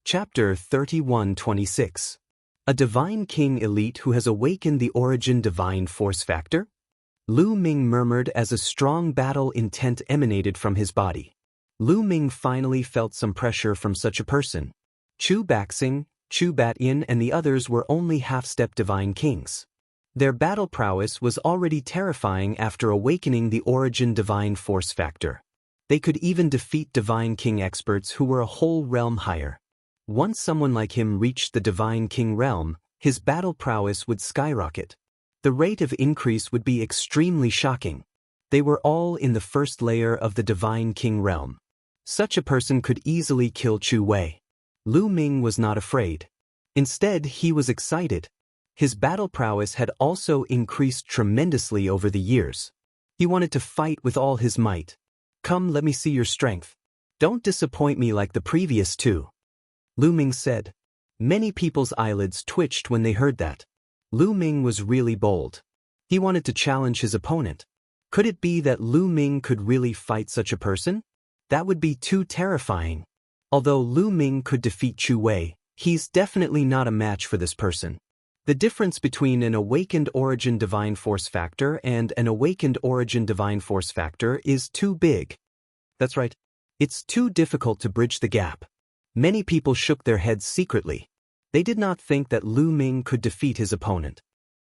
Chapter 31:26. A Divine King Elite Who Has Awakened the Origin Divine Force Factor? Lu Ming murmured as a strong battle intent emanated from his body. Lu Ming finally felt some pressure from such a person. Chu Baxing, Chu Bat-yin and the others were only half-step Divine Kings. Their battle prowess was already terrifying after awakening the Origin Divine Force Factor. They could even defeat Divine King experts who were a whole realm higher. Once someone like him reached the Divine King realm, his battle prowess would skyrocket. The rate of increase would be extremely shocking. They were all in the first layer of the Divine King realm. Such a person could easily kill Chu Wei. Lu Ming was not afraid. Instead, he was excited. His battle prowess had also increased tremendously over the years. He wanted to fight with all his might. "Come, let me see your strength. Don't disappoint me like the previous two," Lu Ming said. Many people's eyelids twitched when they heard that. Lu Ming was really bold. He wanted to challenge his opponent. Could it be that Lu Ming could really fight such a person? That would be too terrifying. Although Lu Ming could defeat Chu Wei, he's definitely not a match for this person. The difference between an awakened Origin Divine Force Factor and an awakened Origin Divine Force Factor is too big. That's right. It's too difficult to bridge the gap. Many people shook their heads secretly. They did not think that Lu Ming could defeat his opponent.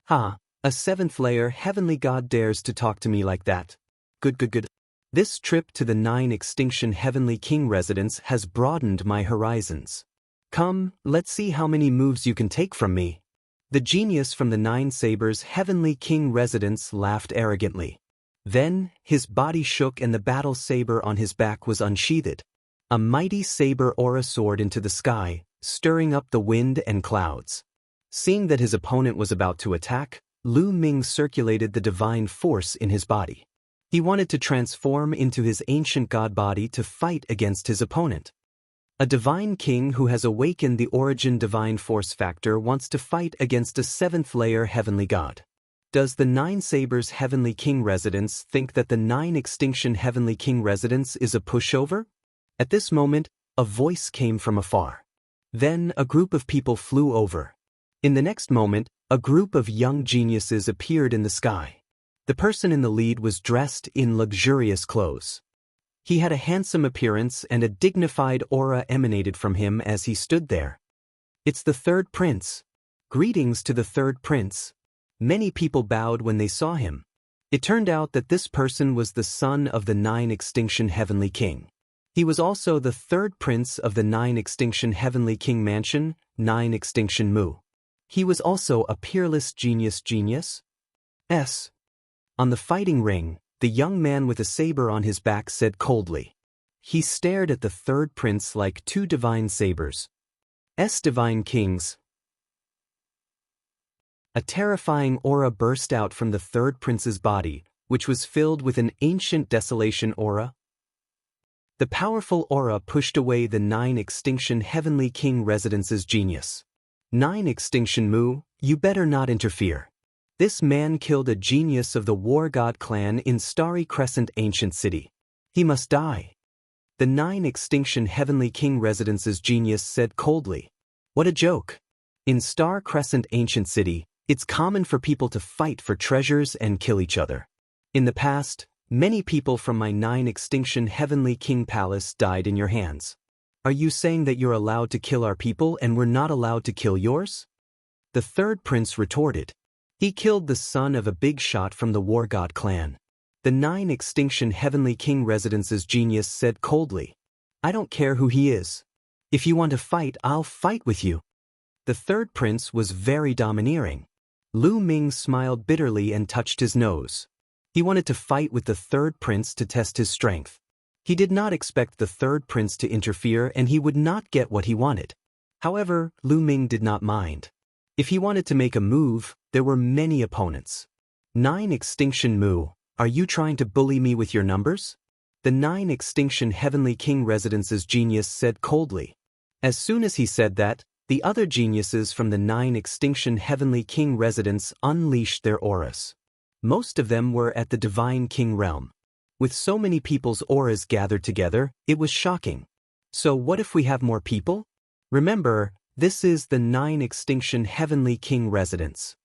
"Ha, a 7th layer heavenly god dares to talk to me like that. Good. This trip to the 9 Extinction Heavenly King residence has broadened my horizons. Come, let's see how many moves you can take from me." The genius from the 9 Sabers Heavenly King residence laughed arrogantly. Then, his body shook and the battle saber on his back was unsheathed. A mighty saber aura soared into the sky, stirring up the wind and clouds. Seeing that his opponent was about to attack, Lu Ming circulated the divine force in his body. He wanted to transform into his ancient god body to fight against his opponent. A divine king who has awakened the Origin Divine Force Factor wants to fight against a 7th layer heavenly god. Does the 9 Sabers Heavenly King residence think that the 9 Extinction Heavenly King residence is a pushover? At this moment, a voice came from afar. Then a group of people flew over. In the next moment, a group of young geniuses appeared in the sky. The person in the lead was dressed in luxurious clothes. He had a handsome appearance and a dignified aura emanated from him as he stood there. "It's the third prince. Greetings to the third prince." Many people bowed when they saw him. It turned out that this person was the son of the 9 Extinction Heavenly King. He was also the third prince of the 9 Extinction Heavenly King Mansion, 9 Extinction Mu. He was also a peerless genius. On the fighting ring, the young man with a saber on his back said coldly. He stared at the third prince like 2 divine sabers. Divine kings. A terrifying aura burst out from the third prince's body, which was filled with an ancient desolation aura. The powerful aura pushed away the 9 Extinction Heavenly King residence's genius. 9 Extinction Mu, you better not interfere. This man killed a genius of the War God clan in Starry Crescent Ancient City. He must die. The 9 Extinction Heavenly King residence's genius said coldly. What a joke. In Star Crescent Ancient City, it's common for people to fight for treasures and kill each other. In the past, many people from my 9 Extinction Heavenly King Palace died in your hands. Are you saying that you're allowed to kill our people and we're not allowed to kill yours? The third prince retorted. He killed the son of a big shot from the War God clan. The 9 Extinction Heavenly King residence's genius said coldly. I don't care who he is. If you want to fight, I'll fight with you. The third prince was very domineering. Lu Ming smiled bitterly and touched his nose. He wanted to fight with the third prince to test his strength. He did not expect the third prince to interfere and he would not get what he wanted. However, Lu Ming did not mind. If he wanted to make a move, there were many opponents. 9 Extinction Mu, are you trying to bully me with your numbers? The 9 Extinction Heavenly King residence's genius said coldly. As soon as he said that, the other geniuses from the 9 Extinction Heavenly King residence unleashed their auras. Most of them were at the Divine King realm. With so many people's auras gathered together, it was shocking. So what if we have more people? Remember, this is the 9 extinction Heavenly King residence.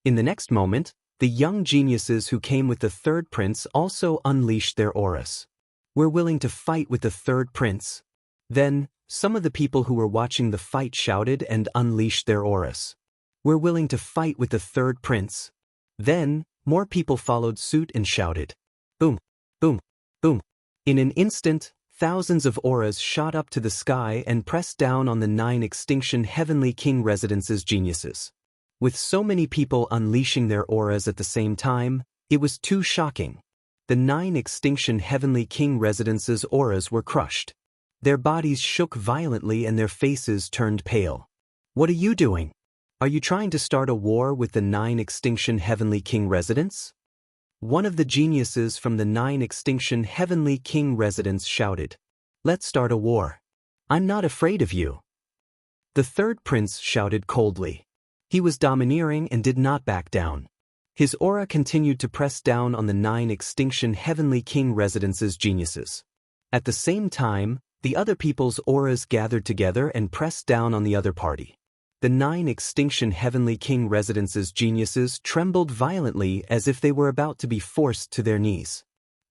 In the next moment, the young geniuses who came with the third prince also unleashed their auras. We're willing to fight with the third prince. Then, some of the people who were watching the fight shouted and unleashed their auras. We're willing to fight with the third prince. Then, more people followed suit and shouted. Boom, boom, boom. In an instant, thousands of auras shot up to the sky and pressed down on the 9 extinction Heavenly King residence's geniuses. With so many people unleashing their auras at the same time, it was too shocking. The 9 extinction Heavenly King residence's auras were crushed. Their bodies shook violently and their faces turned pale. What are you doing? Are you trying to start a war with the 9 extinction Heavenly King residence? One of the geniuses from the 9 extinction Heavenly King residence shouted. Let's start a war. I'm not afraid of you. The third prince shouted coldly. He was domineering and did not back down. His aura continued to press down on the 9 extinction Heavenly King residence's geniuses. At the same time, the other people's auras gathered together and pressed down on the other party. The 9 extinction Heavenly King residence's geniuses trembled violently as if they were about to be forced to their knees.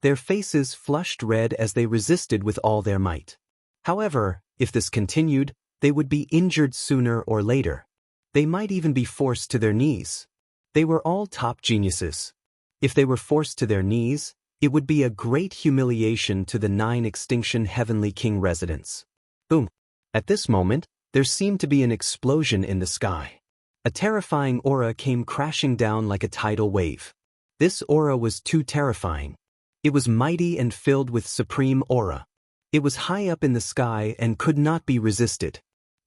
Their faces flushed red as they resisted with all their might. However, if this continued, they would be injured sooner or later. They might even be forced to their knees. They were all top geniuses. If they were forced to their knees, it would be a great humiliation to the 9 extinction Heavenly King residence. Boom. At this moment, there seemed to be an explosion in the sky. A terrifying aura came crashing down like a tidal wave. This aura was too terrifying. It was mighty and filled with supreme aura. It was high up in the sky and could not be resisted.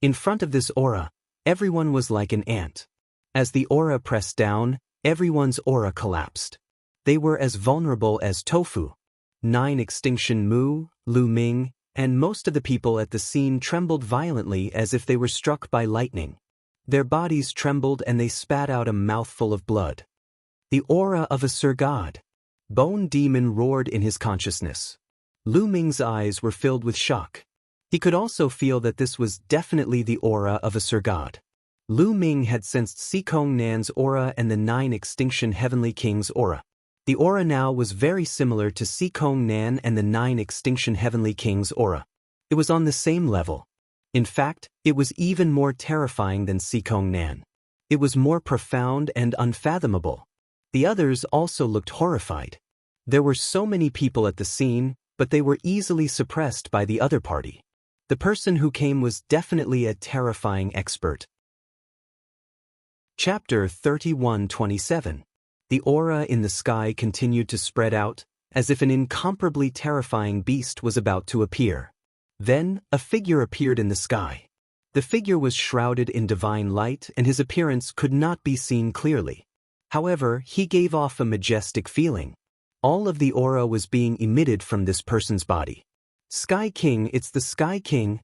In front of this aura, everyone was like an ant. As the aura pressed down, everyone's aura collapsed. They were as vulnerable as tofu. 9 extinction Mu, Lu Ming, and most of the people at the scene trembled violently as if they were struck by lightning. Their bodies trembled and they spat out a mouthful of blood. The aura of a Sir God. Bone Demon roared in his consciousness. Lu Ming's eyes were filled with shock. He could also feel that this was definitely the aura of a Sir God. Lu Ming had sensed Sikong Nan's aura and the 9 extinction Heavenly King's aura. The aura now was very similar to Sikong Nan and the 9 extinction Heavenly King's aura. It was on the same level. In fact, it was even more terrifying than Sikong Nan. It was more profound and unfathomable. The others also looked horrified. There were so many people at the scene, but they were easily suppressed by the other party. The person who came was definitely a terrifying expert. Chapter 31:27. The aura in the sky continued to spread out, as if an incomparably terrifying beast was about to appear. Then, a figure appeared in the sky. The figure was shrouded in divine light and his appearance could not be seen clearly. However, he gave off a majestic feeling. All of the aura was being emitted from this person's body. Sky King, it's the Sky King.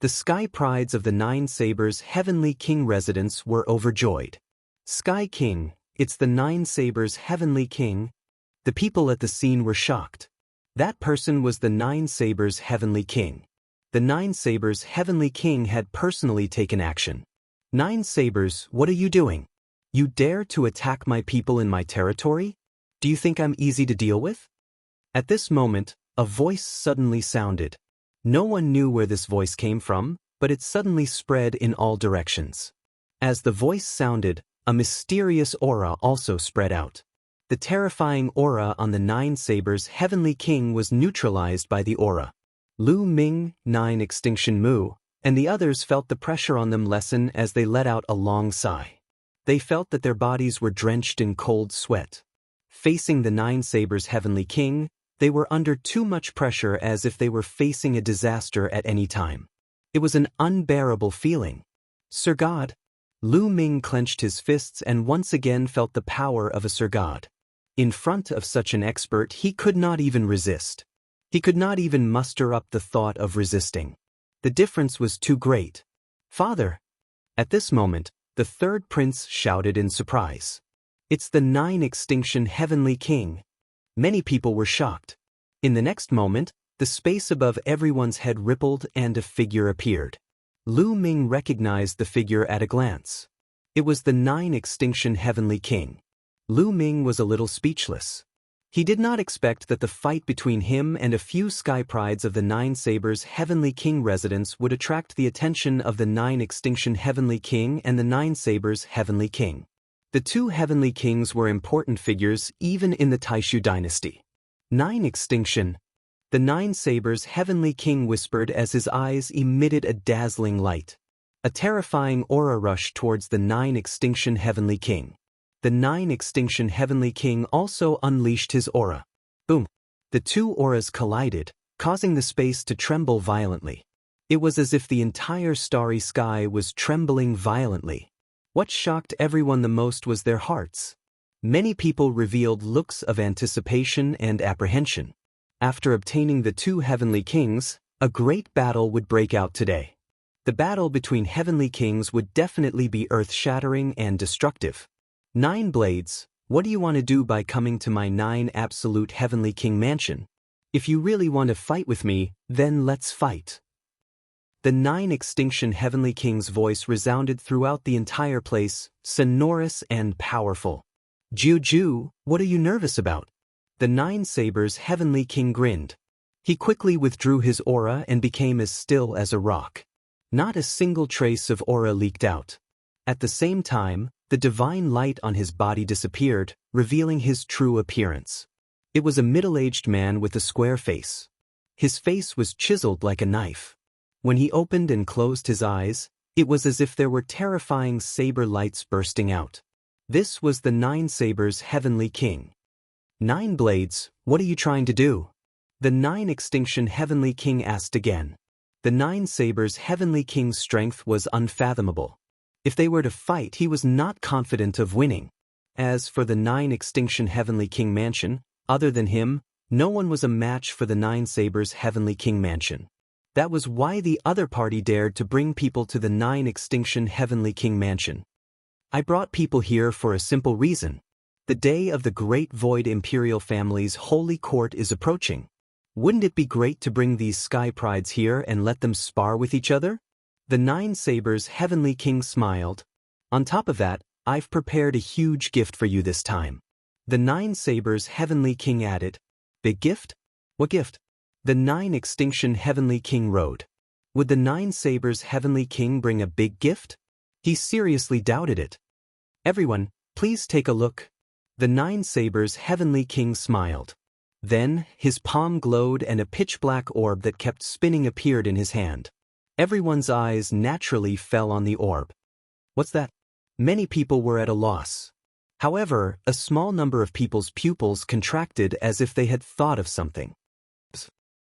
The Sky Prides of the 9 Sabers Heavenly King residents were overjoyed. Sky King, it's the 9 Sabers Heavenly King. The people at the scene were shocked. That person was the 9 Sabers Heavenly King. The 9 Sabers Heavenly King had personally taken action. 9 Sabers, what are you doing? You dare to attack my people in my territory? Do you think I'm easy to deal with? At this moment, a voice suddenly sounded. No one knew where this voice came from, but it suddenly spread in all directions. As the voice sounded, a mysterious aura also spread out. The terrifying aura on the 9 Sabers Heavenly King was neutralized by the aura. Lu Ming, 9 extinction Mu, and the others felt the pressure on them lessen as they let out a long sigh. They felt that their bodies were drenched in cold sweat. Facing the 9 Sabers Heavenly King, they were under too much pressure as if they were facing a disaster at any time. It was an unbearable feeling. Sir God. Lu Ming clenched his fists and once again felt the power of a Sir God. In front of such an expert, he could not even resist. He could not even muster up the thought of resisting. The difference was too great. Father! At this moment, the third prince shouted in surprise. It's the 9 extinction Heavenly King. Many people were shocked. In the next moment, the space above everyone's head rippled and a figure appeared. Lu Ming recognized the figure at a glance. It was the nine-extinction Heavenly King. Lu Ming was a little speechless. He did not expect that the fight between him and a few sky prides of the Nine Sabers Heavenly King residents would attract the attention of the Nine-extinction Heavenly King and the Nine Sabers Heavenly King. The two Heavenly Kings were important figures even in the Taishu dynasty. Nine-extinction. The Nine Sabers Heavenly King whispered as his eyes emitted a dazzling light. A terrifying aura rushed towards the Nine-extinction Heavenly King. The Nine-extinction Heavenly King also unleashed his aura. Boom! The two auras collided, causing the space to tremble violently. It was as if the entire starry sky was trembling violently. What shocked everyone the most was their hearts. Many people revealed looks of anticipation and apprehension. After obtaining the two Heavenly Kings, a great battle would break out today. The battle between Heavenly Kings would definitely be earth-shattering and destructive. Nine Blades, what do you want to do by coming to my Nine Absolute Heavenly King mansion? If you really want to fight with me, then let's fight. The Nine-extinction Heavenly King's voice resounded throughout the entire place, sonorous and powerful. Juju, what are you nervous about? The Nine Sabers Heavenly King grinned. He quickly withdrew his aura and became as still as a rock. Not a single trace of aura leaked out. At the same time, the divine light on his body disappeared, revealing his true appearance. It was a middle-aged man with a square face. His face was chiseled like a knife. When he opened and closed his eyes, it was as if there were terrifying saber lights bursting out. This was the Nine Sabers Heavenly King. Nine Blades, what are you trying to do? The Nine-extinction Heavenly King asked again. The Nine Sabers Heavenly King's strength was unfathomable. If they were to fight, he was not confident of winning. As for the Nine-extinction Heavenly King mansion, other than him, no one was a match for the Nine Sabers Heavenly King mansion. That was why the other party dared to bring people to the Nine-extinction Heavenly King mansion. I brought people here for a simple reason. The day of the Great Void Imperial family's holy court is approaching. Wouldn't it be great to bring these sky prides here and let them spar with each other? The Nine Sabers Heavenly King smiled. On top of that, I've prepared a huge gift for you this time. The Nine Sabers Heavenly King added. Big gift? What gift? The Nine-extinction Heavenly King rode. Would the Nine Sabers Heavenly King bring a big gift? He seriously doubted it. Everyone, please take a look. The Nine Sabers Heavenly King smiled. Then, his palm glowed and a pitch-black orb that kept spinning appeared in his hand. Everyone's eyes naturally fell on the orb. What's that? Many people were at a loss. However, a small number of people's pupils contracted as if they had thought of something.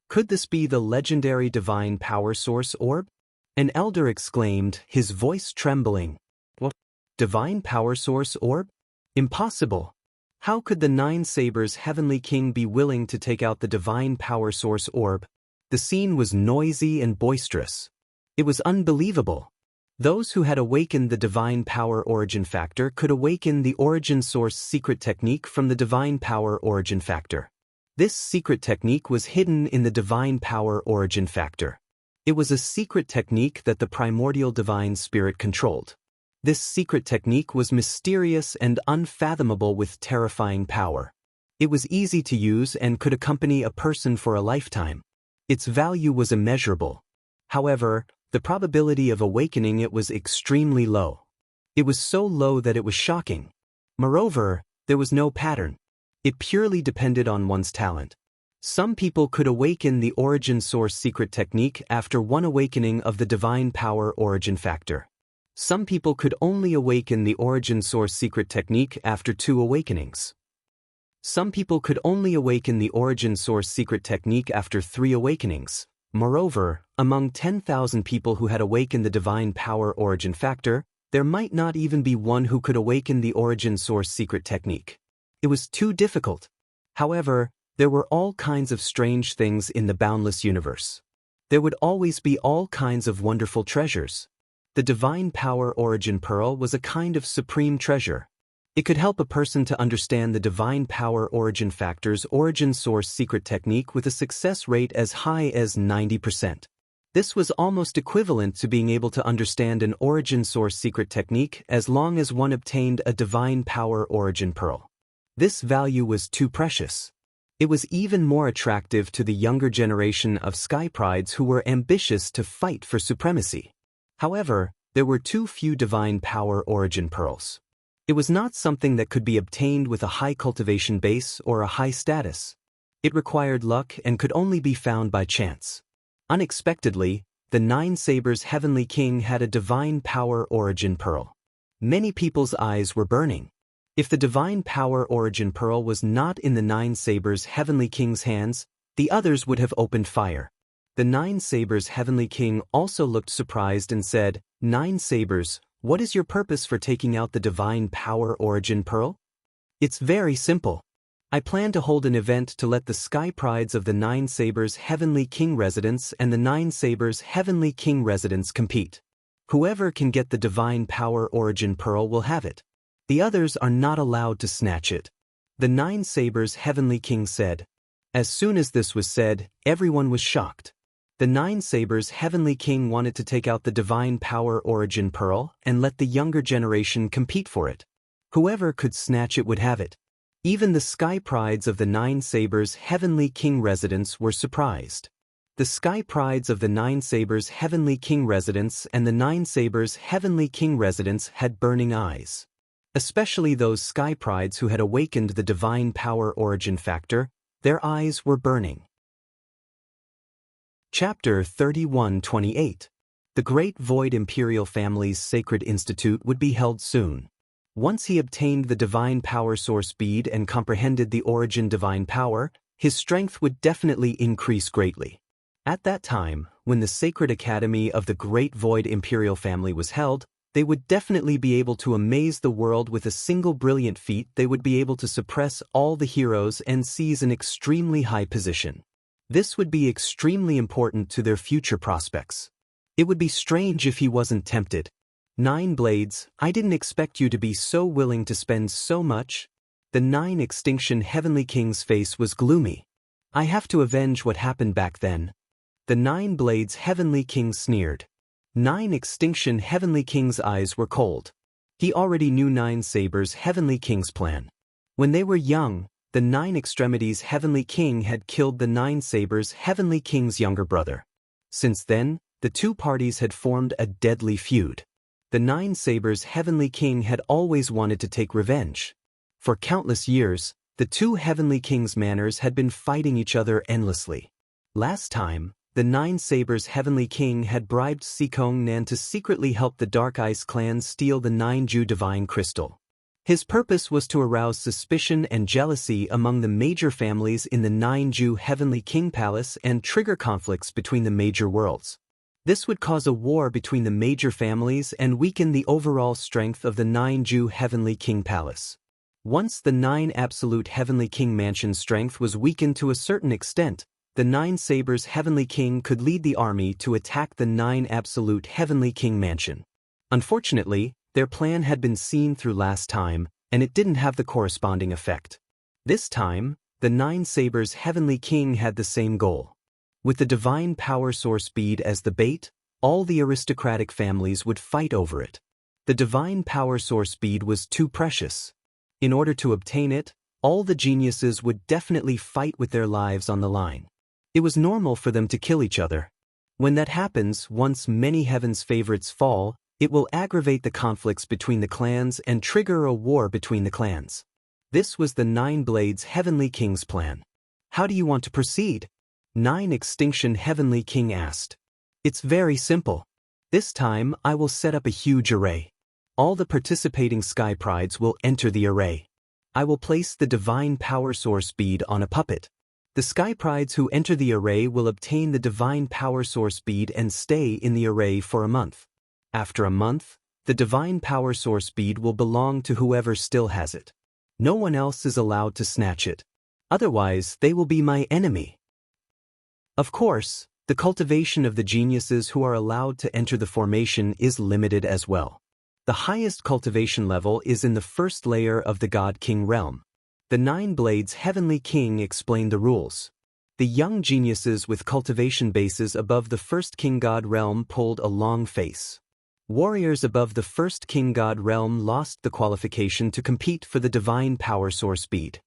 Could this be the legendary divine power source orb? An elder exclaimed, his voice trembling. What? Divine power source orb? Impossible. How could the Nine Sabers Heavenly King be willing to take out the divine power source orb? The scene was noisy and boisterous. It was unbelievable. Those who had awakened the divine power origin factor could awaken the origin source secret technique from the divine power origin factor. This secret technique was hidden in the divine power origin factor. It was a secret technique that the primordial divine spirit controlled. This secret technique was mysterious and unfathomable with terrifying power. It was easy to use and could accompany a person for a lifetime. Its value was immeasurable. However, the probability of awakening it was extremely low. It was so low that it was shocking. Moreover, there was no pattern. It purely depended on one's talent. Some people could awaken the origin source secret technique after one awakening of the divine power origin factor. Some people could only awaken the origin source secret technique after 2 awakenings. Some people could only awaken the origin source secret technique after 3 awakenings. Moreover, among 10,000 people who had awakened the divine power origin factor, there might not even be one who could awaken the origin source secret technique. It was too difficult. However, there were all kinds of strange things in the boundless universe. There would always be all kinds of wonderful treasures. The divine power origin pearl was a kind of supreme treasure. It could help a person to understand the divine power origin factor's origin source secret technique with a success rate as high as 90%. This was almost equivalent to being able to understand an origin source secret technique as long as one obtained a divine power origin pearl. This value was too precious. It was even more attractive to the younger generation of sky prides who were ambitious to fight for supremacy. However, there were too few divine power origin pearls. It was not something that could be obtained with a high cultivation base or a high status. It required luck and could only be found by chance. Unexpectedly, the Nine Sabers Heavenly King had a divine power origin pearl. Many people's eyes were burning. If the divine power origin pearl was not in the Nine Sabers Heavenly King's hands, the others would have opened fire. The Nine Sabers Heavenly King also looked surprised and said, "Nine Sabers, what is your purpose for taking out the divine power origin pearl?" "It's very simple. I plan to hold an event to let the sky prides of the Nine Sabers Heavenly King residents and the Nine Sabers Heavenly King residents compete. Whoever can get the divine power origin pearl will have it. The others are not allowed to snatch it." The Nine Sabers Heavenly King said. As soon as this was said, everyone was shocked. The Nine Sabers Heavenly King wanted to take out the divine power origin pearl and let the younger generation compete for it. Whoever could snatch it would have it. Even the sky prides of the Nine Sabers Heavenly King residents were surprised. The sky prides of the Nine Sabers Heavenly King residents and the Nine Sabers Heavenly King residents had burning eyes. Especially those sky prides who had awakened the divine power origin factor, their eyes were burning. Chapter 31:28. The Great Void Imperial Family's Sacred Institute would be held soon. Once he obtained the divine power source bead and comprehended the origin divine power, his strength would definitely increase greatly. At that time, when the Sacred Academy of the Great Void Imperial Family was held, they would definitely be able to amaze the world with a single brilliant feat. They would be able to suppress all the heroes and seize an extremely high position. This would be extremely important to their future prospects. It would be strange if he wasn't tempted. "Nine Blades, I didn't expect you to be so willing to spend so much." The Nine Extinction Heavenly King's face was gloomy. "I have to avenge what happened back then." The Nine Blades Heavenly King sneered. Nine Extinction Heavenly King's eyes were cold. He already knew Nine Sabers Heavenly King's plan. When they were young, the Nine Extremities Heavenly King had killed the Nine Sabers Heavenly King's younger brother. Since then, the two parties had formed a deadly feud. The Nine Sabers Heavenly King had always wanted to take revenge. For countless years, the two Heavenly Kings' manners had been fighting each other endlessly. Last time, the Nine Sabers Heavenly King had bribed Sikong Nan to secretly help the Dark Ice clan steal the Nine Ju Divine Crystal. His purpose was to arouse suspicion and jealousy among the major families in the Nine Ju Heavenly King Palace and trigger conflicts between the major worlds. This would cause a war between the major families and weaken the overall strength of the Nine Ju Heavenly King Palace. Once the Nine Absolute Heavenly King Mansion's strength was weakened to a certain extent, the Nine Sabers Heavenly King could lead the army to attack the Nine Absolute Heavenly King Mansion. Unfortunately, their plan had been seen through last time, and it didn't have the corresponding effect. This time, the Nine Sabers Heavenly King had the same goal. With the divine power source bead as the bait, all the aristocratic families would fight over it. The divine power source bead was too precious. In order to obtain it, all the geniuses would definitely fight with their lives on the line. It was normal for them to kill each other. When that happens, once many heaven's favorites fall, it will aggravate the conflicts between the clans and trigger a war between the clans. This was the Nine Blades Heavenly King's plan. "How do you want to proceed?" Nine Extinction Heavenly King asked. "It's very simple. This time I will set up a huge array. All the participating sky prides will enter the array. I will place the divine power source bead on a puppet. The sky prides who enter the array will obtain the divine power source bead and stay in the array for a month. After a month, the divine power source bead will belong to whoever still has it. No one else is allowed to snatch it. Otherwise, they will be my enemy." Of course, the cultivation of the geniuses who are allowed to enter the formation is limited as well. The highest cultivation level is in the first layer of the God King realm. The Nine Blades Heavenly King explained the rules. The young geniuses with cultivation bases above the first king god realm pulled a long face. Warriors above the first king god realm lost the qualification to compete for the divine power source bead.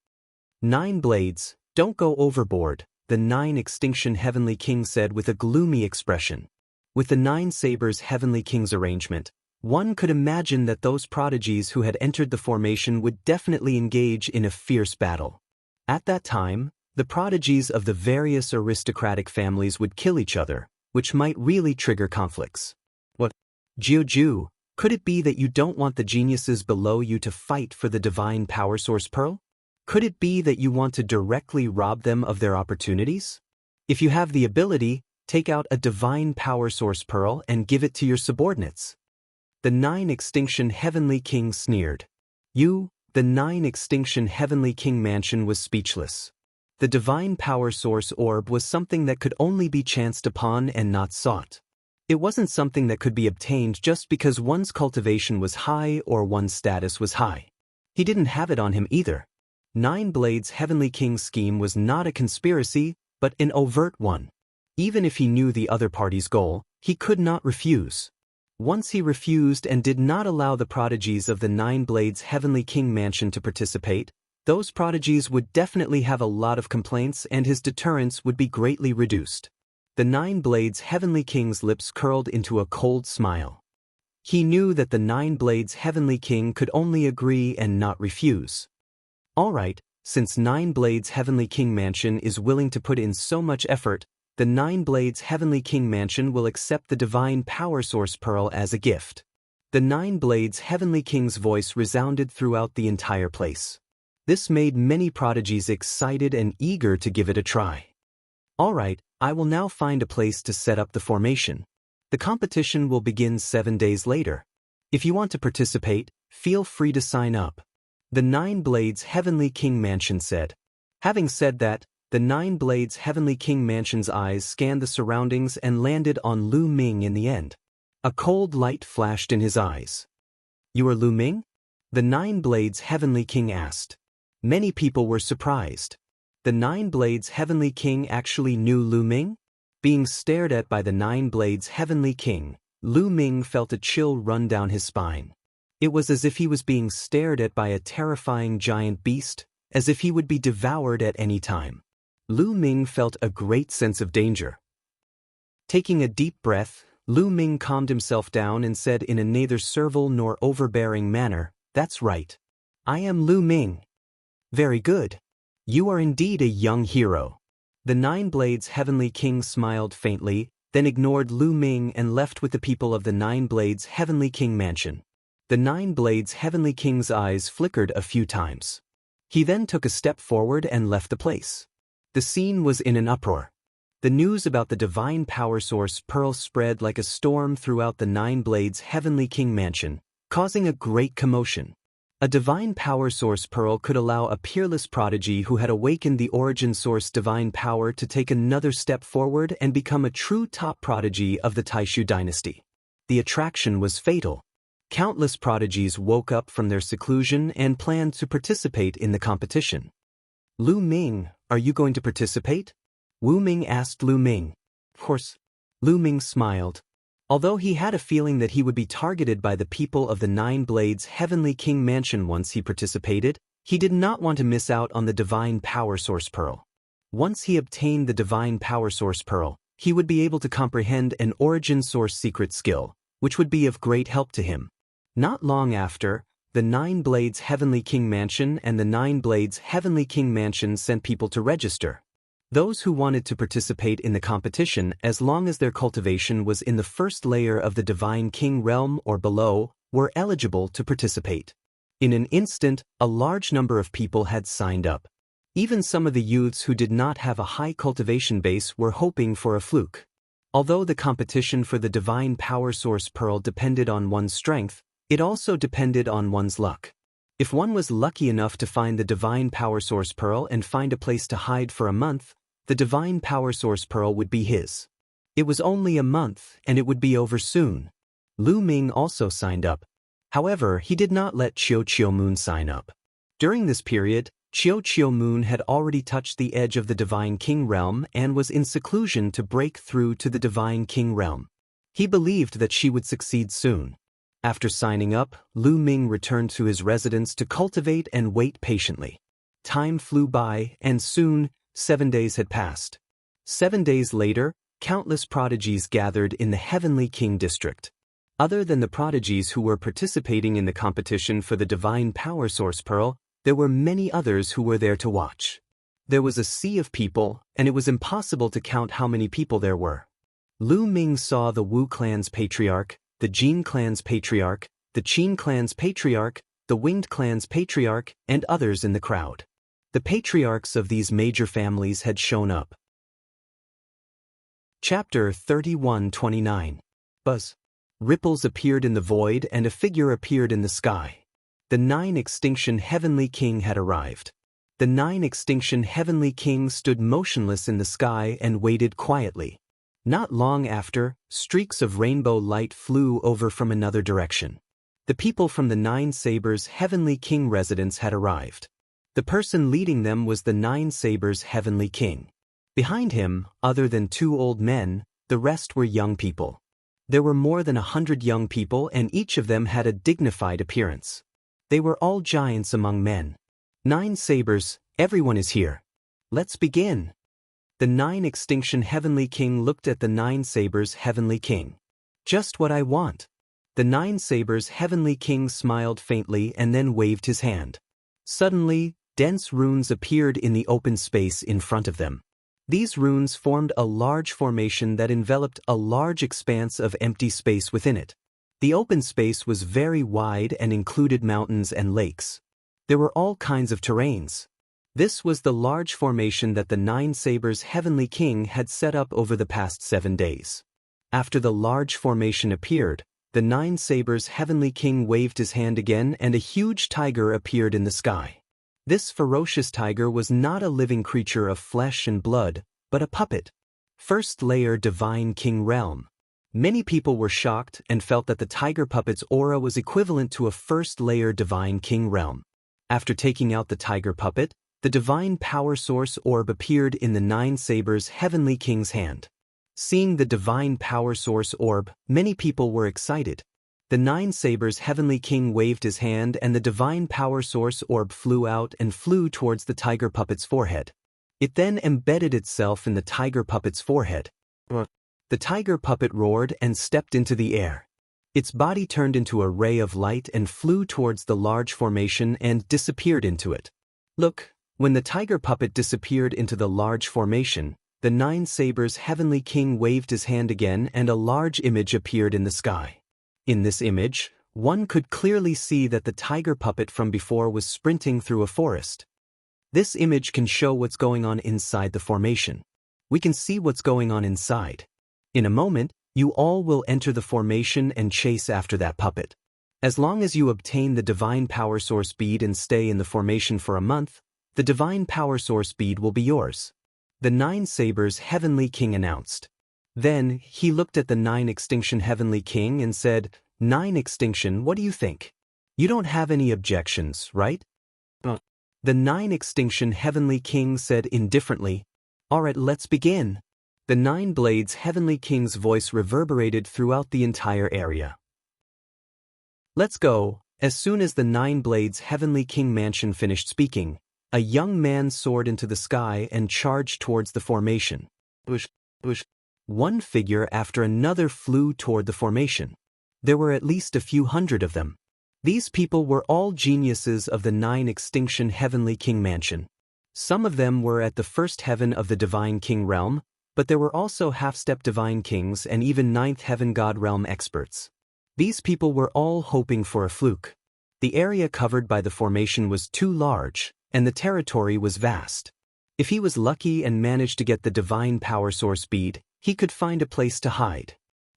9 blades, don't go overboard, the 9 extinction heavenly king said with a gloomy expression. With the 9 sabers heavenly king's arrangement, one could imagine that those prodigies who had entered the formation would definitely engage in a fierce battle. At that time, the prodigies of the various aristocratic families would kill each other, which might really trigger conflicts. What? Jiu, could it be that you don't want the geniuses below you to fight for the divine power source pearl? Could it be that you want to directly rob them of their opportunities? If you have the ability, take out a divine power source pearl and give it to your subordinates. The 9 extinction heavenly king sneered. The 9 extinction heavenly king mansion was speechless. The divine power source orb was something that could only be chanced upon and not sought. It wasn't something that could be obtained just because one's cultivation was high or one's status was high. He didn't have it on him either. 9 Blades' heavenly king's scheme was not a conspiracy, but an overt one. Even if he knew the other party's goal, he could not refuse. Once he refused and did not allow the prodigies of the 9 Blades' heavenly king mansion to participate, those prodigies would definitely have a lot of complaints and his deterrence would be greatly reduced. The 9 Blades' heavenly king's lips curled into a cold smile. He knew that the 9 Blades' heavenly king could only agree and not refuse. All right, since 9 Blades' heavenly king mansion is willing to put in so much effort, the 9 Blades' heavenly king mansion will accept the divine power source pearl as a gift. The 9 Blades' heavenly king's voice resounded throughout the entire place. This made many prodigies excited and eager to give it a try. All right, I will now find a place to set up the formation. The competition will begin 7 days later. If you want to participate, feel free to sign up. The 9 Blades' heavenly king mansion said. Having said that, the 9 Blades' heavenly king mansion's eyes scanned the surroundings and landed on Lu Ming in the end. A cold light flashed in his eyes. You are Lu Ming? The 9 Blades' heavenly king asked. Many people were surprised. The 9 Blades' heavenly king actually knew Lu Ming? Being stared at by the 9 Blades' heavenly king, Lu Ming felt a chill run down his spine. It was as if he was being stared at by a terrifying giant beast, as if he would be devoured at any time. Lu Ming felt a great sense of danger. Taking a deep breath, Lu Ming calmed himself down and said in a neither servile nor overbearing manner, "That's right. I am Lu Ming." Very good. You are indeed a young hero. The 9 Blades' heavenly king smiled faintly, then ignored Lu Ming and left with the people of the 9 Blades' heavenly king mansion. The 9 Blades' heavenly king's eyes flickered a few times. He then took a step forward and left the place. The scene was in an uproar. The news about the divine power source pearl spread like a storm throughout the 9 Blades' heavenly king mansion, causing a great commotion. A divine power source pearl could allow a peerless prodigy who had awakened the origin source divine power to take another step forward and become a true top prodigy of the Taishu dynasty. The attraction was fatal. Countless prodigies woke up from their seclusion and planned to participate in the competition. Lu Ming, are you going to participate? Wu Ming asked Lu Ming. Of course. Lu Ming smiled. Although he had a feeling that he would be targeted by the people of the 9 Blades' heavenly king mansion once he participated, he did not want to miss out on the divine power source pearl. Once he obtained the divine power source pearl, he would be able to comprehend an origin source secret skill, which would be of great help to him. Not long after, the 9 Blades' heavenly king mansion and the 9 Blades' heavenly king mansion sent people to register. Those who wanted to participate in the competition, as long as their cultivation was in the first layer of the Divine King realm or below, were eligible to participate. In an instant, a large number of people had signed up. Even some of the youths who did not have a high cultivation base were hoping for a fluke. Although the competition for the Divine Power Source Pearl depended on one's strength, it also depended on one's luck. If one was lucky enough to find the Divine Power Source Pearl and find a place to hide for a month, the Divine Power Source Pearl would be his. It was only a month, and it would be over soon. Lu Ming also signed up. However, he did not let Chiu Moon sign up. During this period, Chiu Moon had already touched the edge of the Divine King realm and was in seclusion to break through to the Divine King realm. He believed that she would succeed soon. After signing up, Lu Ming returned to his residence to cultivate and wait patiently. Time flew by, and soon, 7 days had passed. 7 days later, countless prodigies gathered in the Heavenly King district. Other than the prodigies who were participating in the competition for the Divine Power Source Pearl, there were many others who were there to watch. There was a sea of people, and it was impossible to count how many people there were. Lu Ming saw the Wu clan's patriarch, the Jin clan's patriarch, the Qin clan's patriarch, the Winged clan's patriarch, and others in the crowd. The patriarchs of these major families had shown up. Chapter 31:29. Buzz. Ripples appeared in the void and a figure appeared in the sky. The 9 Extinction Heavenly King had arrived. The 9 Extinction Heavenly King stood motionless in the sky and waited quietly. Not long after, streaks of rainbow light flew over from another direction. The people from the 9 Sabers Heavenly King residence had arrived. The person leading them was the 9 Sabers Heavenly King. Behind him, other than 2 old men, the rest were young people. There were more than 100 young people and each of them had a dignified appearance. They were all giants among men. 9 Sabers, everyone is here. Let's begin. The 9 Extinction Heavenly King looked at the 9 Sabers Heavenly King. Just what I want. The 9 Sabers Heavenly King smiled faintly and then waved his hand. Suddenly, dense runes appeared in the open space in front of them. These runes formed a large formation that enveloped a large expanse of empty space within it. The open space was very wide and included mountains and lakes. There were all kinds of terrains. This was the large formation that the 9 Sabers Heavenly King had set up over the past 7 days. After the large formation appeared, the 9 Sabers Heavenly King waved his hand again and a huge tiger appeared in the sky. This ferocious tiger was not a living creature of flesh and blood, but a puppet. First layer Divine King realm. Many people were shocked and felt that the tiger puppet's aura was equivalent to a first-layer Divine King realm. After taking out the tiger puppet, the Divine Power Source orb appeared in the 9 Sabers Heavenly King's hand. Seeing the Divine Power Source orb, many people were excited. The 9 Sabers Heavenly King waved his hand and the Divine Power Source orb flew out and flew towards the tiger puppet's forehead. It then embedded itself in the tiger puppet's forehead. The tiger puppet roared and stepped into the air. Its body turned into a ray of light and flew towards the large formation and disappeared into it. Look, when the tiger puppet disappeared into the large formation, the 9 Sabers Heavenly King waved his hand again and a large image appeared in the sky. In this image, one could clearly see that the tiger puppet from before was sprinting through a forest. This image can show what's going on inside the formation. We can see what's going on inside. In a moment, you all will enter the formation and chase after that puppet. As long as you obtain the Divine Power Source bead and stay in the formation for a month, the Divine Power Source bead will be yours. The 9 Sabers Heavenly King announced. Then, he looked at the 9 Extinction Heavenly King and said, 9 Extinction, what do you think? You don't have any objections, right? The 9 Extinction Heavenly King said indifferently, Alright, let's begin. The 9 Blades Heavenly King's voice reverberated throughout the entire area. Let's go. As soon as the 9 Blades Heavenly King mansion finished speaking, a young man soared into the sky and charged towards the formation. One figure after another flew toward the formation. There were at least a few hundred of them. These people were all geniuses of the 9 Extinction Heavenly King mansion. Some of them were at the first heaven of the Divine King realm, but there were also half-step Divine Kings and even 9th Heaven God realm experts. These people were all hoping for a fluke. The area covered by the formation was too large, and the territory was vast. If he was lucky and managed to get the Divine Power Source bead, he could find a place to hide.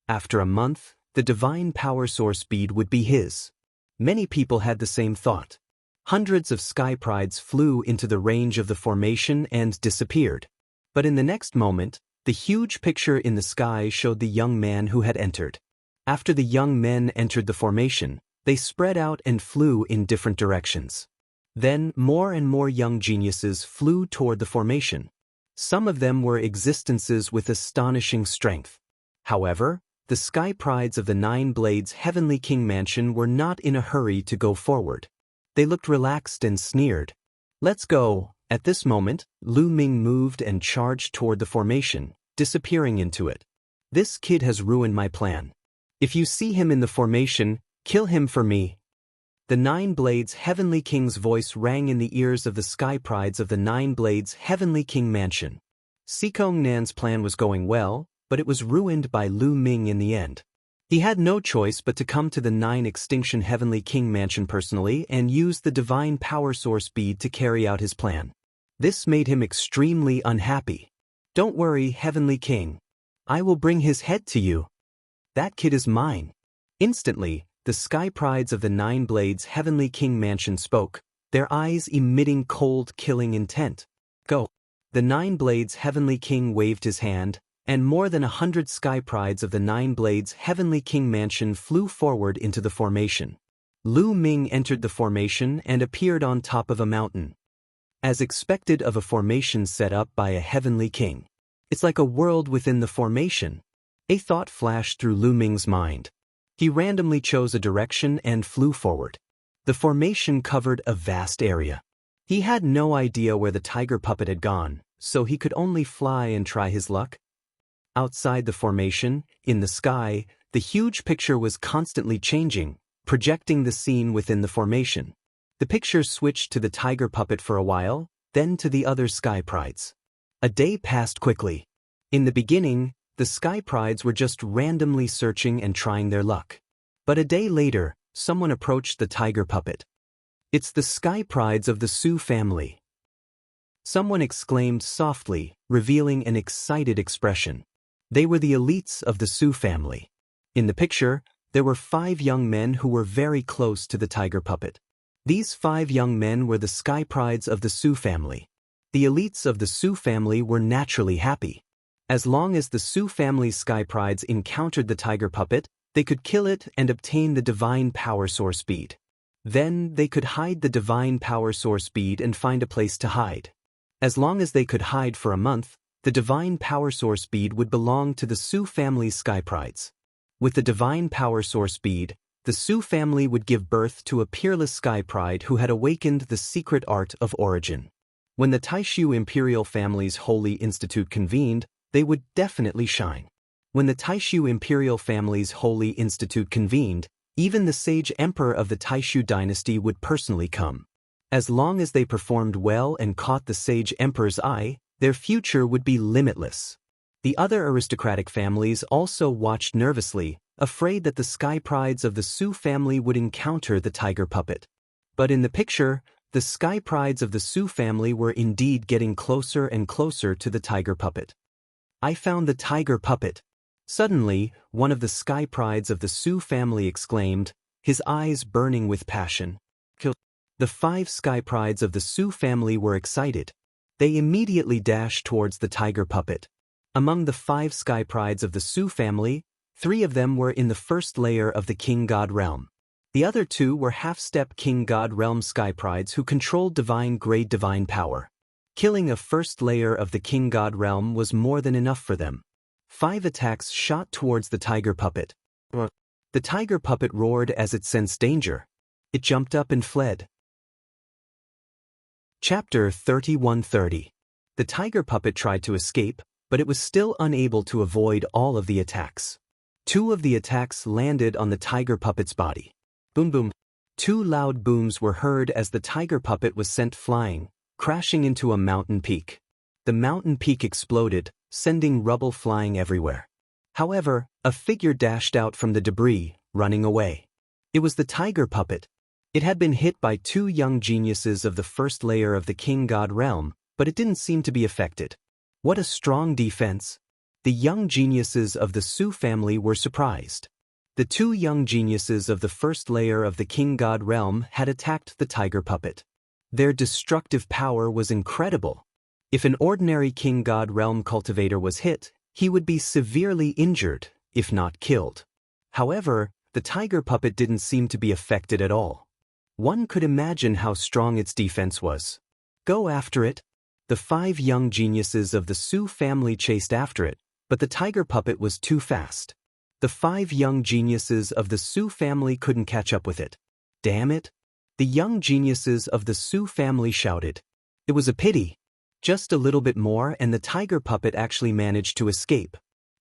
After a month, the Divine Power Source bead would be his. Many people had the same thought. Hundreds of sky prides flew into the range of the formation and disappeared. But in the next moment, the huge picture in the sky showed the young man who had entered. After the young men entered the formation, they spread out and flew in different directions. Then more and more young geniuses flew toward the formation. Some of them were existences with astonishing strength. However, the sky prides of the Nine Blades Heavenly King Mansion were not in a hurry to go forward. They looked relaxed and sneered. "Let's go." At this moment, Lu Ming moved and charged toward the formation, disappearing into it. "This kid has ruined my plan. If you see him in the formation, kill him for me." The Nine Blades Heavenly King's voice rang in the ears of the sky prides of the Nine Blades Heavenly King Mansion. Sikong Nan's plan was going well, but it was ruined by Lu Ming in the end. He had no choice but to come to the Nine Extinction Heavenly King Mansion personally and use the Divine Power Source bead to carry out his plan. This made him extremely unhappy. "Don't worry, Heavenly King. I will bring his head to you. That kid is mine." Instantly, the sky prides of the Nine Blades Heavenly King Mansion spoke, their eyes emitting cold, killing intent. "Go." The Nine Blades Heavenly King waved his hand, and more than 100 sky prides of the Nine Blades Heavenly King Mansion flew forward into the formation. Lu Ming entered the formation and appeared on top of a mountain. As expected of a formation set up by a heavenly king. "It's like a world within the formation." A thought flashed through Lu Ming's mind. He randomly chose a direction and flew forward. The formation covered a vast area. He had no idea where the tiger puppet had gone, so he could only fly and try his luck. Outside the formation, in the sky, the huge picture was constantly changing, projecting the scene within the formation. The picture switched to the tiger puppet for a while, then to the other sky prides. A day passed quickly. In the beginning, the sky prides were just randomly searching and trying their luck. But a day later, someone approached the tiger puppet. "It's the sky prides of the Su family." Someone exclaimed softly, revealing an excited expression. They were the elites of the Su family. In the picture, there were 5 young men who were very close to the tiger puppet. These 5 young men were the sky prides of the Su family. The elites of the Su family were naturally happy. As long as the Su family's sky prides encountered the tiger puppet, they could kill it and obtain the Divine Power Source bead. Then they could hide the Divine Power Source bead and find a place to hide. As long as they could hide for a month, the Divine Power Source bead would belong to the Su family's sky prides. With the Divine Power Source bead, the Su family would give birth to a peerless sky pride who had awakened the secret art of origin. When the Taishu Imperial Family's Holy Institute convened, they would definitely shine. When the Taishu Imperial Family's Holy Institute convened, even the sage emperor of the Taishu dynasty would personally come. As long as they performed well and caught the sage emperor's eye, their future would be limitless. The other aristocratic families also watched nervously, afraid that the sky prides of the Su family would encounter the tiger puppet. But in the picture, the sky prides of the Su family were indeed getting closer and closer to the tiger puppet. "I found the tiger puppet." Suddenly, one of the sky prides of the Su family exclaimed, his eyes burning with passion. The 5 sky prides of the Su family were excited. They immediately dashed towards the tiger puppet. Among the 5 sky prides of the Su family, 3 of them were in the first layer of the King God realm. The other 2 were half-step King God realm sky prides who controlled divine-grade divine power. Killing a first layer of the King God realm was more than enough for them. 5 attacks shot towards the tiger puppet. The tiger puppet roared as it sensed danger. It jumped up and fled. Chapter 3130. The tiger puppet tried to escape, but it was still unable to avoid all of the attacks. 2 of the attacks landed on the tiger puppet's body. Boom boom. 2 loud booms were heard as the tiger puppet was sent flying, crashing into a mountain peak. The mountain peak exploded, sending rubble flying everywhere. However, a figure dashed out from the debris, running away. It was the tiger puppet. It had been hit by 2 young geniuses of the first layer of the King God realm, but it didn't seem to be affected. What a strong defense! The young geniuses of the Su family were surprised. The 2 young geniuses of the first layer of the King God realm had attacked the tiger puppet. Their destructive power was incredible. If an ordinary King God realm cultivator was hit, he would be severely injured, if not killed. However, the tiger puppet didn't seem to be affected at all. One could imagine how strong its defense was. Go after it. The 5 young geniuses of the Sioux family chased after it, but the tiger puppet was too fast. The 5 young geniuses of the Sioux family couldn't catch up with it. Damn it! The young geniuses of the Sioux family shouted. It was a pity. Just a little bit more and the tiger puppet actually managed to escape.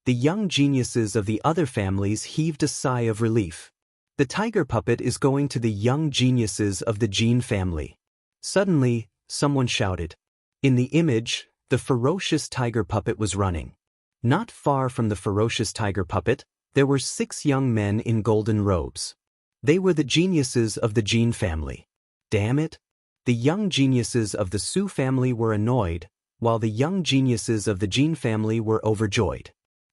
The young geniuses of the other families heaved a sigh of relief. The tiger puppet is going to the young geniuses of the Jean family. Suddenly, someone shouted. In the image, the ferocious tiger puppet was running. Not far from the ferocious tiger puppet, there were 6 young men in golden robes. They were the geniuses of the Jean family. Damn it! The young geniuses of the Sioux family were annoyed, while the young geniuses of the Jean family were overjoyed.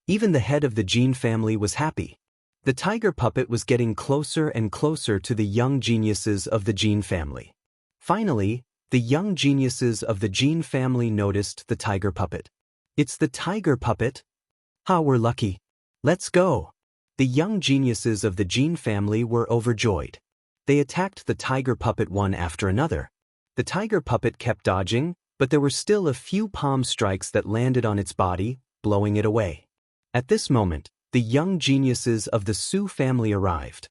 Even the head of the Jean family was happy. The tiger puppet was getting closer and closer to the young geniuses of the Jean family. Finally, the young geniuses of the Jean family noticed the tiger puppet. It's the tiger puppet? Ha, we're lucky. Let's go. The young geniuses of the Jean family were overjoyed. They attacked the tiger puppet one after another. The tiger puppet kept dodging, but there were still a few palm strikes that landed on its body, blowing it away. At this moment, the young geniuses of the Sioux family arrived.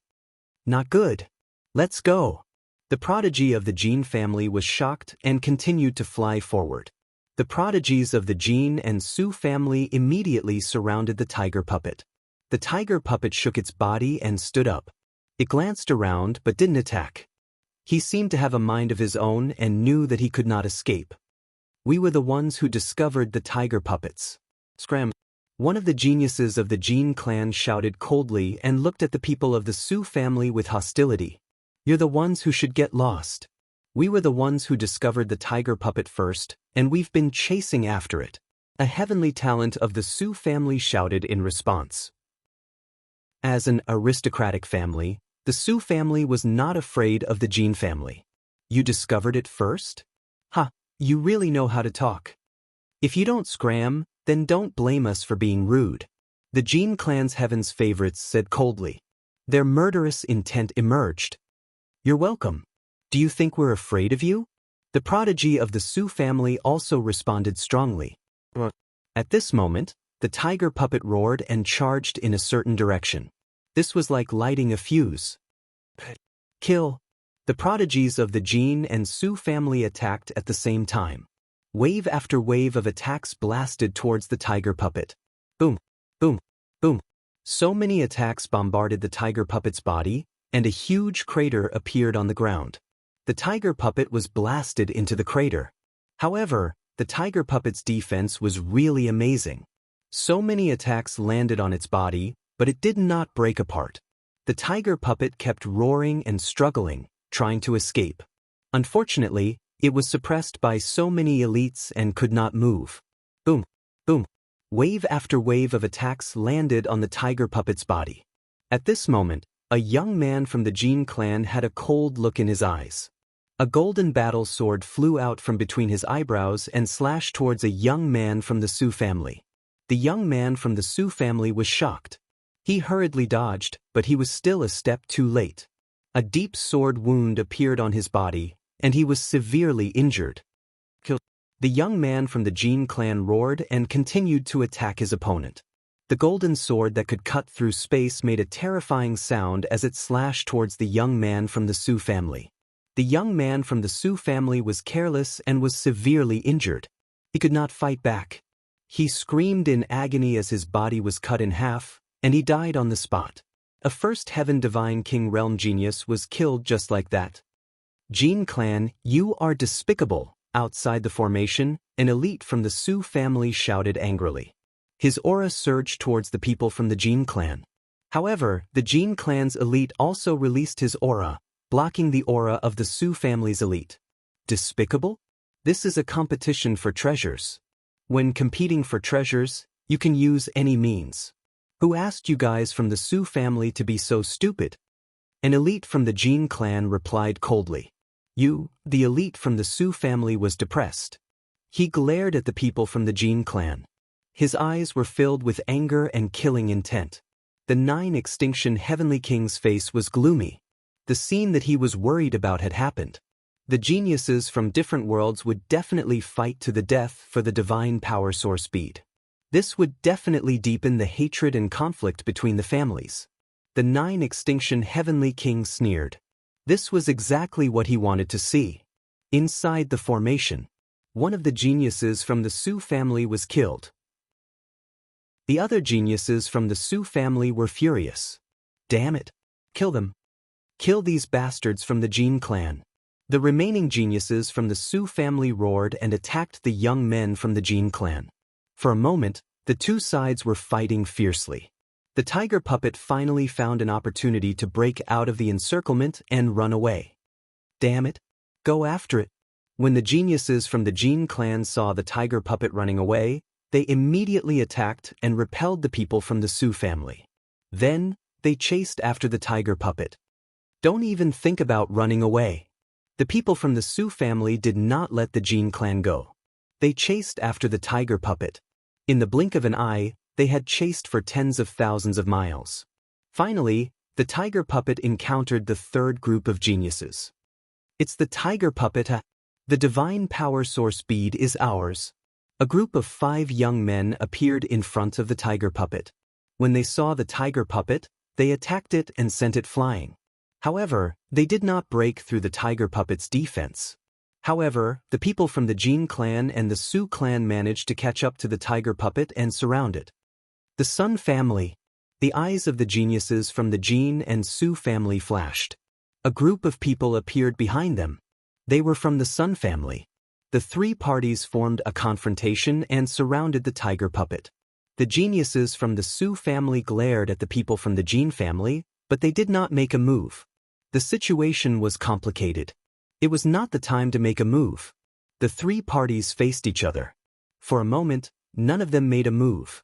Not good. Let's go. The prodigy of the Jean family was shocked and continued to fly forward. The prodigies of the Jean and Sioux family immediately surrounded the tiger puppet. The tiger puppet shook its body and stood up. It glanced around but didn't attack. He seemed to have a mind of his own and knew that he could not escape. We were the ones who discovered the tiger puppets. Scram! One of the geniuses of the Jean clan shouted coldly and looked at the people of the Sioux family with hostility. You're the ones who should get lost. We were the ones who discovered the tiger puppet first, and we've been chasing after it. A heavenly talent of the Sioux family shouted in response. As an aristocratic family, the Sioux family was not afraid of the Jean family. You discovered it first? Ha, you really know how to talk. If you don't scram, then don't blame us for being rude. The Jean clan's heaven's favorites said coldly. Their murderous intent emerged. You're welcome. Do you think we're afraid of you? The prodigy of the Sioux family also responded strongly. At this moment, the tiger puppet roared and charged in a certain direction. This was like lighting a fuse. Kill. The prodigies of the Jean and Sioux family attacked at the same time. Wave after wave of attacks blasted towards the tiger puppet. Boom, boom, boom. So many attacks bombarded the tiger puppet's body, and a huge crater appeared on the ground. The tiger puppet was blasted into the crater. However, the tiger puppet's defense was really amazing. So many attacks landed on its body, but it did not break apart. The tiger puppet kept roaring and struggling, trying to escape. Unfortunately, it was suppressed by so many elites and could not move. Boom, boom. Wave after wave of attacks landed on the tiger puppet's body. At this moment, a young man from the Jean clan had a cold look in his eyes. A golden battle sword flew out from between his eyebrows and slashed towards a young man from the Sioux family. The young man from the Sioux family was shocked. He hurriedly dodged, but he was still a step too late. A deep sword wound appeared on his body, and he was severely injured. Kill. The young man from the Jean clan roared and continued to attack his opponent. The golden sword that could cut through space made a terrifying sound as it slashed towards the young man from the Sioux family. The young man from the Sioux family was careless and was severely injured. He could not fight back. He screamed in agony as his body was cut in half, and he died on the spot. A first heaven divine king realm genius was killed just like that. Jean clan, you are despicable. Outside the formation, an elite from the Sioux family shouted angrily. His aura surged towards the people from the Jean clan. However, the Jean clan's elite also released his aura, blocking the aura of the Sioux family's elite. Despicable? This is a competition for treasures. When competing for treasures, you can use any means. Who asked you guys from the Sioux family to be so stupid? An elite from the Jean clan replied coldly. You, the elite from the Sioux family, was depressed. He glared at the people from the Jean clan. His eyes were filled with anger and killing intent. The 9 extinction heavenly king's face was gloomy. The scene that he was worried about had happened. The geniuses from different worlds would definitely fight to the death for the divine power source bead. This would definitely deepen the hatred and conflict between the families. The 9 Extinction Heavenly King sneered. This was exactly what he wanted to see. Inside the formation, one of the geniuses from the Su family was killed. The other geniuses from the Su family were furious. Damn it! Kill them! Kill these bastards from the Jin clan. The remaining geniuses from the Su family roared and attacked the young men from the Jin clan. For a moment, the two sides were fighting fiercely. The tiger puppet finally found an opportunity to break out of the encirclement and run away. Damn it! Go after it! When the geniuses from the Jin clan saw the tiger puppet running away, they immediately attacked and repelled the people from the Su family. Then, they chased after the tiger puppet. Don't even think about running away. The people from the Su family did not let the Jin clan go. They chased after the tiger puppet. In the blink of an eye, they had chased for tens of thousands of miles. Finally, the tiger puppet encountered the third group of geniuses. It's the tiger puppet. The divine power source bead is ours. A group of 5 young men appeared in front of the tiger puppet. When they saw the tiger puppet, they attacked it and sent it flying. However, they did not break through the tiger puppet's defense. However, the people from the Jin clan and the Su clan managed to catch up to the tiger puppet and surround it. The Sun family. The eyes of the geniuses from the Jin and Su family flashed. A group of people appeared behind them. They were from the Sun family. The 3 parties formed a confrontation and surrounded the tiger puppet. The geniuses from the Su family glared at the people from the Jin family, but they did not make a move. The situation was complicated. It was not the time to make a move. The 3 parties faced each other. For a moment, none of them made a move.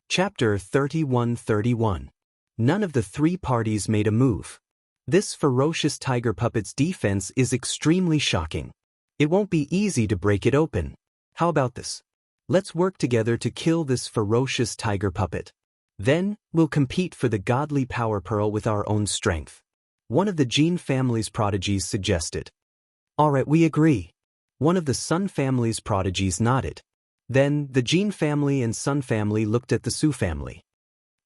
Chapter 31-31. None of the 3 parties made a move. This ferocious tiger puppet's defense is extremely shocking. It won't be easy to break it open. How about this? Let's work together to kill this ferocious tiger puppet. Then, we'll compete for the godly power pearl with our own strength. One of the Jin family's prodigies suggested. Alright, we agree. One of the Sun family's prodigies nodded. Then, the Jin family and Sun family looked at the Su family.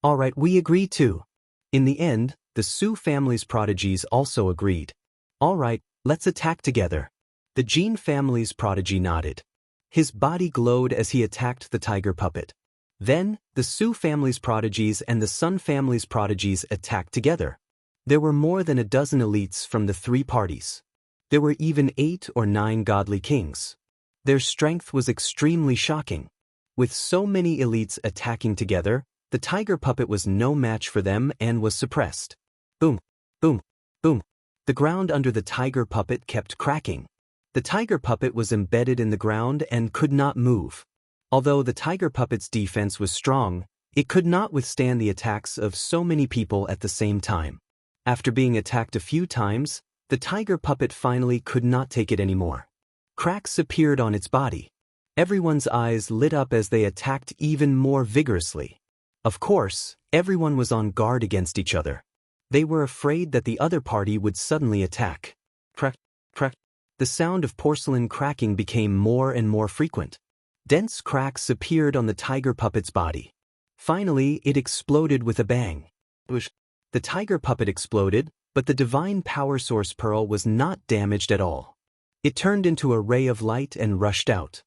Alright, we agree too. In the end, the Su family's prodigies also agreed. Alright, let's attack together. The Jin family's prodigy nodded. His body glowed as he attacked the tiger puppet. Then, the Su family's prodigies and the Sun family's prodigies attacked together. There were more than a dozen elites from the 3 parties. There were even 8 or 9 godly kings. Their strength was extremely shocking. With so many elites attacking together, the tiger puppet was no match for them and was suppressed. Boom, boom, boom. The ground under the tiger puppet kept cracking. The tiger puppet was embedded in the ground and could not move. Although the tiger puppet's defense was strong, it could not withstand the attacks of so many people at the same time. After being attacked a few times, the tiger puppet finally could not take it anymore. Cracks appeared on its body. Everyone's eyes lit up as they attacked even more vigorously. Of course, everyone was on guard against each other. They were afraid that the other party would suddenly attack. Crack, crack. The sound of porcelain cracking became more and more frequent. Dense cracks appeared on the tiger puppet's body. Finally, it exploded with a bang. The tiger puppet exploded, but the divine power source pearl was not damaged at all. It turned into a ray of light and rushed out.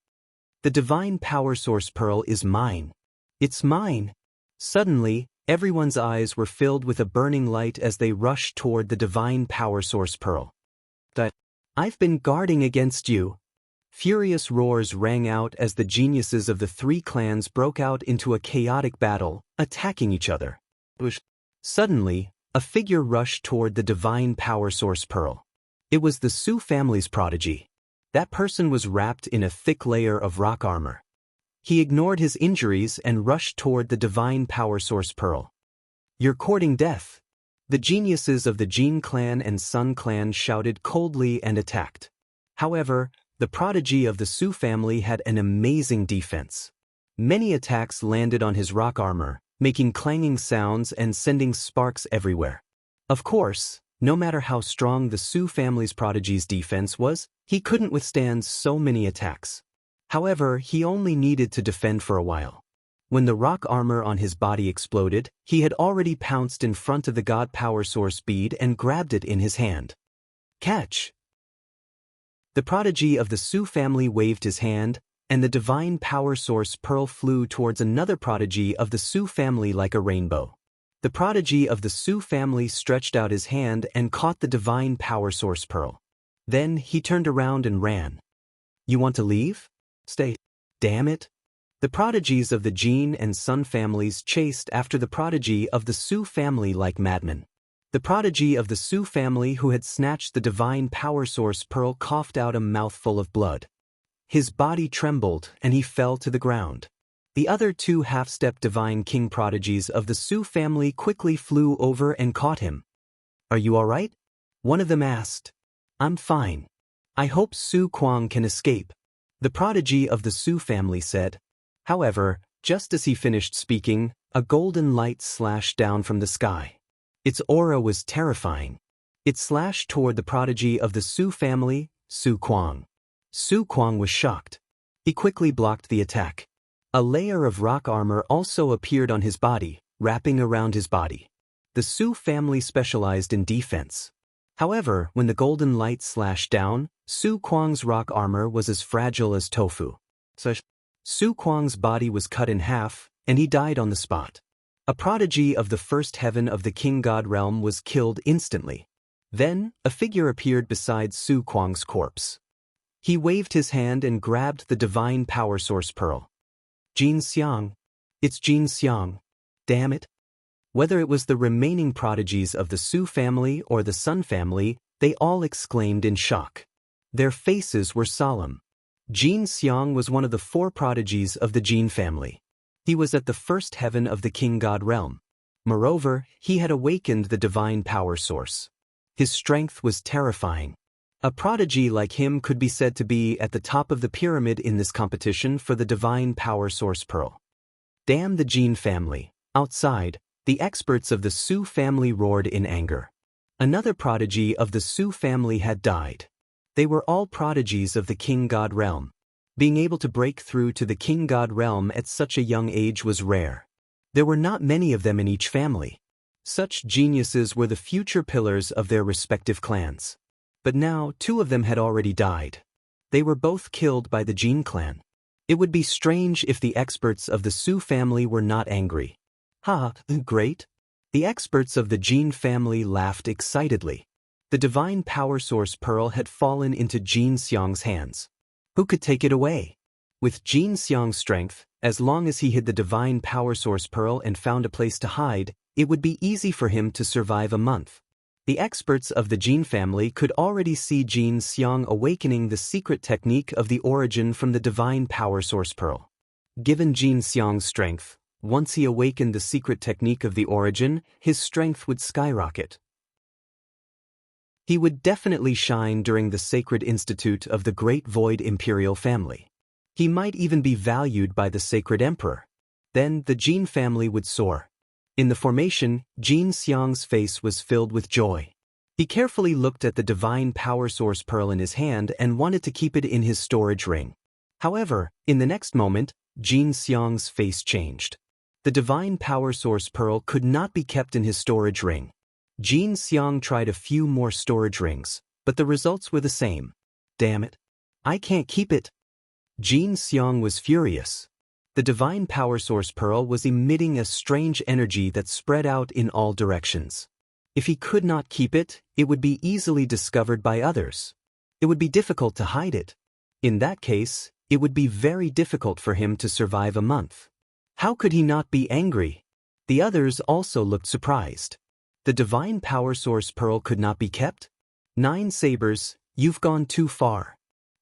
The divine power source pearl is mine. It's mine. Suddenly, everyone's eyes were filled with a burning light as they rushed toward the divine power source pearl. I've been guarding against you. Furious roars rang out as the geniuses of the 3 clans broke out into a chaotic battle, attacking each other. Suddenly, a figure rushed toward the divine power source pearl. It was the Su family's prodigy. That person was wrapped in a thick layer of rock armor. He ignored his injuries and rushed toward the divine power source pearl. You're courting death. The geniuses of the Jin clan and Sun clan shouted coldly and attacked. However, the prodigy of the Su family had an amazing defense. Many attacks landed on his rock armor, making clanging sounds and sending sparks everywhere. Of course, no matter how strong the Su family's prodigy's defense was, he couldn't withstand so many attacks. However, he only needed to defend for a while. When the rock armor on his body exploded, he had already pounced in front of the God Power Source bead and grabbed it in his hand. Catch! The prodigy of the Su family waved his hand, and the Divine Power Source pearl flew towards another prodigy of the Su family like a rainbow. The prodigy of the Su family stretched out his hand and caught the Divine Power Source pearl. Then he turned around and ran. You want to leave? Stay. Damn it. The prodigies of the Jin and Sun families chased after the prodigy of the Su family like madmen. The prodigy of the Su family who had snatched the Divine Power Source pearl coughed out a mouthful of blood. His body trembled and he fell to the ground. The other two half-step Divine King prodigies of the Su family quickly flew over and caught him. Are you all right? One of them asked. I'm fine. I hope Su Kuang can escape, the prodigy of the Su family said. However, just as he finished speaking, a golden light slashed down from the sky. Its aura was terrifying. It slashed toward the prodigy of the Su family, Su Kuang. Su Kuang was shocked. He quickly blocked the attack. A layer of rock armor also appeared on his body, wrapping around his body. The Su family specialized in defense. However, when the golden light slashed down, Su Kuang's rock armor was as fragile as tofu. Su Kuang's body was cut in half, and he died on the spot. A prodigy of the first heaven of the King God realm was killed instantly. Then, a figure appeared beside Su Kuang's corpse. He waved his hand and grabbed the Divine Power Source pearl. Jin Xiang. It's Jin Xiang. Damn it. Whether it was the remaining prodigies of the Su family or the Sun family, they all exclaimed in shock. Their faces were solemn. Jin Xiang was one of the 4 prodigies of the Jin family. He was at the first heaven of the King God realm. Moreover, he had awakened the Divine Power Source. His strength was terrifying. A prodigy like him could be said to be at the top of the pyramid in this competition for the Divine Power Source pearl. Damn the Jin family. Outside, the experts of the Su family roared in anger. Another prodigy of the Su family had died. They were all prodigies of the King God realm. Being able to break through to the King God realm at such a young age was rare. There were not many of them in each family. Such geniuses were the future pillars of their respective clans. But now 2 of them had already died. They were both killed by the Jin clan. It would be strange if the experts of the Su family were not angry. Ha, great. The experts of the Jin family laughed excitedly. The Divine Power Source pearl had fallen into Jin Xiang's hands. Who could take it away? With Jin Xiang's strength, as long as he hid the Divine Power Source pearl and found a place to hide, it would be easy for him to survive a month. The experts of the Jin family could already see Jin Xiang awakening the secret technique of the origin from the Divine Power Source pearl. Given Jin Xiang's strength, once he awakened the secret technique of the origin, his strength would skyrocket. He would definitely shine during the Sacred Institute of the Great Void Imperial family. He might even be valued by the Sacred Emperor. Then the Jin family would soar. In the formation, Jin Xiang's face was filled with joy. He carefully looked at the Divine Power Source pearl in his hand and wanted to keep it in his storage ring. However, in the next moment, Jin Xiang's face changed. The Divine Power Source pearl could not be kept in his storage ring. Jin Xiang tried a few more storage rings, but the results were the same. Damn it. I can't keep it. Jin Xiang was furious. The Divine Power Source pearl was emitting a strange energy that spread out in all directions. If he could not keep it, it would be easily discovered by others. It would be difficult to hide it. In that case, it would be very difficult for him to survive a month. How could he not be angry? The others also looked surprised. The Divine Power Source pearl could not be kept? 9 Sabers, you've gone too far.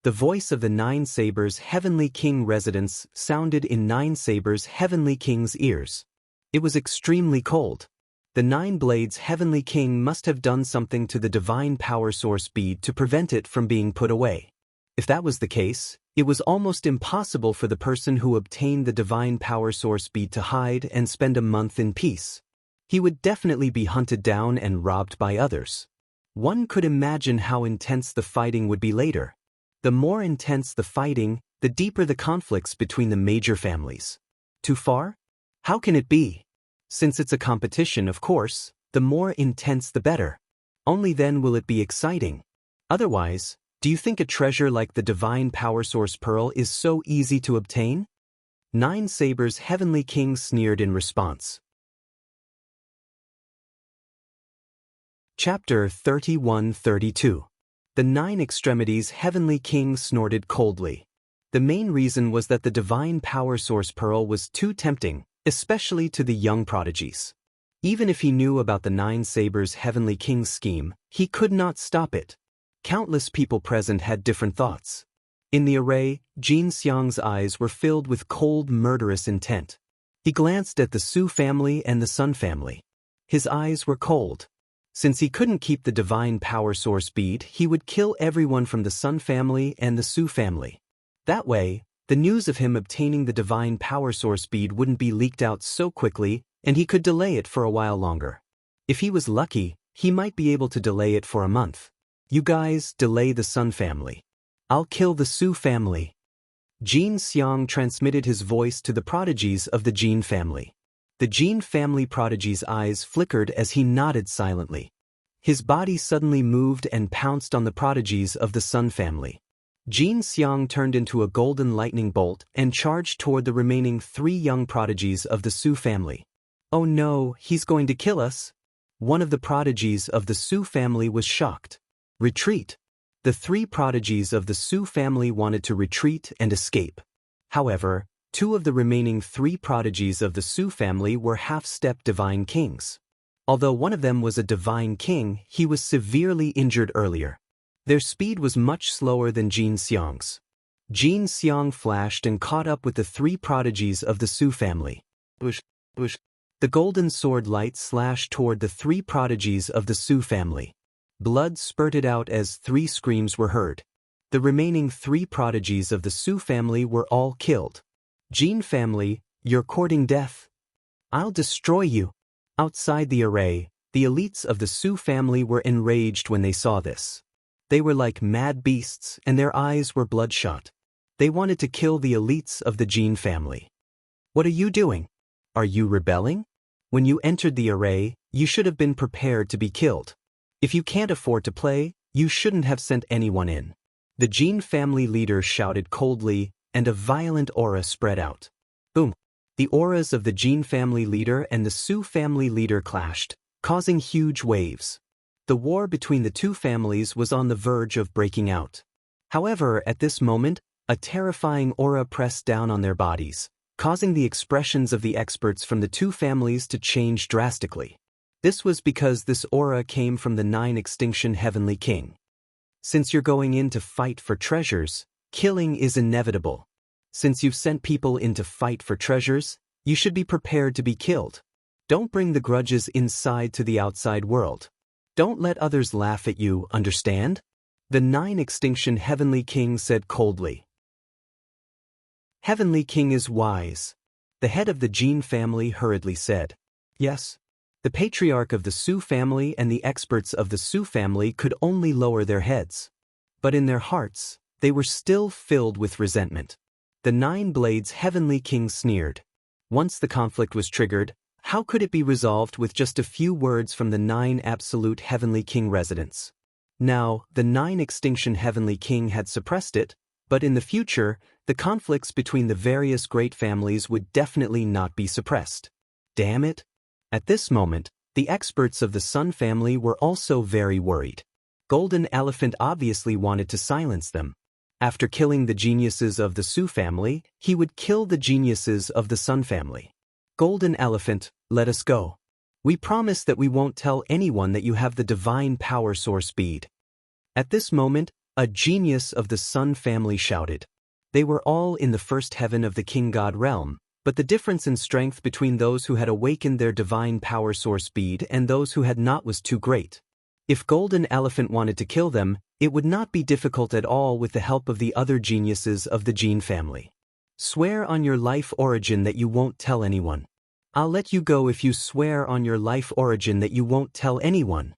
The voice of the 9 Sabers' Heavenly King residence sounded in 9 Sabers' Heavenly King's ears. It was extremely cold. The 9 Blades' Heavenly King must have done something to the Divine Power Source bead to prevent it from being put away. If that was the case, it was almost impossible for the person who obtained the Divine Power Source bead to hide and spend a month in peace. He would definitely be hunted down and robbed by others. One could imagine how intense the fighting would be later. The more intense the fighting, the deeper the conflicts between the major families. Too far? How can it be? Since it's a competition, of course, the more intense the better. Only then will it be exciting. Otherwise, do you think a treasure like the Divine Power Source Pearl is so easy to obtain? Nine Sabers' Heavenly King sneered in response. Chapter 31-32. The Nine Extremities' Heavenly King snorted coldly. The main reason was that the Divine Power Source Pearl was too tempting, especially to the young prodigies. Even if he knew about the Nine Sabers' Heavenly King's scheme, he could not stop it. Countless people present had different thoughts. In the array, Jin Xiang's eyes were filled with cold, murderous intent. He glanced at the Su family and the Sun family. His eyes were cold. Since he couldn't keep the Divine Power Source bead, he would kill everyone from the Sun family and the Su family. That way, the news of him obtaining the Divine Power Source bead wouldn't be leaked out so quickly, and he could delay it for a while longer. If he was lucky, he might be able to delay it for a month. You guys delay the Sun family. I'll kill the Su family. Jin Xiang transmitted his voice to the prodigies of the Jin family. The Jin family prodigy's eyes flickered as he nodded silently. His body suddenly moved and pounced on the prodigies of the Sun family. Jin Xiang turned into a golden lightning bolt and charged toward the remaining 3 young prodigies of the Su family. Oh no, he's going to kill us! One of the prodigies of the Su family was shocked. Retreat! The 3 prodigies of the Su family wanted to retreat and escape. However, 2 of the remaining 3 prodigies of the Su family were half-step divine kings. Although one of them was a divine king, he was severely injured earlier. Their speed was much slower than Jin Xiang's. Jin Xiang flashed and caught up with the 3 prodigies of the Su family. Whoosh, whoosh. The golden sword light slashed toward the 3 prodigies of the Su family. Blood spurted out as 3 screams were heard. The remaining 3 prodigies of the Su family were all killed. Jin family, you're courting death. I'll destroy you. Outside the array, the elites of the Su family were enraged when they saw this. They were like mad beasts and their eyes were bloodshot. They wanted to kill the elites of the Jin family. What are you doing? Are you rebelling? When you entered the array, you should have been prepared to be killed. If you can't afford to play, you shouldn't have sent anyone in. The Jin family leader shouted coldly, and a violent aura spread out. Boom! The auras of the Jin family leader and the Su family leader clashed, causing huge waves. The war between the 2 families was on the verge of breaking out. However, at this moment, a terrifying aura pressed down on their bodies, causing the expressions of the experts from the 2 families to change drastically. This was because this aura came from the 9 Extinction Heavenly King. Since you're going in to fight for treasures, killing is inevitable. Since you've sent people in to fight for treasures, you should be prepared to be killed. Don't bring the grudges inside to the outside world. Don't let others laugh at you, understand? The 9 Extinction Heavenly King said coldly. Heavenly King is wise. The head of the Jin family hurriedly said. Yes. The patriarch of the Su family and the experts of the Su family could only lower their heads. But in their hearts, they were still filled with resentment. The 9 Blades Heavenly King sneered. Once the conflict was triggered, how could it be resolved with just a few words from the 9 Absolute Heavenly King residents? Now, the 9 Extinction Heavenly King had suppressed it, but in the future, the conflicts between the various great families would definitely not be suppressed. Damn it! At this moment, the experts of the Sun family were also very worried. Golden Elephant obviously wanted to silence them. After killing the geniuses of the Su family, he would kill the geniuses of the Sun family. Golden Elephant, let us go. We promise that we won't tell anyone that you have the Divine Power Source bead. At this moment, a genius of the Sun family shouted. They were all in the first heaven of the King God realm, but the difference in strength between those who had awakened their Divine Power Source bead and those who had not was too great. If Golden Elephant wanted to kill them, it would not be difficult at all with the help of the other geniuses of the Jin family. Swear on your life origin that you won't tell anyone. I'll let you go if you swear on your life origin that you won't tell anyone.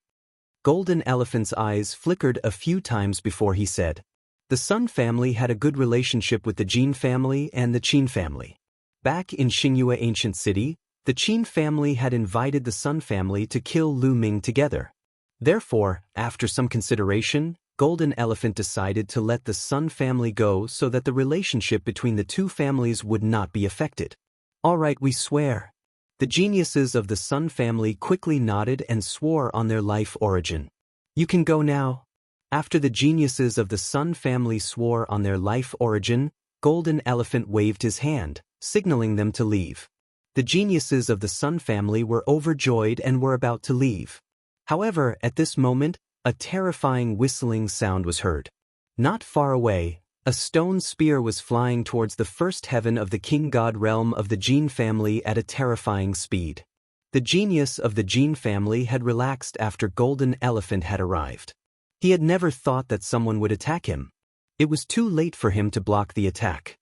Golden Elephant's eyes flickered a few times before he said. The Sun family had a good relationship with the Jin family and the Qin family. Back in Xingyue Ancient City, the Qin family had invited the Sun family to kill Lu Ming together. Therefore, after some consideration, Golden Elephant decided to let the Sun family go so that the relationship between the two families would not be affected. All right, we swear. The geniuses of the Sun family quickly nodded and swore on their life origin. You can go now. After the geniuses of the Sun family swore on their life origin, Golden Elephant waved his hand, signaling them to leave. The geniuses of the Sun family were overjoyed and were about to leave. However, at this moment, a terrifying whistling sound was heard. Not far away, a stone spear was flying towards the first heaven of the king god realm of the Jin family at a terrifying speed. The genius of the Jin family had relaxed after Golden Elephant had arrived. He had never thought that someone would attack him. It was too late for him to block the attack.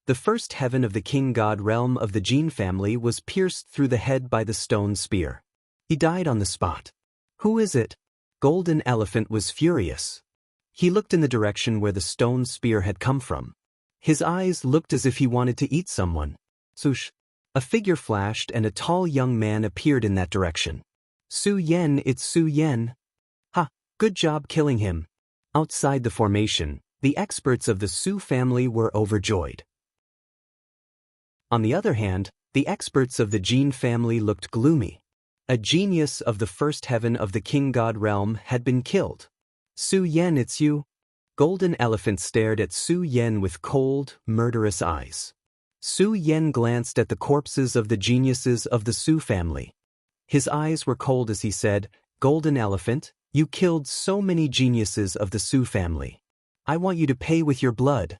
The first heaven of the king god realm of the Jin family was pierced through the head by the stone spear. He died on the spot. Who is it? Golden Elephant was furious. He looked in the direction where the stone spear had come from. His eyes looked as if he wanted to eat someone. Swoosh! A figure flashed and a tall young man appeared in that direction. Su Yen, it's Su Yen. Ha! Good job killing him. Outside the formation, the experts of the Su family were overjoyed. On the other hand, the experts of the Jin family looked gloomy. A genius of the first heaven of the king god realm had been killed. Su Yen, it's you? Golden Elephant stared at Su Yen with cold, murderous eyes. Su Yen glanced at the corpses of the geniuses of the Su family. His eyes were cold as he said, Golden Elephant, you killed so many geniuses of the Su family. I want you to pay with your blood.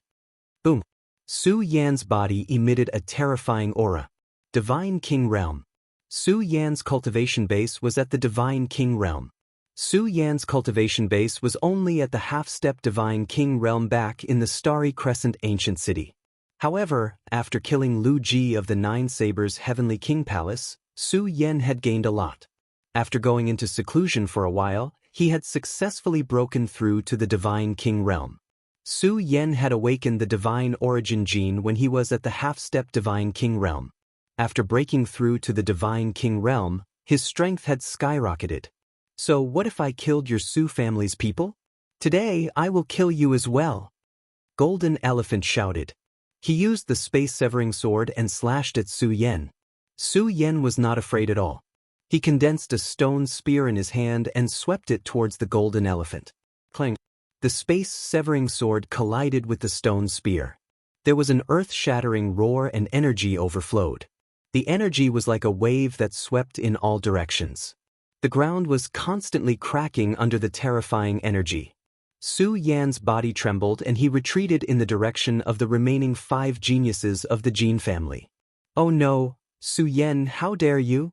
Boom! Su Yan's body emitted a terrifying aura. Divine King Realm. Su Yan's cultivation base was at the Divine King Realm. Su Yan's cultivation base was only at the half-step Divine King Realm back in the Starry Crescent Ancient City. However, after killing Lu Ji of the Nine Sabers Heavenly King Palace, Su Yan had gained a lot. After going into seclusion for a while, he had successfully broken through to the Divine King Realm. Su Yan had awakened the Divine Origin gene when he was at the half-step Divine King Realm. After breaking through to the Divine King Realm, his strength had skyrocketed. So what if I killed your Su family's people? Today I will kill you as well. Golden Elephant shouted. He used the space-severing sword and slashed at Su Yan. Su Yan was not afraid at all. He condensed a stone spear in his hand and swept it towards the Golden Elephant. Clang! The space-severing sword collided with the stone spear. There was an earth-shattering roar and energy overflowed. The energy was like a wave that swept in all directions. The ground was constantly cracking under the terrifying energy. Su Yan's body trembled and he retreated in the direction of the remaining 5 geniuses of the Jin family. Oh no, Su Yan, how dare you?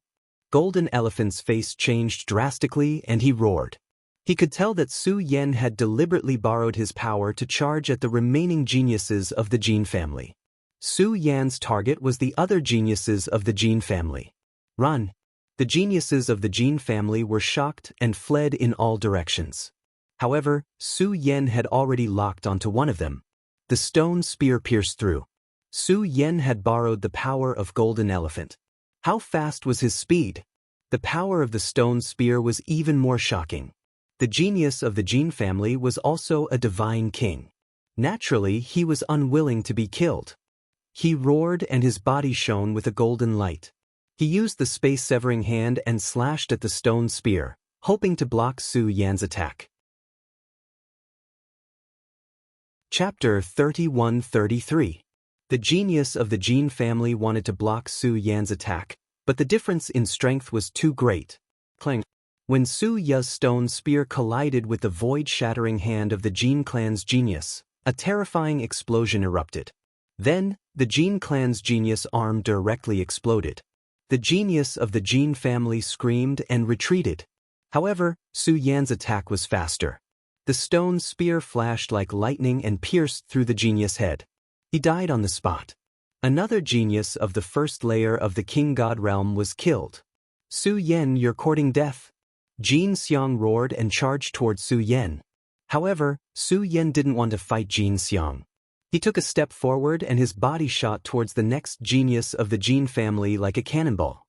Golden Elephant's face changed drastically and he roared. He could tell that Su Yan had deliberately borrowed his power to charge at the remaining geniuses of the Jin family. Su Yan's target was the other geniuses of the Jin family. Run! The geniuses of the Jin family were shocked and fled in all directions. However, Su Yan had already locked onto one of them. The stone spear pierced through. Su Yan had borrowed the power of Golden Elephant. How fast was his speed? The power of the stone spear was even more shocking. The genius of the Jin family was also a divine king. Naturally, he was unwilling to be killed. He roared and his body shone with a golden light. He used the space-severing hand and slashed at the stone spear, hoping to block Su Yan's attack. Chapter 31-33. The genius of the Jin family wanted to block Su Yan's attack, but the difference in strength was too great. Clang! When Su Ya's stone spear collided with the void-shattering hand of the Jin clan's genius, a terrifying explosion erupted. Then, the Jin clan's genius arm directly exploded. The genius of the Jin family screamed and retreated. However, Su Yan's attack was faster. The stone spear flashed like lightning and pierced through the genius head. He died on the spot. Another genius of the first layer of the king god realm was killed. Su Yen, you're courting death? Jin Xiang roared and charged toward Su Yen. However, Su Yen didn't want to fight Jin Xiang. He took a step forward and his body shot towards the next genius of the Jin family like a cannonball.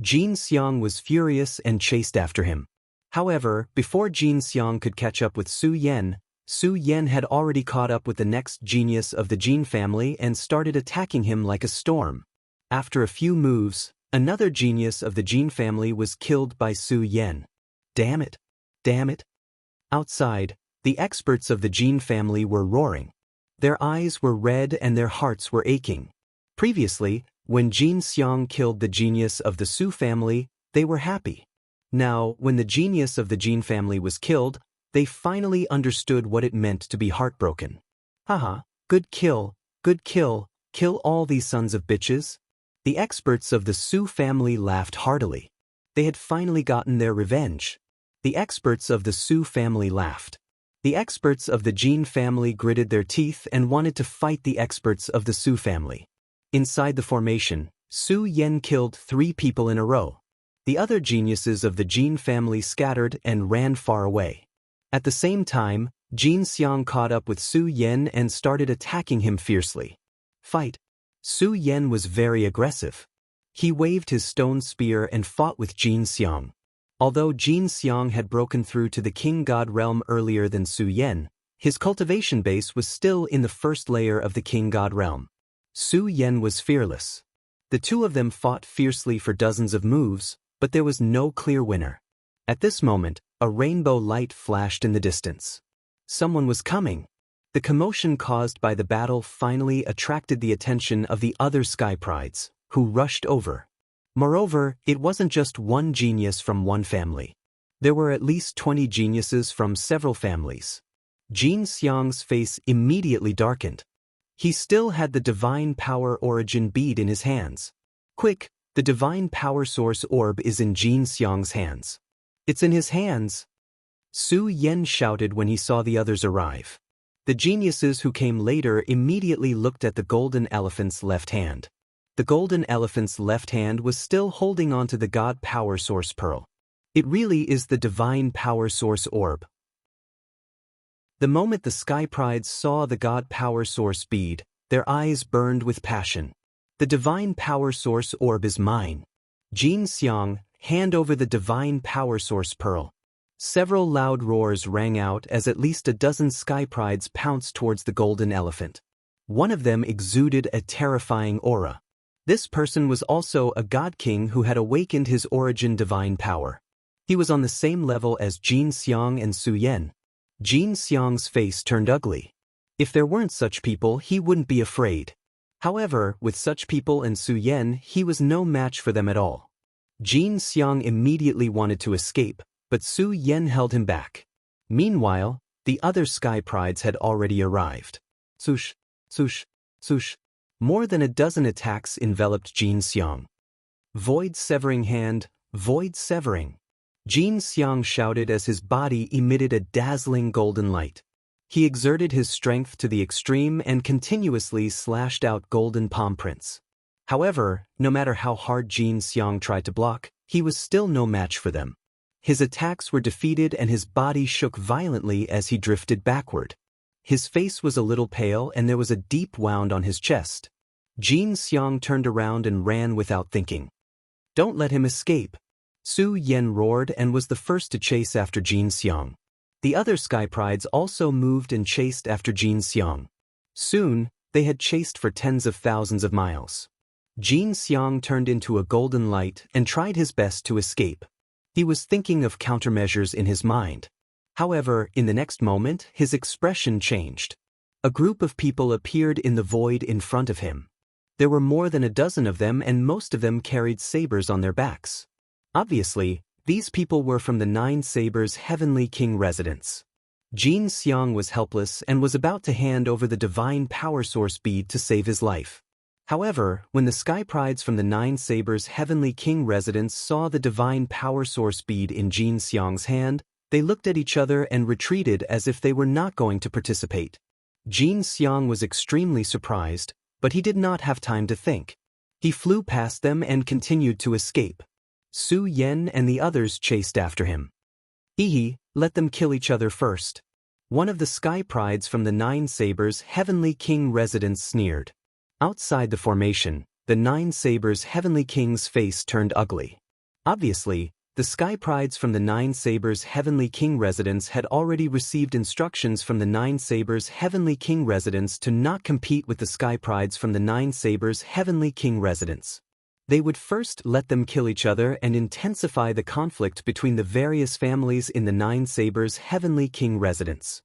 Jin Xiang was furious and chased after him. However, before Jin Xiang could catch up with Su Yen had already caught up with the next genius of the Jin family and started attacking him like a storm. After a few moves, another genius of the Jin family was killed by Su Yen. Damn it! Damn it! Outside, the experts of the Jin family were roaring. Their eyes were red and their hearts were aching. Previously, when Jin Xiang killed the genius of the Su family, they were happy. Now, when the genius of the Jin family was killed, they finally understood what it meant to be heartbroken. Haha, good kill, kill all these sons of bitches. The experts of the Su family laughed heartily. They had finally gotten their revenge. The experts of the Su family laughed. The experts of the Jin family gritted their teeth and wanted to fight the experts of the Su family. Inside the formation, Su Yen killed 3 people in a row. The other geniuses of the Jin family scattered and ran far away. At the same time, Jin Xiang caught up with Su Yen and started attacking him fiercely. Fight! Su Yen was very aggressive. He waved his stone spear and fought with Jin Xiang. Although Jin Xiang had broken through to the king god realm earlier than Su Yen, his cultivation base was still in the first layer of the king god realm. Su Yen was fearless. The two of them fought fiercely for dozens of moves, but there was no clear winner. At this moment, a rainbow light flashed in the distance. Someone was coming. The commotion caused by the battle finally attracted the attention of the other Sky Prides, who rushed over. Moreover, it wasn't just one genius from one family. There were at least 20 geniuses from several families. Jin Xiang's face immediately darkened. He still had the Divine Power Origin bead in his hands. Quick, the Divine Power Source Orb is in Jin Xiang's hands. It's in his hands! Su Yen shouted when he saw the others arrive. The geniuses who came later immediately looked at the golden elephant's left hand. The golden elephant's left hand was still holding on to the God Power Source Pearl. It really is the Divine Power Source Orb. The moment the Sky Prides saw the God Power Source bead, their eyes burned with passion. The Divine Power Source Orb is mine. Jin Xiang, hand over the Divine Power Source Pearl. Several loud roars rang out as at least a dozen Sky Prides pounced towards the golden elephant. One of them exuded a terrifying aura. This person was also a god king who had awakened his origin divine power. He was on the same level as Jin Xiang and Su Yen. Jin Xiang's face turned ugly. If there weren't such people, he wouldn't be afraid. However, with such people and Su Yen, he was no match for them at all. Jin Xiang immediately wanted to escape, but Su Yen held him back. Meanwhile, the other Sky Prides had already arrived. Swoosh, swoosh, swoosh. More than a dozen attacks enveloped Jin Xiang. Void severing hand, void severing. Jin Xiang shouted as his body emitted a dazzling golden light. He exerted his strength to the extreme and continuously slashed out golden palm prints. However, no matter how hard Jin Xiang tried to block, he was still no match for them. His attacks were defeated and his body shook violently as he drifted backward. His face was a little pale and there was a deep wound on his chest. Jin Xiang turned around and ran without thinking. Don't let him escape! Su Yen roared and was the first to chase after Jin Xiang. The other Sky Prides also moved and chased after Jin Xiang. Soon, they had chased for tens of thousands of miles. Jin Xiang turned into a golden light and tried his best to escape. He was thinking of countermeasures in his mind. However, in the next moment, his expression changed. A group of people appeared in the void in front of him. There were more than a dozen of them and most of them carried sabers on their backs. Obviously, these people were from the Nine Sabers' Heavenly King residence. Jin Xiang was helpless and was about to hand over the Divine Power Source bead to save his life. However, when the Sky Prides from the Nine Sabers' Heavenly King residence saw the Divine Power Source bead in Jin Xiang's hand, they looked at each other and retreated as if they were not going to participate. Jin Xiang was extremely surprised, But he did not have time to think. He flew past them and continued to escape. Su Yen and the others chased after him. Let them kill each other first. One of the sky prides from the Nine Sabers' Heavenly King residence sneered. Outside the formation, the Nine Sabers' Heavenly King's face turned ugly. Obviously, the sky prides from the Nine Sabers' Heavenly King residence had already received instructions from the Nine Sabers' Heavenly King residence to not compete with the sky prides from the Nine Sabers' Heavenly King residence. They would first let them kill each other and intensify the conflict between the various families in the Nine Sabers' Heavenly King residence.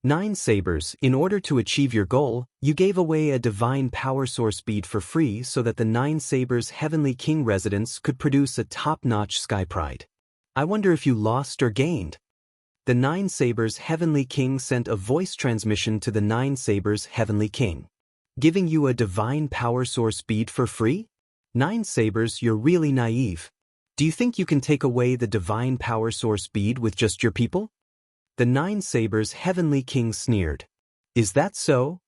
Nine Sabers, in order to achieve your goal, you gave away a divine power source bead for free so that the Nine Sabers' Heavenly King residence could produce a top-notch sky pride. I wonder if you lost or gained. The Nine Sabers' Heavenly King sent a voice transmission to the Nine Sabers' Heavenly King. Giving you a divine power source bead for free? Nine Sabers, you're really naive. Do you think you can take away the divine power source bead with just your people? The Nine Sabers' Heavenly King sneered. Is that so?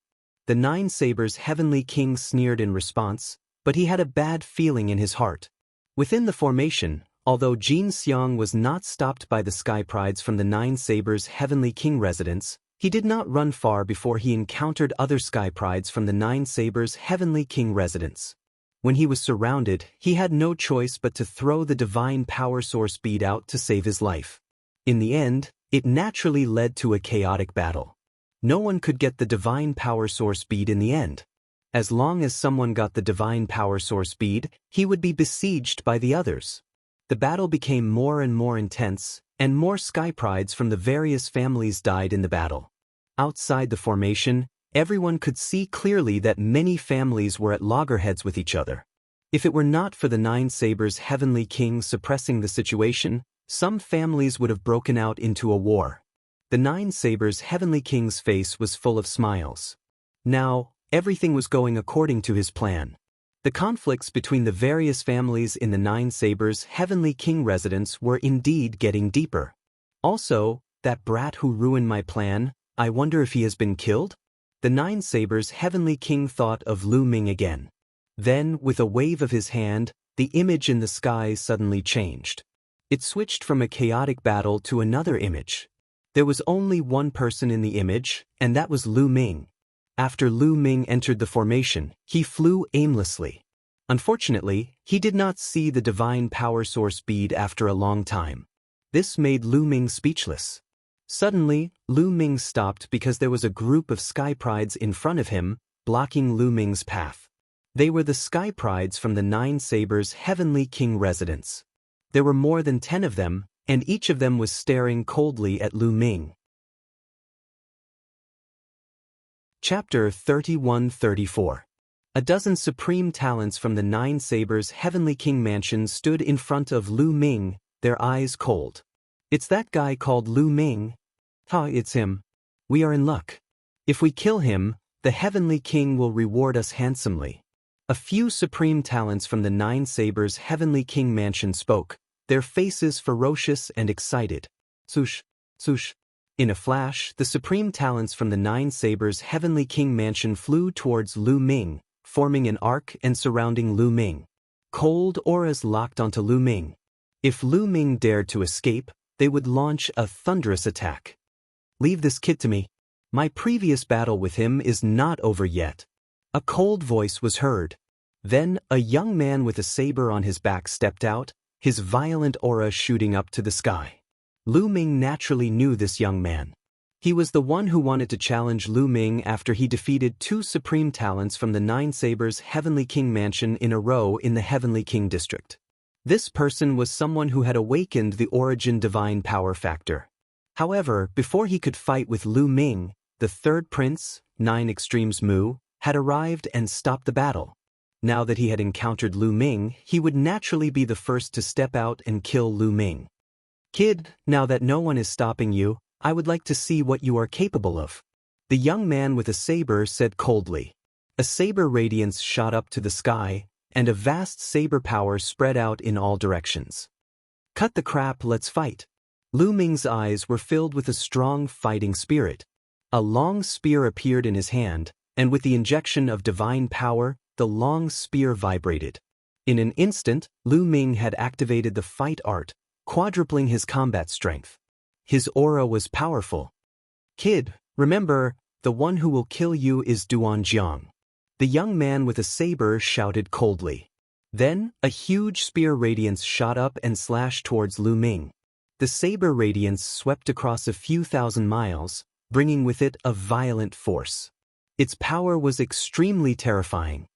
The Nine Sabers' Heavenly King sneered in response, but he had a bad feeling in his heart. Within the formation, although Jin Xiang was not stopped by the sky prides from the Nine Sabers' Heavenly King residence, he did not run far before he encountered other sky prides from the Nine Sabers' Heavenly King residence. When he was surrounded, he had no choice but to throw the divine power source bead out to save his life. In the end, it naturally led to a chaotic battle. No one could get the divine power source bead in the end. As long as someone got the divine power source bead, he would be besieged by the others. The battle became more and more intense, and more sky prides from the various families died in the battle. Outside the formation, everyone could see clearly that many families were at loggerheads with each other. If it were not for the Nine Sabers' Heavenly King suppressing the situation, some families would have broken out into a war. The Nine Sabers' Heavenly King's face was full of smiles. Now, everything was going according to his plan. The conflicts between the various families in the Nine Sabers' Heavenly King residence were indeed getting deeper. Also, that brat who ruined my plan, I wonder if he has been killed? The Nine Sabers' Heavenly King thought of Lu Ming again. Then, with a wave of his hand, the image in the sky suddenly changed. It switched from a chaotic battle to another image. There was only one person in the image, and that was Lu Ming. After Lu Ming entered the formation, he flew aimlessly. Unfortunately, he did not see the divine power source bead after a long time. This made Lu Ming speechless. Suddenly, Lu Ming stopped because there was a group of sky prides in front of him, blocking Lu Ming's path. They were the sky prides from the Nine Sabers' Heavenly King residence. There were more than 10 of them, and each of them was staring coldly at Lu Ming. Chapter 31-34. A dozen supreme talents from the Nine Sabers' Heavenly King mansion stood in front of Lu Ming, their eyes cold. It's that guy called Lu Ming? It's him. We are in luck. If we kill him, the Heavenly King will reward us handsomely. A few supreme talents from the Nine Sabers' Heavenly King mansion spoke, their faces ferocious and excited. Swoosh, swoosh. In a flash, the supreme talents from the Nine Sabers' Heavenly King mansion flew towards Lu Ming, forming an arc and surrounding Lu Ming. Cold auras locked onto Lu Ming. If Lu Ming dared to escape, they would launch a thunderous attack. Leave this kid to me. My previous battle with him is not over yet. A cold voice was heard. Then, a young man with a saber on his back stepped out, his violent aura shooting up to the sky. Lu Ming naturally knew this young man. He was the one who wanted to challenge Lu Ming after he defeated 2 supreme talents from the Nine Sabers' Heavenly King mansion in a row in the Heavenly King district. This person was someone who had awakened the origin divine power factor. However, before he could fight with Lu Ming, the third prince, Nine Extremes Mu, had arrived and stopped the battle. Now that he had encountered Lu Ming, he would naturally be the first to step out and kill Lu Ming. Kid, now that no one is stopping you, I would like to see what you are capable of. The young man with a saber said coldly. A saber radiance shot up to the sky, and a vast saber power spread out in all directions. Cut the crap, let's fight. Lu Ming's eyes were filled with a strong fighting spirit. A long spear appeared in his hand, and with the injection of divine power, the long spear vibrated. In an instant, Lu Ming had activated the fight art, quadrupling his combat strength. His aura was powerful. "Kid, remember, the one who will kill you is Duanjiang," the young man with a saber shouted coldly. Then, a huge spear radiance shot up and slashed towards Lu Ming. The saber radiance swept across a few thousand miles, bringing with it a violent force. Its power was extremely terrifying.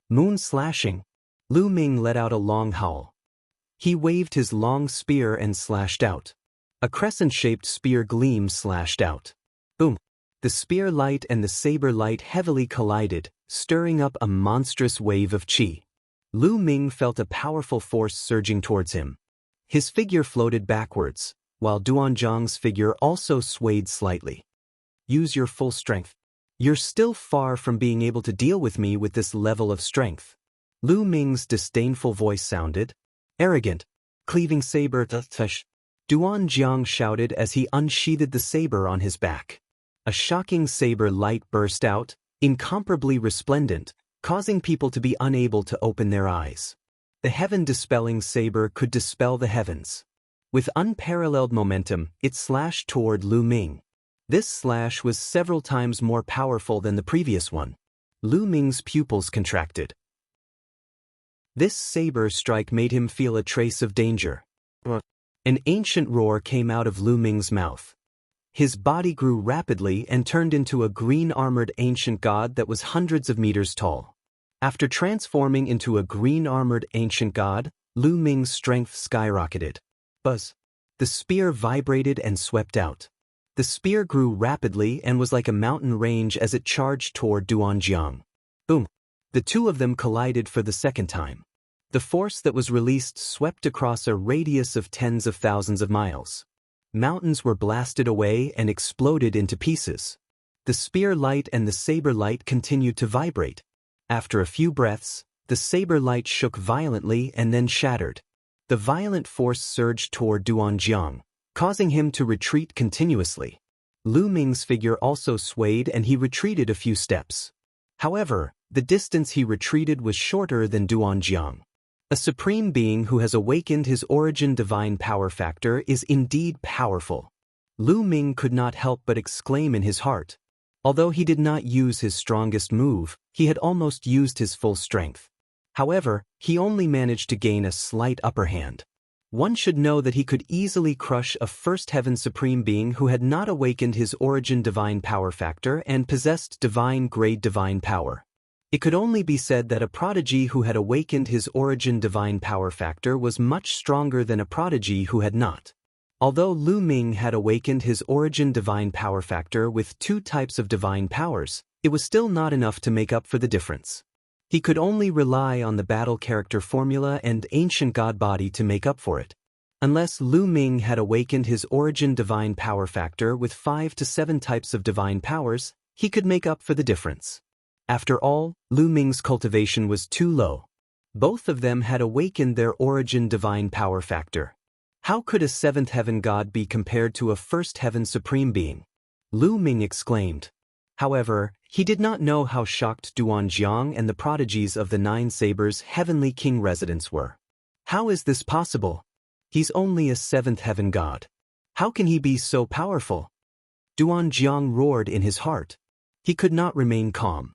Moon slashing. Lu Ming let out a long howl. He waved his long spear and slashed out. A crescent-shaped spear gleam slashed out. Boom! The spear light and the saber light heavily collided, stirring up a monstrous wave of qi. Lu Ming felt a powerful force surging towards him. His figure floated backwards, while Duanjiang's figure also swayed slightly. "Use your full strength. You're still far from being able to deal with me with this level of strength." Lu Ming's disdainful voice sounded. "Arrogant. Cleaving saber tush." Duanjiang shouted as he unsheathed the saber on his back. A shocking saber light burst out, incomparably resplendent, causing people to be unable to open their eyes. The heaven-dispelling saber could dispel the heavens. With unparalleled momentum, it slashed toward Lu Ming. This slash was several times more powerful than the previous one. Lu Ming's pupils contracted. This saber strike made him feel a trace of danger. An ancient roar came out of Lu Ming's mouth. His body grew rapidly and turned into a green-armored ancient god that was hundreds of meters tall. After transforming into a green-armored ancient god, Lu Ming's strength skyrocketed. Buzz! The spear vibrated and swept out. The spear grew rapidly and was like a mountain range as it charged toward Duanjiang. Boom! The two of them collided for the second time. The force that was released swept across a radius of tens of thousands of miles. Mountains were blasted away and exploded into pieces. The spear light and the saber light continued to vibrate. After a few breaths, the saber light shook violently and then shattered. The violent force surged toward Duanjiang, causing him to retreat continuously. Lu Ming's figure also swayed and he retreated a few steps. However, the distance he retreated was shorter than Duanjiang. A supreme being who has awakened his origin divine power factor is indeed powerful. Lu Ming could not help but exclaim in his heart. Although he did not use his strongest move, he had almost used his full strength. However, he only managed to gain a slight upper hand. One should know that he could easily crush a first heaven supreme being who had not awakened his origin divine power factor and possessed divine grade divine power. It could only be said that a prodigy who had awakened his origin divine power factor was much stronger than a prodigy who had not. Although Lu Ming had awakened his origin divine power factor with two types of divine powers, it was still not enough to make up for the difference. He could only rely on the battle character formula and ancient god body to make up for it. Unless Lu Ming had awakened his origin divine power factor with 5 to 7 types of divine powers, he could make up for the difference. After all, Lu Ming's cultivation was too low. Both of them had awakened their origin divine power factor. How could a 7th heaven god be compared to a 1st heaven supreme being? Lu Ming exclaimed. However, he did not know how shocked Duanjiang and the prodigies of the Nine Sabers' heavenly king residents were. How is this possible? He's only a 7th heaven god. How can he be so powerful? Duanjiang roared in his heart. He could not remain calm.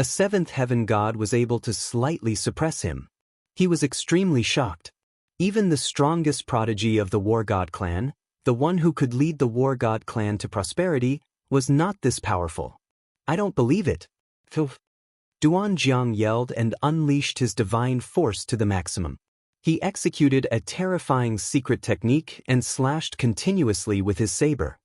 A 7th heaven god was able to slightly suppress him. He was extremely shocked. Even the strongest prodigy of the War God clan, the one who could lead the War God clan to prosperity, was not this powerful. I don't believe it. Duanjiang yelled and unleashed his divine force to the maximum. He executed a terrifying secret technique and slashed continuously with his saber.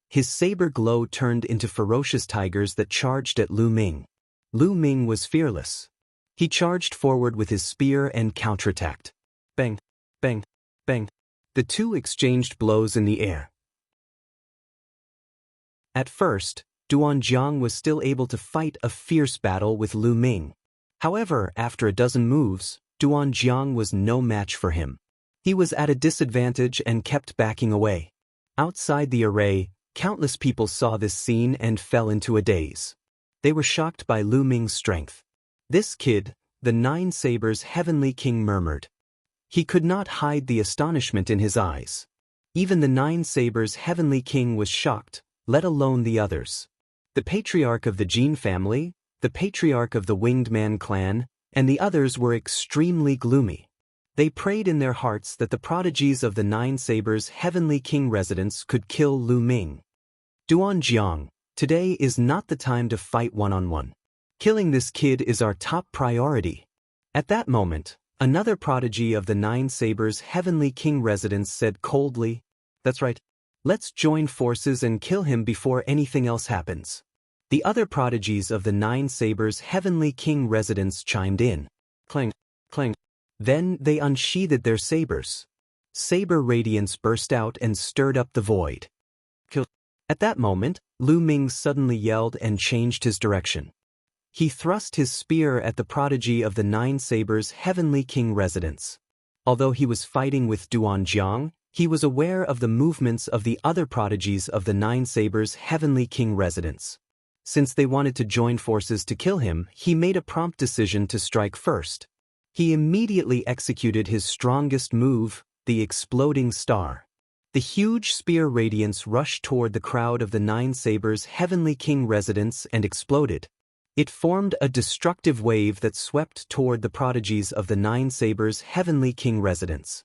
His saber glow turned into ferocious tigers that charged at Lu Ming. Lu Ming was fearless. He charged forward with his spear and counterattacked. Bang, bang, bang. The two exchanged blows in the air. At first, Duanjiang was still able to fight a fierce battle with Lu Ming. However, after a dozen moves, Duanjiang was no match for him. He was at a disadvantage and kept backing away. Outside the array, countless people saw this scene and fell into a daze. They were shocked by Lu Ming's strength. "This kid," the Nine Sabers' heavenly king murmured. He could not hide the astonishment in his eyes. Even the Nine Sabers' heavenly king was shocked, let alone the others. The patriarch of the Jin family, the patriarch of the Winged Man clan, and the others were extremely gloomy. They prayed in their hearts that the prodigies of the Nine Sabers' heavenly king residence could kill Lu Ming. "Duanjiang, today is not the time to fight one-on-one. Killing this kid is our top priority." At that moment, another prodigy of the Nine Sabers' heavenly king residence said coldly, "That's right. Let's join forces and kill him before anything else happens." The other prodigies of the Nine Sabers' heavenly king residence chimed in. Clang, clang. Then they unsheathed their sabers. Saber radiance burst out and stirred up the void. "Kill." At that moment, Lu Ming suddenly yelled and changed his direction. He thrust his spear at the prodigy of the Nine Sabers' heavenly king residence. Although he was fighting with Duanjiang, he was aware of the movements of the other prodigies of the Nine Sabers' heavenly king residence. Since they wanted to join forces to kill him, he made a prompt decision to strike first. He immediately executed his strongest move, the exploding star. The huge spear radiance rushed toward the crowd of the Nine Sabers' heavenly king residence and exploded. It formed a destructive wave that swept toward the prodigies of the Nine Sabers' heavenly king residence.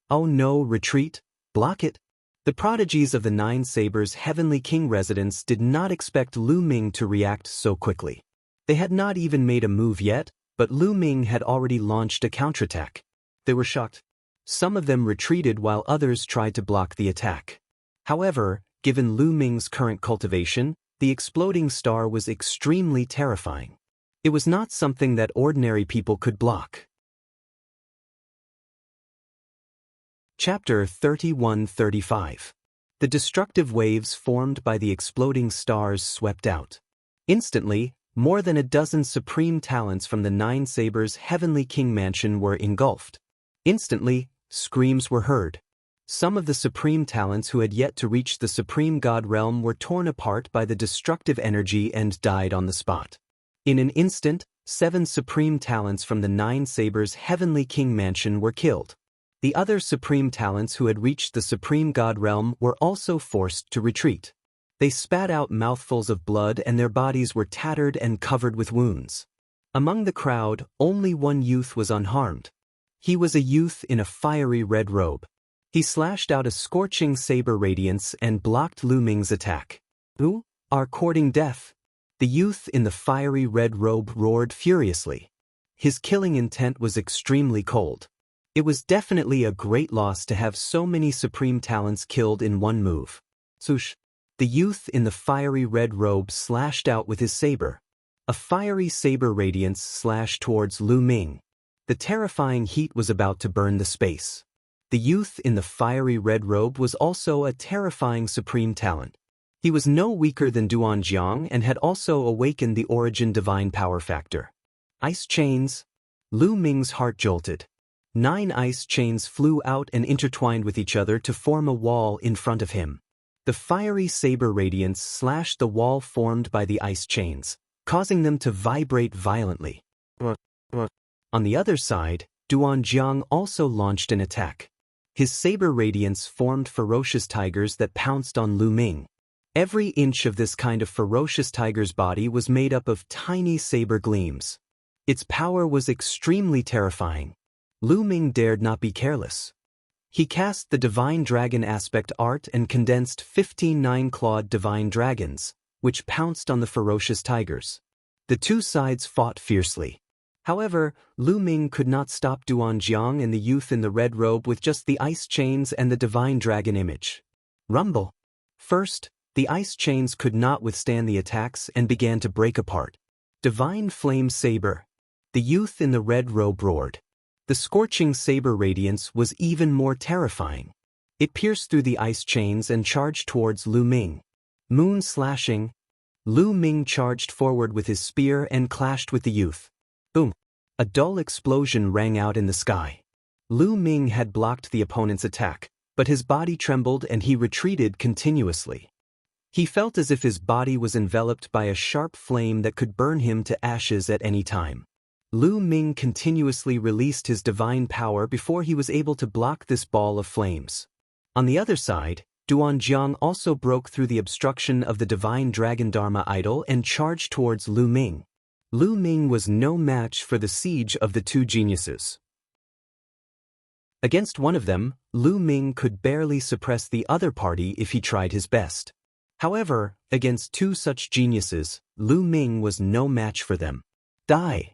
"Oh no, retreat, block it." The prodigies of the Nine Sabers' heavenly king residence did not expect Lu Ming to react so quickly. They had not even made a move yet, but Lu Ming had already launched a counterattack. They were shocked. Some of them retreated while others tried to block the attack. However, given Lu Ming's current cultivation, the exploding star was extremely terrifying. It was not something that ordinary people could block. Chapter 31-35. The destructive waves formed by the exploding stars swept out. Instantly, more than a dozen supreme talents from the Nine Sabers' heavenly king mansion were engulfed. Instantly, screams were heard. Some of the supreme talents who had yet to reach the supreme god realm were torn apart by the destructive energy and died on the spot. In an instant, 7 supreme talents from the Nine Sabers' heavenly king mansion were killed. The other supreme talents who had reached the supreme god realm were also forced to retreat. They spat out mouthfuls of blood and their bodies were tattered and covered with wounds. Among the crowd, only one youth was unharmed. He was a youth in a fiery red robe. He slashed out a scorching saber radiance and blocked Lu Ming's attack. "Who are courting death?" The youth in the fiery red robe roared furiously. His killing intent was extremely cold. It was definitely a great loss to have so many supreme talents killed in one move. Swoosh! The youth in the fiery red robe slashed out with his saber. A fiery saber radiance slashed towards Lu Ming. The terrifying heat was about to burn the space. The youth in the fiery red robe was also a terrifying supreme talent. He was no weaker than Duanjiang and had also awakened the origin divine power factor. Ice chains. Lu Ming's heart jolted. 9 ice chains flew out and intertwined with each other to form a wall in front of him. The fiery saber radiance slashed the wall formed by the ice chains, causing them to vibrate violently. On the other side, Duanjiang also launched an attack. His saber radiance formed ferocious tigers that pounced on Lu Ming. Every inch of this kind of ferocious tiger's body was made up of tiny saber gleams. Its power was extremely terrifying. Lu Ming dared not be careless. He cast the Divine Dragon aspect art and condensed 15 nine-clawed divine dragons, which pounced on the ferocious tigers. The two sides fought fiercely. However, Lu Ming could not stop Duanjiang and the youth in the red robe with just the ice chains and the divine dragon image. Rumble! First, the ice chains could not withstand the attacks and began to break apart. Divine Flame Saber! The youth in the red robe roared. The scorching saber radiance was even more terrifying. It pierced through the ice chains and charged towards Lu Ming. Moon slashing. Lu Ming charged forward with his spear and clashed with the youth. Boom! A dull explosion rang out in the sky. Lu Ming had blocked the opponent's attack, but his body trembled and he retreated continuously. He felt as if his body was enveloped by a sharp flame that could burn him to ashes at any time. Lu Ming continuously released his divine power before he was able to block this ball of flames. On the other side, Duanjiang also broke through the obstruction of the divine dragon Dharma idol and charged towards Lu Ming. Lu Ming was no match for the siege of the two geniuses. Against one of them, Lu Ming could barely suppress the other party if he tried his best. However, against two such geniuses, Lu Ming was no match for them. Die!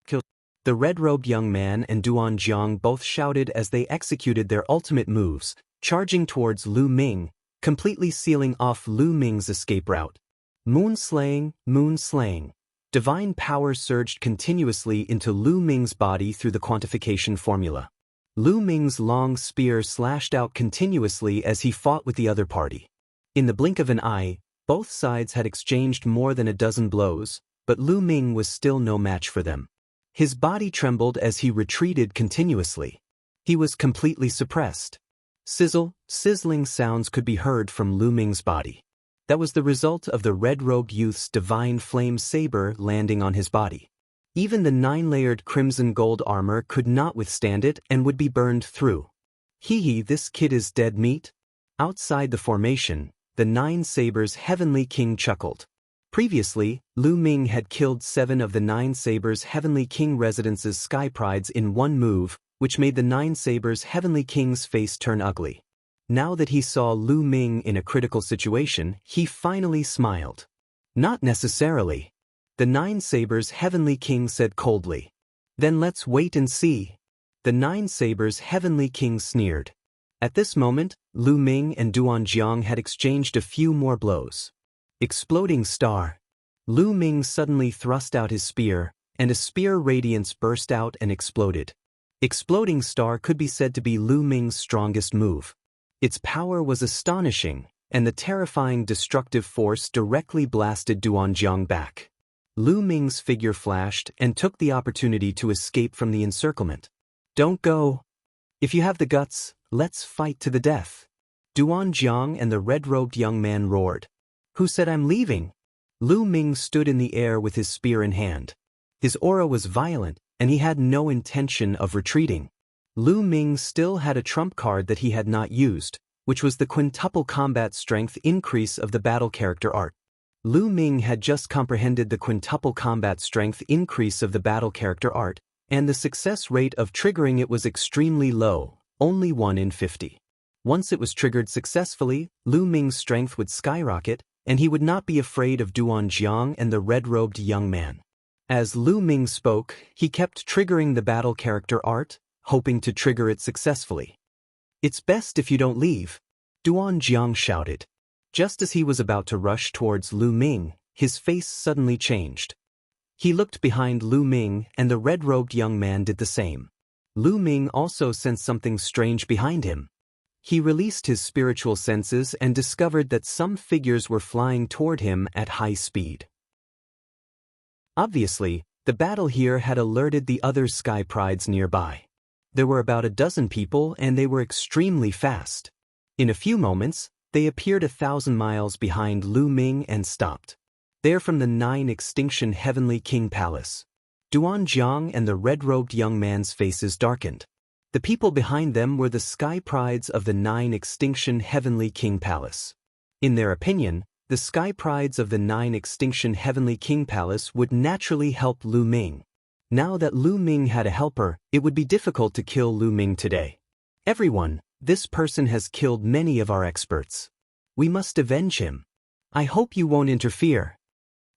Kill! The red-robed young man and Duanjiang both shouted as they executed their ultimate moves, charging towards Lu Ming, completely sealing off Lu Ming's escape route. Moon-slaying, moon-slaying. Divine power surged continuously into Lu Ming's body through the quantification formula. Lu Ming's long spear slashed out continuously as he fought with the other party. In the blink of an eye, both sides had exchanged more than a dozen blows, but Lu Ming was still no match for them. His body trembled as he retreated continuously. He was completely suppressed. Sizzling sounds could be heard from Lu Ming's body. That was the result of the red-robed youth's divine flame saber landing on his body. Even the 9-layered crimson gold armor could not withstand it and would be burned through. Hee, this kid is dead meat? Outside the formation, the 9 Sabers' Heavenly King chuckled. Previously, Lu Ming had killed 7 of the 9 Sabers' Heavenly King residence's Sky Prides in one move, which made the 9 Sabers' Heavenly King's face turn ugly. Now that he saw Lu Ming in a critical situation, he finally smiled. Not necessarily. The 9 Sabers' Heavenly King said coldly. Then let's wait and see. The 9 Sabers' Heavenly King sneered. At this moment, Lu Ming and Duanjiang had exchanged a few more blows. Exploding star. Lu Ming suddenly thrust out his spear, and a spear radiance burst out and exploded. Exploding star could be said to be Lu Ming's strongest move. Its power was astonishing, and the terrifying destructive force directly blasted Duanjiang back. Lu Ming's figure flashed and took the opportunity to escape from the encirclement. Don't go. If you have the guts, let's fight to the death. Duanjiang and the red-robed young man roared. Who said I'm leaving? Lu Ming stood in the air with his spear in hand. His aura was violent, and he had no intention of retreating. Lu Ming still had a trump card that he had not used, which was the quintuple combat strength increase of the battle character art. Lu Ming had just comprehended the quintuple combat strength increase of the battle character art, and the success rate of triggering it was extremely low, only 1 in 50. Once it was triggered successfully, Lu Ming's strength would skyrocket, and he would not be afraid of Duanjiang and the red-robed young man. As Lu Ming spoke, he kept triggering the battle character art, hoping to trigger it successfully. It's best if you don't leave, Duanjiang shouted. Just as he was about to rush towards Lu Ming, his face suddenly changed. He looked behind Lu Ming, and the red-robed young man did the same. Lu Ming also sensed something strange behind him. He released his spiritual senses and discovered that some figures were flying toward him at high speed. Obviously, the battle here had alerted the other Sky Prides nearby. There were about a dozen people, and they were extremely fast. In a few moments, they appeared 1,000 miles behind Lu Ming and stopped. They're from the 9 Extinction Heavenly King Palace. Duanjiang and the red-robed young man's faces darkened. The people behind them were the Sky Prides of the 9 Extinction Heavenly King Palace. In their opinion, the Sky Prides of the 9 Extinction Heavenly King Palace would naturally help Lu Ming. Now that Lu Ming had a helper, it would be difficult to kill Lu Ming today. Everyone, this person has killed many of our experts. We must avenge him. I hope you won't interfere.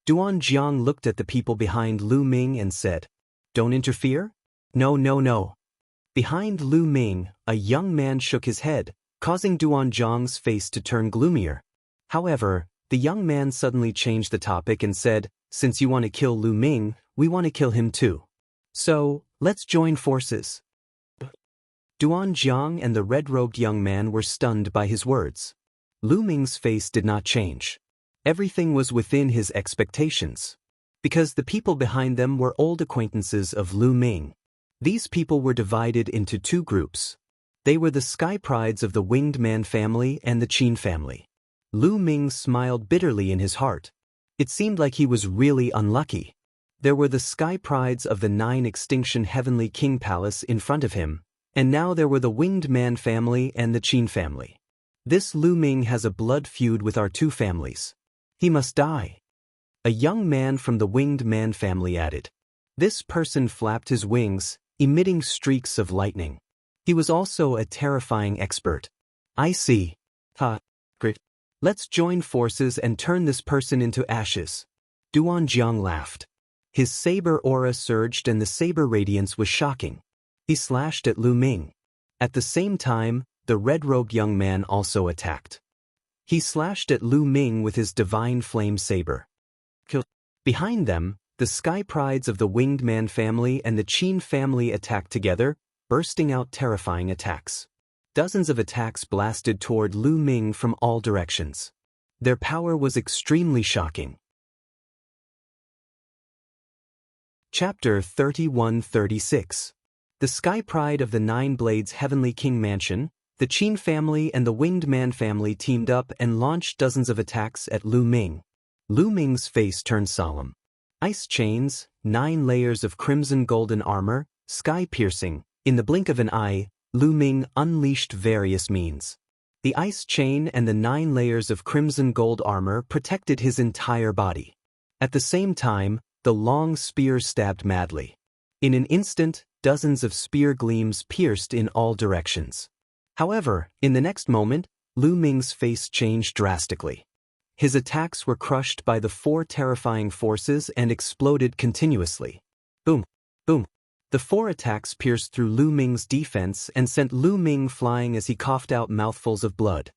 Duanjiang looked at the people behind Lu Ming and said, Don't interfere? No. Behind Lu Ming, a young man shook his head, causing Duanjiang's face to turn gloomier. However, the young man suddenly changed the topic and said, Since you want to kill Lu Ming, we want to kill him too. So, let's join forces. Duanjiang and the red-robed young man were stunned by his words. Lu Ming's face did not change. Everything was within his expectations. Because the people behind them were old acquaintances of Lu Ming. These people were divided into 2 groups. They were the Sky Prides of the Winged Man family and the Qin family. Lu Ming smiled bitterly in his heart. It seemed like he was really unlucky. There were the sky prides of the 9 Extinction Heavenly King Palace in front of him, and now there were the Winged Man family and the Qin family. This Lu Ming has a blood feud with our 2 families. He must die. A young man from the Winged Man family added. This person flapped his wings, emitting streaks of lightning. He was also a terrifying expert. I see. Great. Let's join forces and turn this person into ashes. Duan Jiang laughed. His saber aura surged and the saber radiance was shocking. He slashed at Lu Ming. At the same time, the red-robed young man also attacked. He slashed at Lu Ming with his divine flame saber. Behind them, the sky prides of the Winged Man family and the Qin family attacked together, bursting out terrifying attacks. Dozens of attacks blasted toward Lu Ming from all directions. Their power was extremely shocking. Chapter 31-36. The Sky Pride of the 9 Blades Heavenly King Mansion, the Qin family and the Winged Man family teamed up and launched dozens of attacks at Lu Ming. Lu Ming's face turned solemn. Ice chains, 9 layers of crimson golden armor, sky-piercing. In the blink of an eye, Lu Ming unleashed various means. The ice chain and the 9 layers of crimson gold armor protected his entire body. At the same time, the long spear stabbed madly. In an instant, dozens of spear gleams pierced in all directions. However, in the next moment, Lu Ming's face changed drastically. His attacks were crushed by the 4 terrifying forces and exploded continuously. Boom! Boom! The 4 attacks pierced through Lu Ming's defense and sent Lu Ming flying as he coughed out mouthfuls of blood.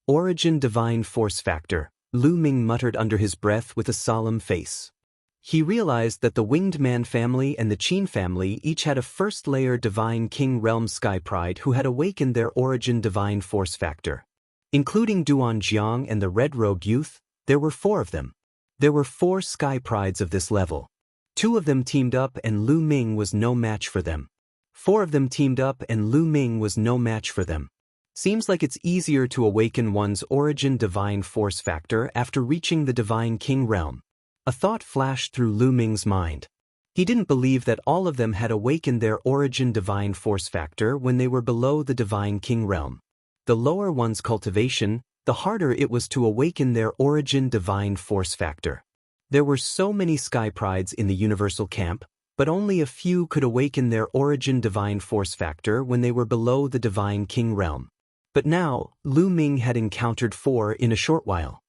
Origin Divine Force Factor, Lu Ming muttered under his breath with a solemn face. He realized that the Winged Man family and the Qin family each had a first-layer Divine King Realm Sky Pride who had awakened their Origin Divine Force Factor. Including Duan Jiang and the red-robed youth, there were 4 of them. There were 4 Sky Prides of this level. 2 of them teamed up and Lu Ming was no match for them. 4 of them teamed up and Lu Ming was no match for them. Seems like it's easier to awaken one's Origin Divine Force Factor after reaching the Divine King Realm. A thought flashed through Lu Ming's mind. He didn't believe that all of them had awakened their Origin Divine Force Factor when they were below the Divine King Realm. The lower one's cultivation, the harder it was to awaken their Origin Divine Force Factor. There were so many Sky Prides in the Universal Camp, but only a few could awaken their Origin Divine Force Factor when they were below the Divine King Realm. But now, Lu Ming had encountered 4 in a short while.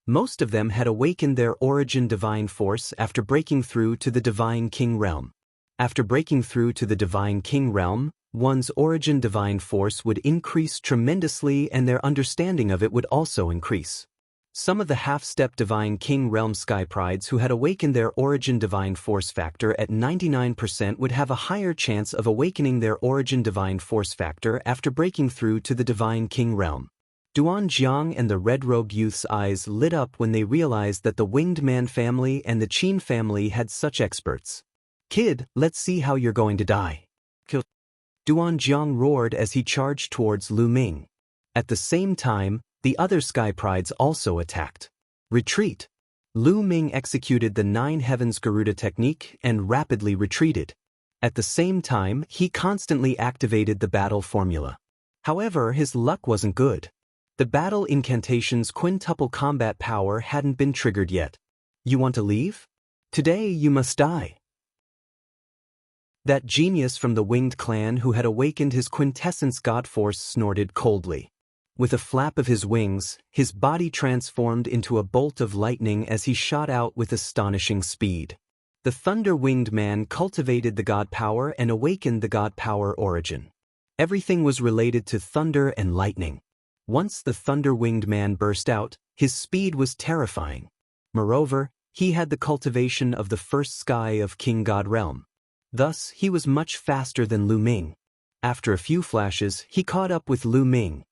Most of them had awakened their Origin Divine Force after breaking through to the Divine King Realm. After breaking through to the Divine King Realm, one's Origin Divine Force would increase tremendously and their understanding of it would also increase. Some of the half-step Divine King Realm Sky Prides who had awakened their Origin Divine Force Factor at 99% would have a higher chance of awakening their Origin Divine Force Factor after breaking through to the Divine King Realm. Duan Jiang and the red-robed youth's eyes lit up when they realized that the Winged Man family and the Qin family had such experts. Kid, let's see how you're going to die. Duan Jiang roared as he charged towards Lu Ming. At the same time, the other Sky Prides also attacked. Retreat! Lu Ming executed the 9 Heavens Garuda technique and rapidly retreated. At the same time, he constantly activated the battle formula. However, his luck wasn't good. The battle incantation's quintuple combat power hadn't been triggered yet. You want to leave? Today you must die. That genius from the Winged Clan who had awakened his quintessence God Force snorted coldly. With a flap of his wings, his body transformed into a bolt of lightning as he shot out with astonishing speed. The Thunder-Winged Man cultivated the God Power and awakened the God Power origin. Everything was related to thunder and lightning. Once the Thunder-Winged Man burst out, his speed was terrifying. Moreover, he had the cultivation of the first sky of King God Realm. Thus, he was much faster than Lu Ming. After a few flashes, he caught up with Lu Ming.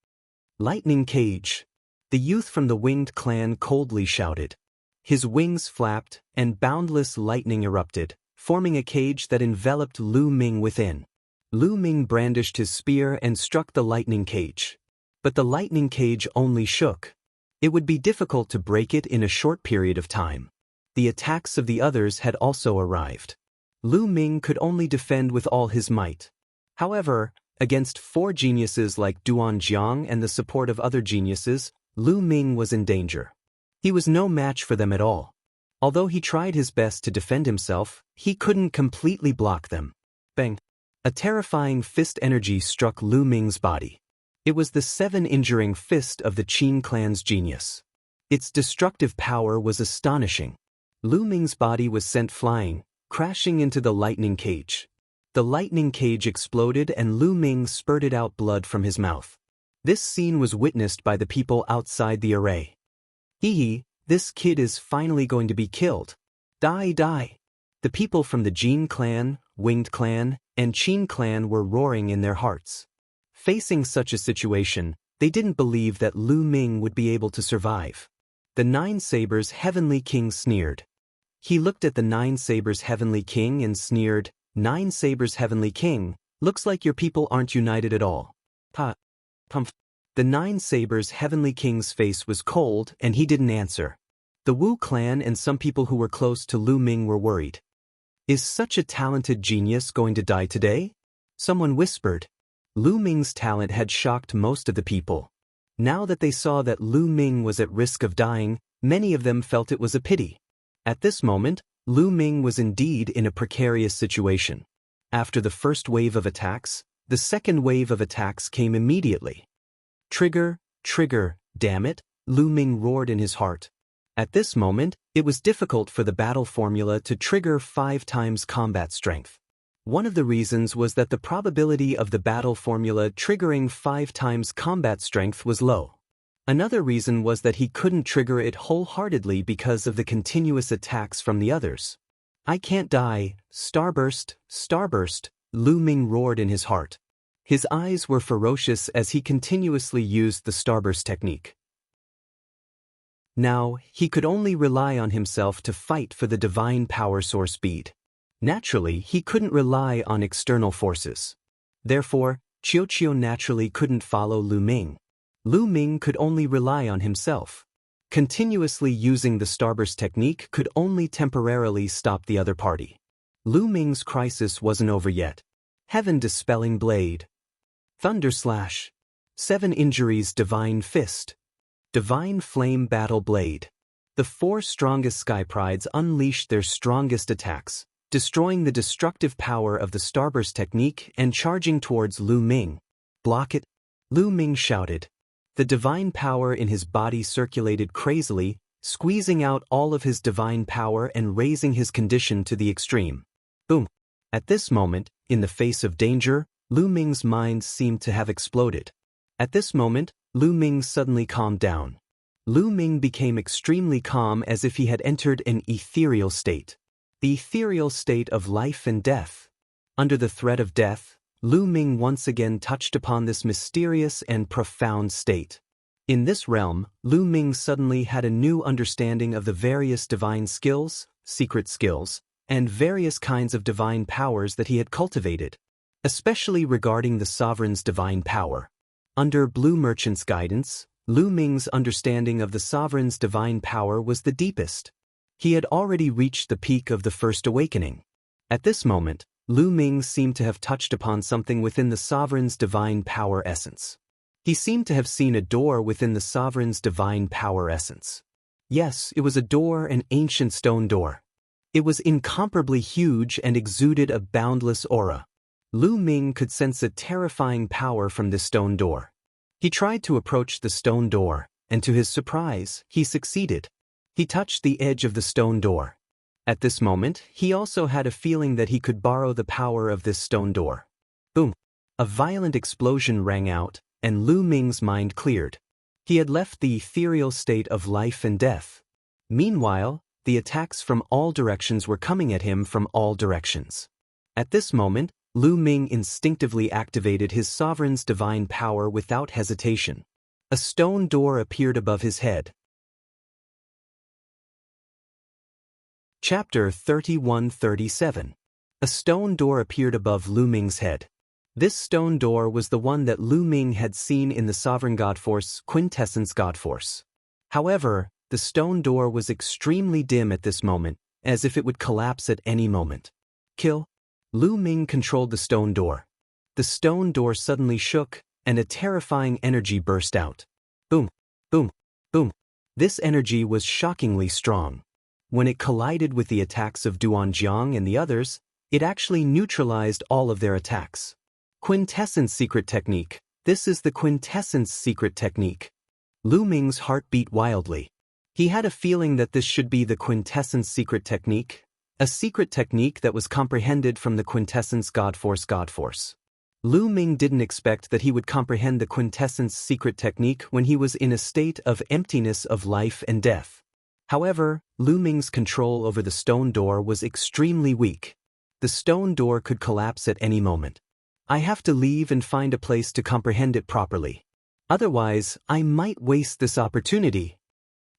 Lightning Cage! The youth from the Winged Clan coldly shouted. His wings flapped, and boundless lightning erupted, forming a cage that enveloped Lu Ming within. Lu Ming brandished his spear and struck the lightning cage. But the lightning cage only shook. It would be difficult to break it in a short period of time. The attacks of the others had also arrived. Lu Ming could only defend with all his might. However, against 4 geniuses like Duan Jiang and the support of other geniuses, Lu Ming was in danger. He was no match for them at all. Although he tried his best to defend himself, he couldn't completely block them. Bang! A terrifying fist energy struck Lu Ming's body. It was the 7-injuring fist of the Qin clan's genius. Its destructive power was astonishing. Lu Ming's body was sent flying, crashing into the lightning cage. The lightning cage exploded and Lu Ming spurted out blood from his mouth. This scene was witnessed by the people outside the array. Hee, this kid is finally going to be killed. Die, die. The people from the Jin clan, Winged clan, and Qin clan were roaring in their hearts. Facing such a situation, they didn't believe that Lu Ming would be able to survive. The Nine Sabers Heavenly King sneered. He looked at the Nine Sabers Heavenly King and sneered, "Nine Sabers Heavenly King, looks like your people aren't united at all." Ha! Pumph! The Nine Sabers Heavenly King's face was cold and he didn't answer. The Wu clan and some people who were close to Lu Ming were worried. Is such a talented genius going to die today? Someone whispered. Lu Ming's talent had shocked most of the people. Now that they saw that Lu Ming was at risk of dying, many of them felt it was a pity. At this moment, Lu Ming was indeed in a precarious situation. After the first wave of attacks, the second wave of attacks came immediately. Trigger, trigger, damn it, Lu Ming roared in his heart. At this moment, it was difficult for the battle formula to trigger 5 times combat strength. One of the reasons was that the probability of the battle formula triggering 5 times combat strength was low. Another reason was that he couldn't trigger it wholeheartedly because of the continuous attacks from the others. I can't die, starburst, starburst, Lu Ming roared in his heart. His eyes were ferocious as he continuously used the starburst technique. Now, he could only rely on himself to fight for the divine power source bead. Naturally, he couldn't rely on external forces. Therefore, Qiuqiu naturally couldn't follow Lu Ming. Lu Ming could only rely on himself. Continuously using the starburst technique could only temporarily stop the other party. Lu Ming's crisis wasn't over yet. Heaven Dispelling Blade. Thunder Slash. 7 Injuries Divine Fist. Divine Flame Battle Blade. The 4 strongest Sky Prides unleashed their strongest attacks, destroying the destructive power of the starburst technique and charging towards Lu Ming. Block it! Lu Ming shouted. The divine power in his body circulated crazily, squeezing out all of his divine power and raising his condition to the extreme. Boom! At this moment, in the face of danger, Lu Ming's mind seemed to have exploded. At this moment, Lu Ming suddenly calmed down. Lu Ming became extremely calm as if he had entered an ethereal state. The ethereal state of life and death. Under the threat of death, Lu Ming once again touched upon this mysterious and profound state. In this realm, Lu Ming suddenly had a new understanding of the various divine skills, secret skills, and various kinds of divine powers that he had cultivated, especially regarding the sovereign's divine power. Under Blue Merchant's guidance, Lu Ming's understanding of the sovereign's divine power was the deepest. He had already reached the peak of the first awakening. At this moment, Lu Ming seemed to have touched upon something within the sovereign's divine power essence. He seemed to have seen a door within the sovereign's divine power essence. Yes, it was a door, an ancient stone door. It was incomparably huge and exuded a boundless aura. Lu Ming could sense a terrifying power from this stone door. He tried to approach the stone door, and to his surprise, he succeeded. He touched the edge of the stone door. At this moment, he also had a feeling that he could borrow the power of this stone door. Boom! A violent explosion rang out, and Lu Ming's mind cleared. He had left the ethereal state of life and death. Meanwhile, the attacks from all directions were coming at him from all directions. At this moment, Lu Ming instinctively activated his sovereign's divine power without hesitation. A stone door appeared above his head. Chapter 31-37. A stone door appeared above Lu Ming's head. This stone door was the one that Lu Ming had seen in the Sovereign God Force, Quintessence God Force. However, the stone door was extremely dim at this moment, as if it would collapse at any moment. Kill. Lu Ming controlled the stone door. The stone door suddenly shook, and a terrifying energy burst out. Boom, boom, boom. This energy was shockingly strong. When it collided with the attacks of Duanjiang and the others, it actually neutralized all of their attacks. Quintessence secret technique. This is the quintessence secret technique. Lu Ming's heart beat wildly. He had a feeling that this should be the quintessence secret technique, a secret technique that was comprehended from the quintessence God-Force. Lu Ming didn't expect that he would comprehend the quintessence secret technique when he was in a state of emptiness of life and death. However, Lu Ming's control over the stone door was extremely weak. The stone door could collapse at any moment. I have to leave and find a place to comprehend it properly. Otherwise, I might waste this opportunity.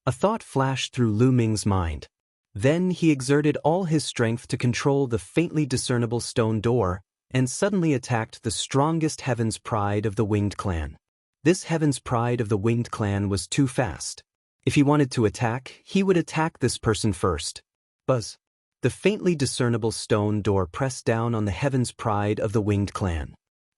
A thought flashed through Lu Ming's mind. Then he exerted all his strength to control the faintly discernible stone door, and suddenly attacked the strongest Heaven's Pride of the Winged Clan. This Heaven's Pride of the Winged Clan was too fast. If he wanted to attack, he would attack this person first. Buzz. The faintly discernible stone door pressed down on the Heaven's Pride of the Winged Clan.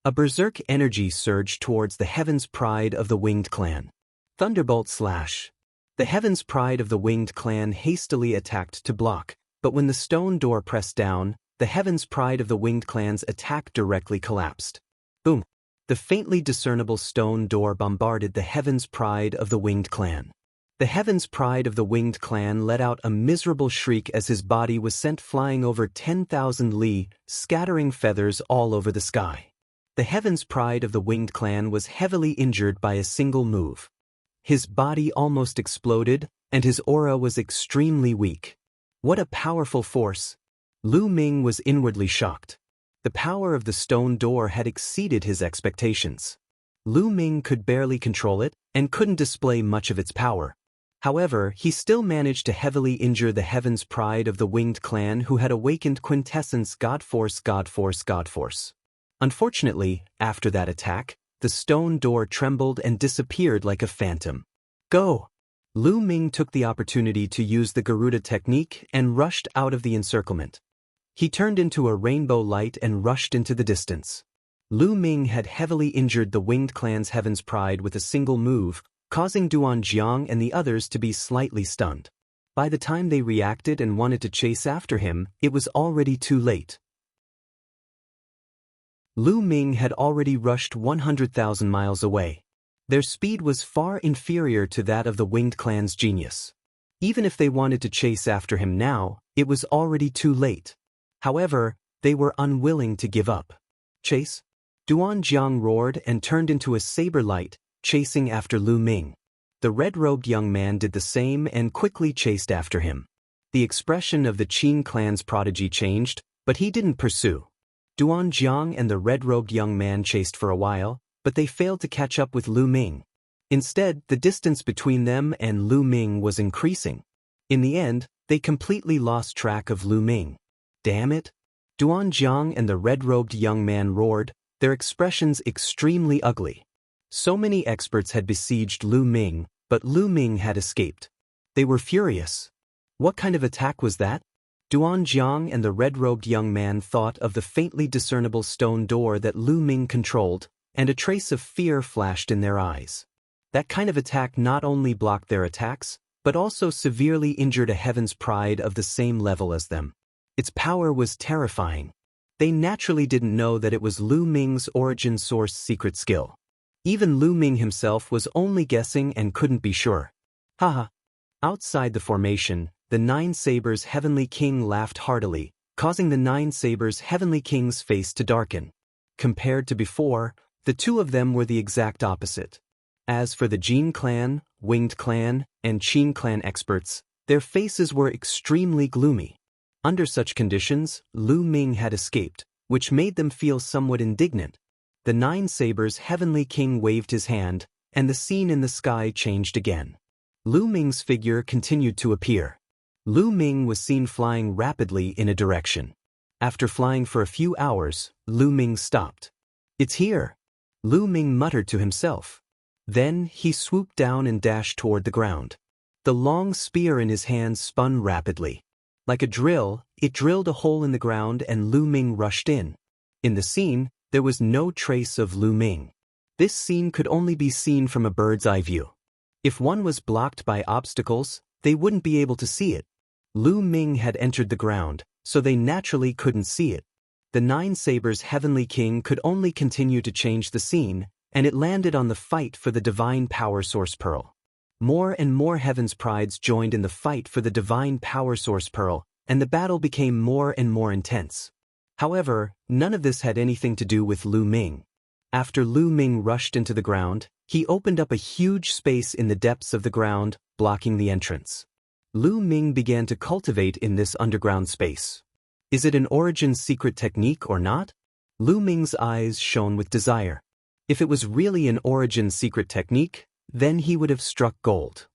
A berserk energy surged towards the Heaven's Pride of the Winged Clan. Thunderbolt slash. The Heaven's Pride of the Winged Clan hastily attacked to block, but when the stone door pressed down, the Heaven's Pride of the Winged Clan's attack directly collapsed. Boom! The faintly discernible stone door bombarded the Heaven's Pride of the Winged Clan. The Heaven's Pride of the Winged Clan let out a miserable shriek as his body was sent flying over 10,000 li, scattering feathers all over the sky. The Heaven's Pride of the Winged Clan was heavily injured by a single move. His body almost exploded, and his aura was extremely weak. What a powerful force! Lu Ming was inwardly shocked. The power of the stone door had exceeded his expectations. Lu Ming could barely control it, and couldn't display much of its power. However, he still managed to heavily injure the Heaven's Pride of the Winged Clan, who had awakened quintessence God-Force. Unfortunately, after that attack, the stone door trembled and disappeared like a phantom. Go! Lu Ming took the opportunity to use the Garuda technique and rushed out of the encirclement. He turned into a rainbow light and rushed into the distance. Lu Ming had heavily injured the Winged Clan's Heaven's Pride with a single move, causing Duanjiang and the others to be slightly stunned. By the time they reacted and wanted to chase after him, it was already too late. Lu Ming had already rushed 100,000 miles away. Their speed was far inferior to that of the Winged Clan's genius. Even if they wanted to chase after him now, it was already too late. However, they were unwilling to give up. Chase? Duanjiang roared and turned into a saber light, chasing after Lu Ming. The red-robed young man did the same and quickly chased after him. The expression of the Qin clan's prodigy changed, but he didn't pursue. Duanjiang and the red-robed young man chased for a while, but they failed to catch up with Lu Ming. Instead, the distance between them and Lu Ming was increasing. In the end, they completely lost track of Lu Ming. Damn it! Duanjiang and the red-robed young man roared, their expressions extremely ugly. So many experts had besieged Lu Ming, but Lu Ming had escaped. They were furious. What kind of attack was that? Duanjiang and the red-robed young man thought of the faintly discernible stone door that Lu Ming controlled, and a trace of fear flashed in their eyes. That kind of attack not only blocked their attacks, but also severely injured a Heaven's Pride of the same level as them. Its power was terrifying. They naturally didn't know that it was Lu Ming's origin source secret skill. Even Lu Ming himself was only guessing and couldn't be sure. Haha. Outside the formation, the Nine Sabers' Heavenly King laughed heartily, causing the Nine Sabers' Heavenly King's face to darken. Compared to before, the two of them were the exact opposite. As for the Jin clan, Winged clan, and Qin clan experts, their faces were extremely gloomy. Under such conditions, Lu Ming had escaped, which made them feel somewhat indignant. The Nine Sabers' Heavenly King waved his hand, and the scene in the sky changed again. Lu Ming's figure continued to appear. Lu Ming was seen flying rapidly in a direction. After flying for a few hours, Lu Ming stopped. It's here! Lu Ming muttered to himself. Then he swooped down and dashed toward the ground. The long spear in his hand spun rapidly. Like a drill, it drilled a hole in the ground and Lu Ming rushed in. In the scene, there was no trace of Lu Ming. This scene could only be seen from a bird's eye view. If one was blocked by obstacles, they wouldn't be able to see it. Lu Ming had entered the ground, so they naturally couldn't see it. The Nine Sabers' Heavenly King could only continue to change the scene, and it landed on the fight for the Divine Power Source Pearl. More and more Heaven's Prides joined in the fight for the Divine Power Source Pearl, and the battle became more and more intense. However, none of this had anything to do with Lu Ming. After Lu Ming rushed into the ground, he opened up a huge space in the depths of the ground, blocking the entrance. Lu Ming began to cultivate in this underground space. Is it an origin secret technique or not? Lu Ming's eyes shone with desire. If it was really an origin secret technique, then he would have struck gold.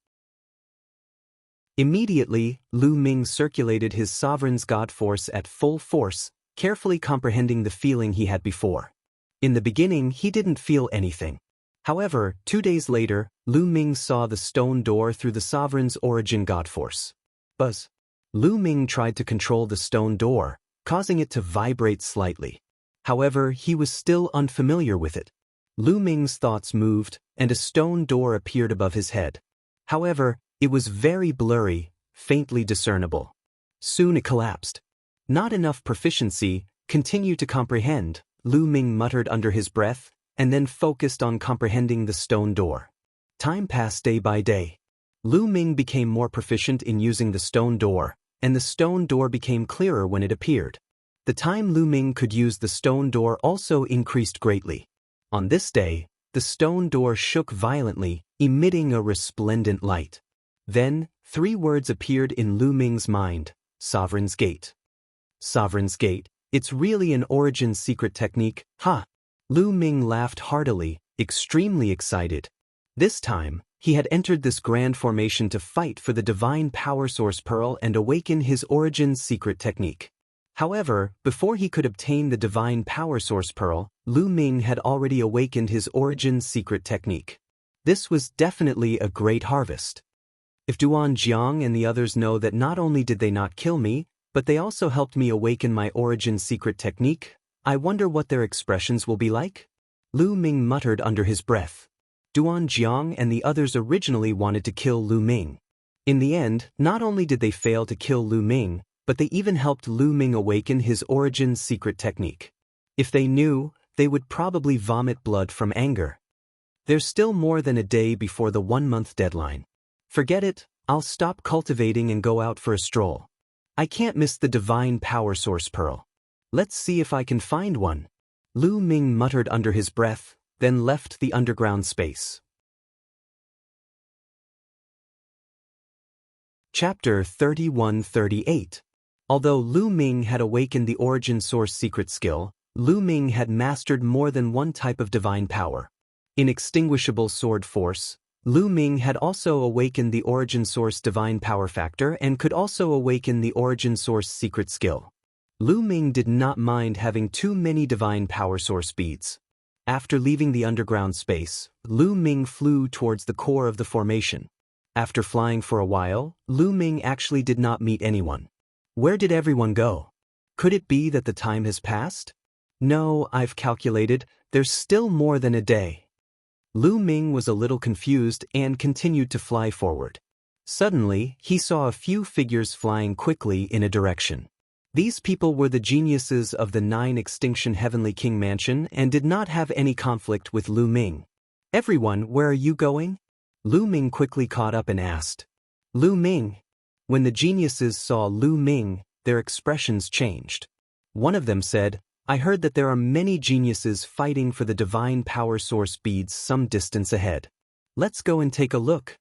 Immediately, Lu Ming circulated his sovereign's god force at full force, carefully comprehending the feeling he had before. In the beginning, he didn't feel anything. However, 2 days later, Lu Ming saw the stone door through the sovereign's origin god force. Buzz. Lu Ming tried to control the stone door, causing it to vibrate slightly. However, he was still unfamiliar with it. Lu Ming's thoughts moved, and a stone door appeared above his head. However, it was very blurry, faintly discernible. Soon it collapsed. Not enough proficiency, continue to comprehend, Lu Ming muttered under his breath, and then focused on comprehending the stone door. Time passed day by day. Lu Ming became more proficient in using the stone door, and the stone door became clearer when it appeared. The time Lu Ming could use the stone door also increased greatly. On this day, the stone door shook violently, emitting a resplendent light. Then, 3 words appeared in Lu Ming's mind: Sovereign's Gate. Sovereign's Gate, it's really an origin secret technique, huh? Lu Ming laughed heartily, extremely excited. This time, he had entered this grand formation to fight for the Divine Power Source Pearl and awaken his origin secret technique. However, before he could obtain the Divine Power Source Pearl, Lu Ming had already awakened his origin secret technique. This was definitely a great harvest. If Duan Jiang and the others know that not only did they not kill me, but they also helped me awaken my origin secret technique, I wonder what their expressions will be like? Lu Ming muttered under his breath. Duan Jiang and the others originally wanted to kill Lu Ming. In the end, not only did they fail to kill Lu Ming, but they even helped Lu Ming awaken his origin secret technique. If they knew, they would probably vomit blood from anger. There's still more than a day before the 1-month deadline. Forget it, I'll stop cultivating and go out for a stroll. I can't miss the Divine Power Source Pearl. Let's see if I can find one. Lu Ming muttered under his breath, then left the underground space. Chapter 31-38. Although Lu Ming had awakened the origin source secret skill, Lu Ming had mastered more than one type of divine power. Inextinguishable sword force, Lu Ming had also awakened the origin source divine power factor and could also awaken the origin source secret skill. Lu Ming did not mind having too many divine power source beads. After leaving the underground space, Lu Ming flew towards the core of the formation. After flying for a while, Lu Ming actually did not meet anyone. Where did everyone go? Could it be that the time has passed? No, I've calculated, there's still more than a day. Lu Ming was a little confused and continued to fly forward. Suddenly, he saw a few figures flying quickly in a direction. These people were the geniuses of the 9 Extinction Heavenly King Mansion and did not have any conflict with Lu Ming. Everyone, where are you going? Lu Ming quickly caught up and asked. Lu Ming. When the geniuses saw Lu Ming, their expressions changed. One of them said, I heard that there are many geniuses fighting for the divine power source beads some distance ahead. Let's go and take a look.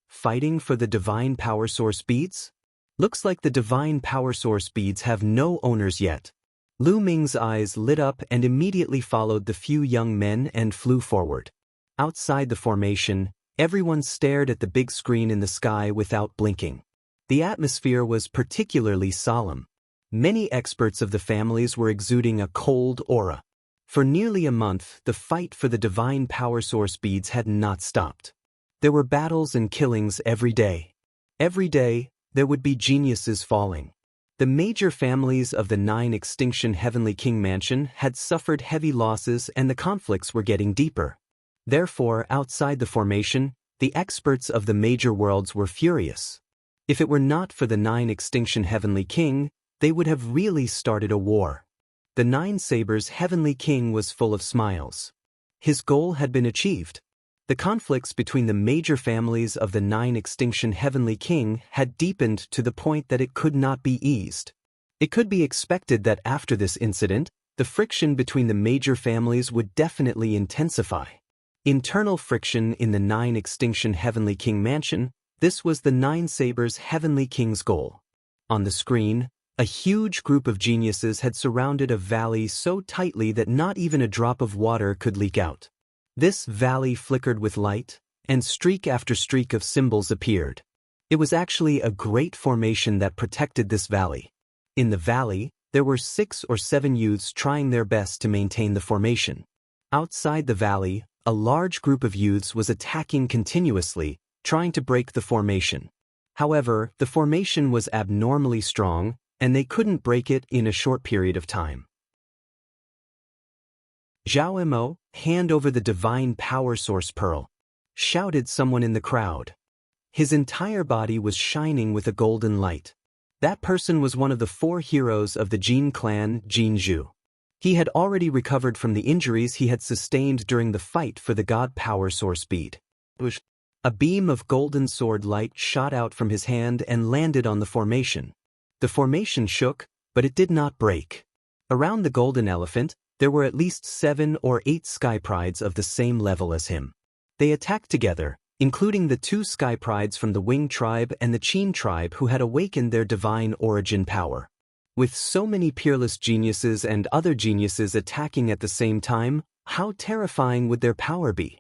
Fighting for the divine power source beads? Looks like the divine power source beads have no owners yet. Lu Ming's eyes lit up and immediately followed the few young men and flew forward. Outside the formation, everyone stared at the big screen in the sky without blinking. The atmosphere was particularly solemn. Many experts of the families were exuding a cold aura. For nearly a month, the fight for the divine power source beads had not stopped. There were battles and killings every day. Every day, there would be geniuses falling. The major families of the 9 extinction Heavenly King Mansion had suffered heavy losses and the conflicts were getting deeper. Therefore, outside the formation, the experts of the major worlds were furious. If it were not for the 9 extinction Heavenly King, they would have really started a war. The 9 Sabers Heavenly King was full of smiles. His goal had been achieved. The conflicts between the major families of the 9 extinction Heavenly King had deepened to the point that it could not be eased. It could be expected that after this incident, the friction between the major families would definitely intensify. Internal friction in the 9 extinction Heavenly King Mansion, this was the 9 Sabers Heavenly King's goal. On the screen, a huge group of geniuses had surrounded a valley so tightly that not even a drop of water could leak out. This valley flickered with light, and streak after streak of symbols appeared. It was actually a great formation that protected this valley. In the valley, there were 6 or 7 youths trying their best to maintain the formation. Outside the valley, a large group of youths was attacking continuously, trying to break the formation. However, the formation was abnormally strong, and they couldn't break it in a short period of time. "Zhao Mo, hand over the divine power source pearl," shouted someone in the crowd. His entire body was shining with a golden light. That person was one of the 4 heroes of the Jin clan, Jin Zhu. He had already recovered from the injuries he had sustained during the fight for the God Power Source bead. A beam of golden sword light shot out from his hand and landed on the formation. The formation shook, but it did not break. Around the golden elephant, there were at least 7 or 8 Sky Prides of the same level as him. They attacked together, including the 2 Sky Prides from the Wing tribe and the Qin tribe who had awakened their divine origin power. With so many peerless geniuses and other geniuses attacking at the same time, how terrifying would their power be?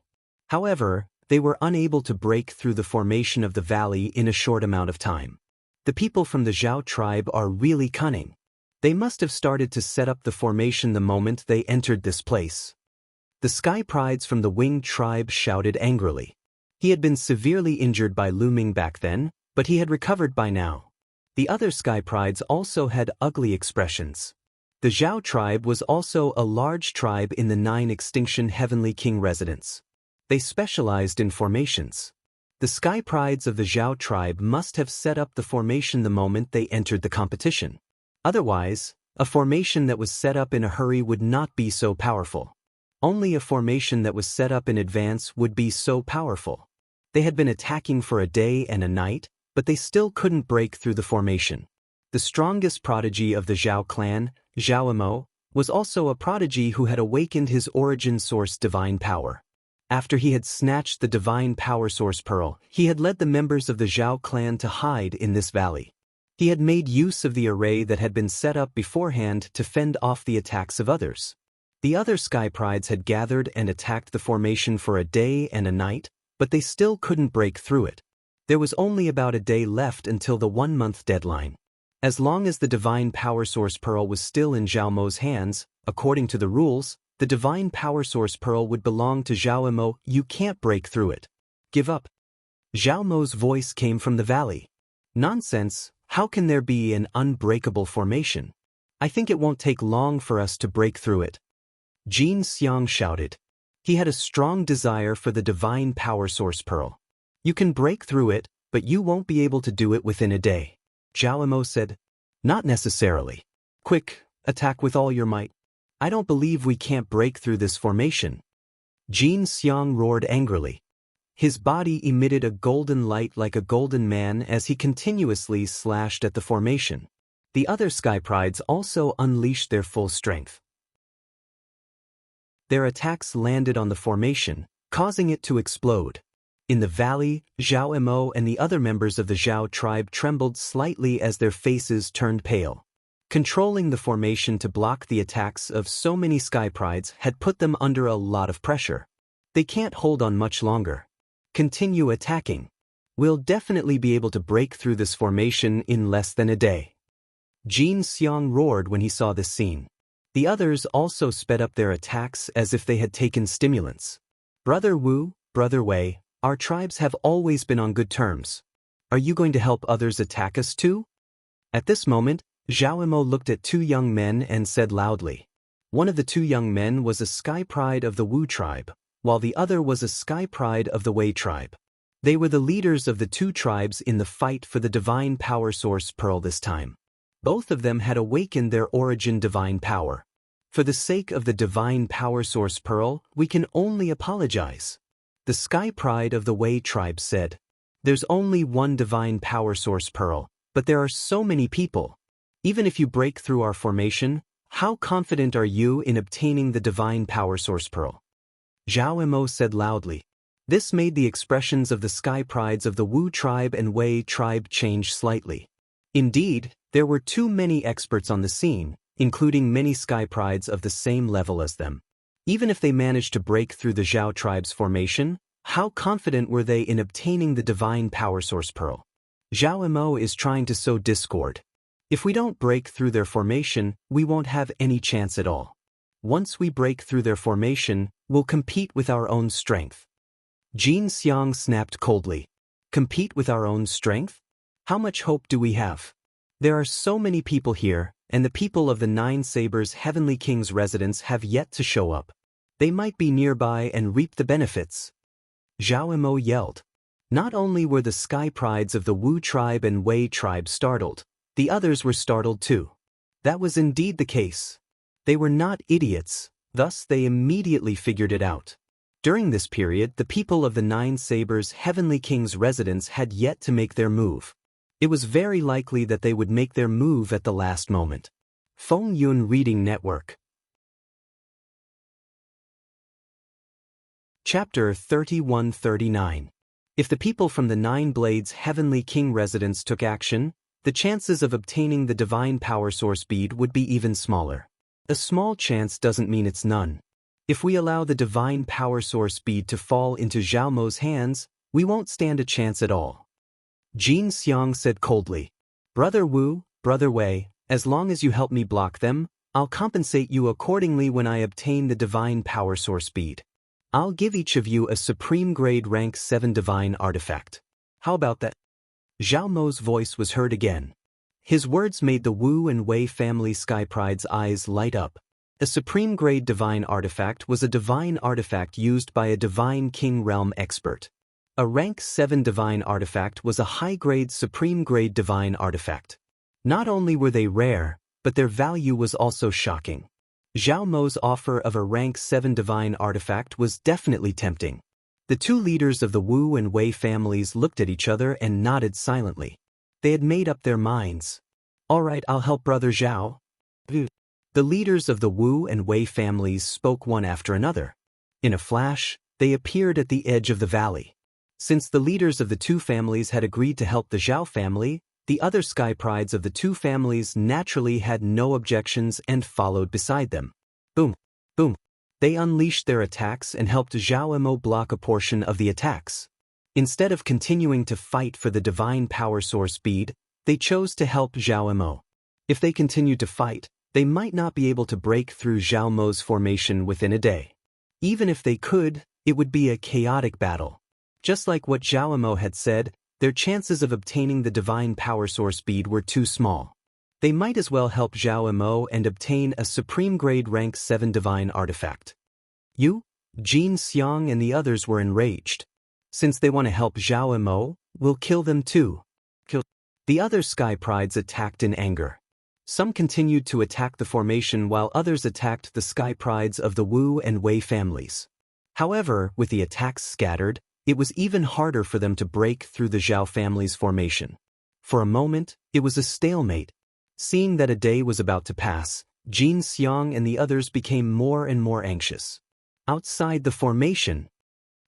However, they were unable to break through the formation of the valley in a short amount of time. The people from the Zhao tribe are really cunning. They must have started to set up the formation the moment they entered this place. The Sky Prides from the Wing tribe shouted angrily. He had been severely injured by Lu Ming back then, but he had recovered by now. The other Sky Prides also had ugly expressions. The Zhao tribe was also a large tribe in the 9 extinction Heavenly King residence. They specialized in formations. The Sky Prides of the Zhao tribe must have set up the formation the moment they entered the competition. Otherwise, a formation that was set up in a hurry would not be so powerful. Only a formation that was set up in advance would be so powerful. They had been attacking for a day and a night, but they still couldn't break through the formation. The strongest prodigy of the Zhao clan, Zhao Mo, was also a prodigy who had awakened his origin source divine power. After he had snatched the divine power source pearl, he had led the members of the Zhao clan to hide in this valley. He had made use of the array that had been set up beforehand to fend off the attacks of others. The other Sky Prides had gathered and attacked the formation for a day and a night, but they still couldn't break through it. There was only about a day left until the 1-month deadline. As long as the divine power source pearl was still in Zhao Mo's hands, according to the rules, the divine power source pearl would belong to Zhao Mo. You can't break through it. Give up. Zhao Mo's voice came from the valley. Nonsense. How can there be an unbreakable formation? I think it won't take long for us to break through it. Jin Xiang shouted. He had a strong desire for the divine power source pearl. You can break through it, but you won't be able to do it within a day. Zhao Mo said. Not necessarily. Quick, attack with all your might. I don't believe we can't break through this formation. Jin Xiang roared angrily. His body emitted a golden light like a golden man as he continuously slashed at the formation. The other Sky Prides also unleashed their full strength. Their attacks landed on the formation, causing it to explode. In the valley, Zhao Mo and the other members of the Zhao tribe trembled slightly as their faces turned pale. Controlling the formation to block the attacks of so many Sky Prides had put them under a lot of pressure. They can't hold on much longer. Continue attacking. We'll definitely be able to break through this formation in less than a day. Jin Xiang roared when he saw this scene. The others also sped up their attacks as if they had taken stimulants. Brother Wu, Brother Wei, our tribes have always been on good terms. Are you going to help others attack us too? At this moment, Zhao Imo looked at two young men and said loudly. One of the two young men was a sky pride of the Wu tribe, while the other was a sky pride of the Wei tribe. They were the leaders of the two tribes in the fight for the divine power source pearl this time. Both of them had awakened their origin divine power. For the sake of the divine power source pearl, we can only apologize. The sky pride of the Wei tribe said, "There's only one divine power source pearl, but there are so many people. Even if you break through our formation, how confident are you in obtaining the divine power source pearl?" Zhao Imo said loudly. This made the expressions of the sky prides of the Wu tribe and Wei tribe change slightly. Indeed, there were too many experts on the scene, including many sky prides of the same level as them. Even if they managed to break through the Zhao tribe's formation, how confident were they in obtaining the divine power source pearl? Zhao Imo is trying to sow discord. If we don't break through their formation, we won't have any chance at all. Once we break through their formation, we'll compete with our own strength. Jin Xiang snapped coldly. Compete with our own strength? How much hope do we have? There are so many people here, and the people of the Nine Sabers Heavenly King's residence have yet to show up. They might be nearby and reap the benefits. Zhao Imo yelled. Not only were the sky prides of the Wu tribe and Wei tribe startled, the others were startled too. That was indeed the case. They were not idiots, thus they immediately figured it out. During this period, the people of the Nine Sabers Heavenly King's residence had yet to make their move. It was very likely that they would make their move at the last moment. Feng Yun Reading Network. Chapter 31-39. If the people from the Nine Blades Heavenly King residence took action, the chances of obtaining the divine power source bead would be even smaller. A small chance doesn't mean it's none. If we allow the divine power source bead to fall into Zhao Mo's hands, we won't stand a chance at all. Jin Xiang said coldly. Brother Wu, Brother Wei, as long as you help me block them, I'll compensate you accordingly when I obtain the divine power source bead. I'll give each of you a supreme grade rank 7 divine artifact. How about that? Zhao Mo's voice was heard again. His words made the Wu and Wei family sky pride's eyes light up. A supreme grade divine artifact was a divine artifact used by a divine king realm expert. A rank 7 divine artifact was a high-grade supreme grade divine artifact. Not only were they rare, but their value was also shocking. Zhao Mo's offer of a rank 7 divine artifact was definitely tempting. The two leaders of the Wu and Wei families looked at each other and nodded silently. They had made up their minds. All right, I'll help Brother Zhao. The leaders of the Wu and Wei families spoke one after another. In a flash, they appeared at the edge of the valley. Since the leaders of the two families had agreed to help the Zhao family, the other sky prides of the two families naturally had no objections and followed beside them. Boom, boom. They unleashed their attacks and helped Zhao Imo block a portion of the attacks. Instead of continuing to fight for the divine power source bead, they chose to help Zhao Imo. If they continued to fight, they might not be able to break through Zhao Mo's formation within a day. Even if they could, it would be a chaotic battle. Just like what Zhao Imo had said, their chances of obtaining the divine power source bead were too small. They might as well help Zhao Imo and obtain a supreme grade rank 7 divine artifact. You, Jin Xiang and the others were enraged. Since they want to help Zhao Imo, we'll kill them too. The other sky prides attacked in anger. Some continued to attack the formation while others attacked the sky prides of the Wu and Wei families. However, with the attacks scattered, it was even harder for them to break through the Zhao family's formation. For a moment, it was a stalemate. Seeing that a day was about to pass, Jin Xiang and the others became more and more anxious. Outside the formation,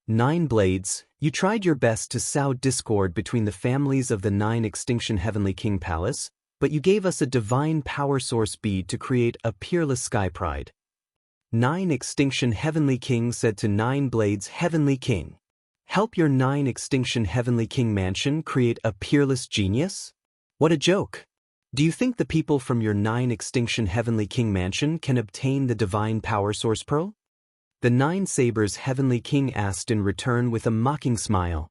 Nine Blades, you tried your best to sow discord between the families of the Nine Extinction Heavenly King Palace, but you gave us a divine power source bead to create a peerless sky pride. Nine Extinction Heavenly King said to Nine Blades Heavenly King, help your Nine Extinction Heavenly King mansion create a peerless genius? What a joke! Do you think the people from your Nine Extinction Heavenly King mansion can obtain the divine power source pearl? The Nine Sabers Heavenly King asked in return with a mocking smile.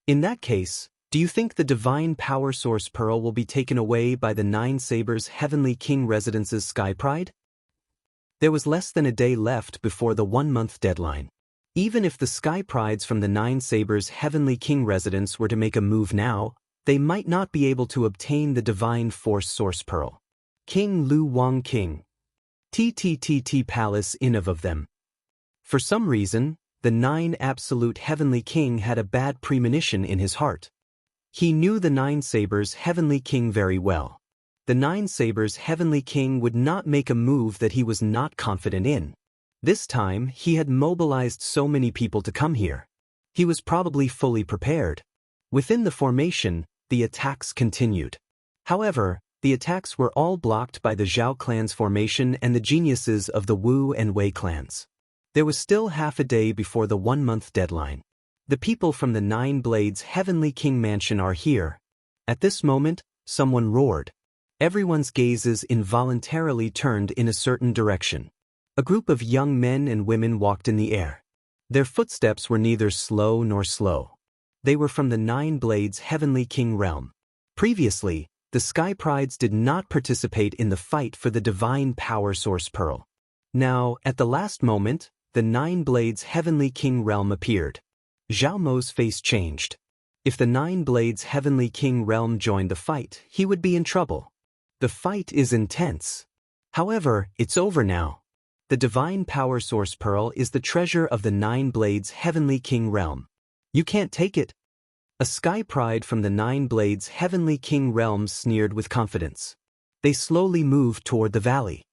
In that case, do you think the divine power source pearl will be taken away by the Nine Sabers' Heavenly King Residence's Sky Pride? There was less than a day left before the 1-month deadline. Even if the Sky Prides from the Nine Sabers' Heavenly King Residence were to make a move now, they might not be able to obtain the divine force source pearl. King Lu Wang King. TTTT Palace Inn of them. For some reason, the Nine Absolute Heavenly King had a bad premonition in his heart. He knew the Nine Sabers' Heavenly King very well. The Nine Sabers' Heavenly King would not make a move that he was not confident in. This time, he had mobilized so many people to come here. He was probably fully prepared. Within the formation, the attacks continued. However, the attacks were all blocked by the Zhao clan's formation and the geniuses of the Wu and Wei clans. There was still half a day before the 1-month deadline. The people from the Nine Blades Heavenly King Mansion are here. At this moment, someone roared. Everyone's gazes involuntarily turned in a certain direction. A group of young men and women walked in the air. Their footsteps were neither slow nor slow. They were from the Nine Blades Heavenly King realm. Previously, the Sky Prides did not participate in the fight for the Divine Power Source Pearl. Now, at the last moment, the Nine Blades Heavenly King realm appeared. Zhao Mo's face changed. If the Nine Blades Heavenly King realm joined the fight, he would be in trouble. The fight is intense. However, it's over now. The Divine Power Source Pearl is the treasure of the Nine Blades Heavenly King realm. You can't take it. A Sky Pride from the Nine Blades Heavenly King realm sneered with confidence. They slowly moved toward the valley.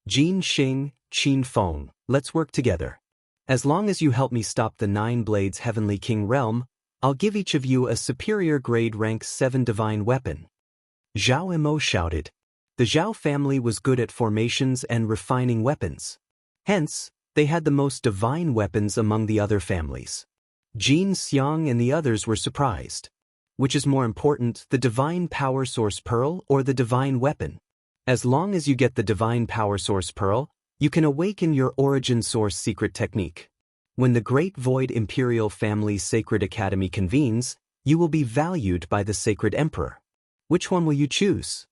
Jin Xing, Qin Feng, let's work together. As long as you help me stop the Nine Blades Heavenly King realm, I'll give each of you a superior grade rank 7 divine weapon. Zhao Mo shouted. The Zhao family was good at formations and refining weapons. Hence, they had the most divine weapons among the other families. Jin Xiang and the others were surprised. Which is more important, the Divine Power Source Pearl or the Divine Weapon? As long as you get the Divine Power Source Pearl, you can awaken your Origin Source secret technique. When the Great Void Imperial Family's Sacred Academy convenes, you will be valued by the Sacred Emperor. Which one will you choose?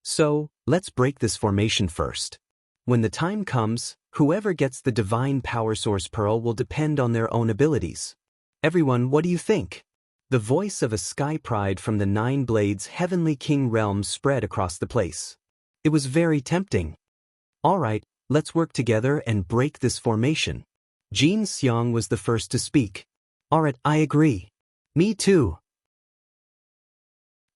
So, let's break this formation first. When the time comes, whoever gets the Divine Power Source Pearl will depend on their own abilities. Everyone, what do you think? The voice of a Sky Pride from the Nine Blades Heavenly King realm spread across the place. It was very tempting. Alright, let's work together and break this formation. Jin Xiang was the first to speak. Alright, I agree. Me too.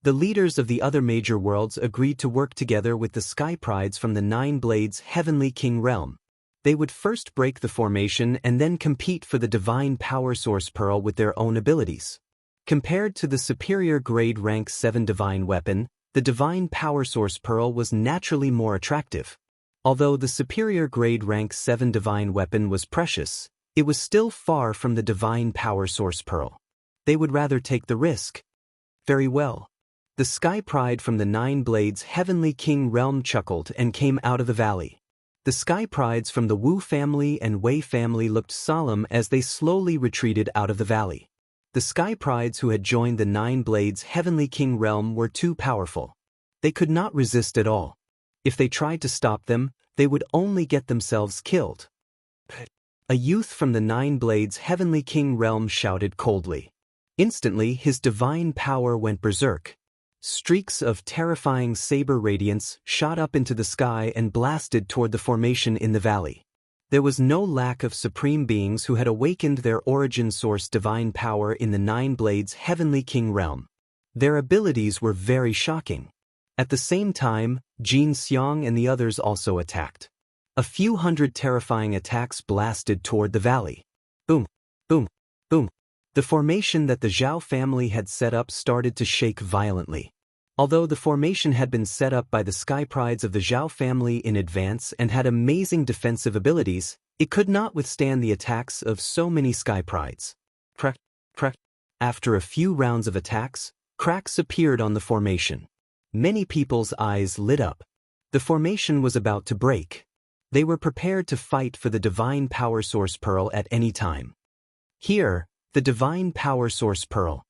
The leaders of the other major worlds agreed to work together with the Sky Prides from the Nine Blades Heavenly King realm. They would first break the formation and then compete for the Divine Power Source Pearl with their own abilities. Compared to the superior grade rank 7 divine weapon, the Divine Power Source Pearl was naturally more attractive. Although the superior grade rank 7 divine weapon was precious, it was still far from the Divine Power Source Pearl. They would rather take the risk. Very well. The Sky Pride from the Nine Blades Heavenly King realm chuckled and came out of the valley. The Sky Prides from the Wu family and Wei family looked solemn as they slowly retreated out of the valley. The Sky Prides who had joined the Nine Blades Heavenly King realm were too powerful. They could not resist at all. If they tried to stop them, they would only get themselves killed. A youth from the Nine Blades Heavenly King realm shouted coldly. Instantly, his divine power went berserk. Streaks of terrifying saber radiance shot up into the sky and blasted toward the formation in the valley. There was no lack of supreme beings who had awakened their origin source divine power in the Nine Blades Heavenly King realm. Their abilities were very shocking. At the same time, Jin Xiang and the others also attacked. A few hundred terrifying attacks blasted toward the valley. Boom, boom, boom. The formation that the Zhao family had set up started to shake violently. Although the formation had been set up by the Sky Prides of the Zhao family in advance and had amazing defensive abilities, it could not withstand the attacks of so many Sky Prides. Crack, crack. After a few rounds of attacks, cracks appeared on the formation. Many people's eyes lit up. The formation was about to break. They were prepared to fight for the Divine Power Source Pearl at any time. Here, the Divine Power Source Pearl.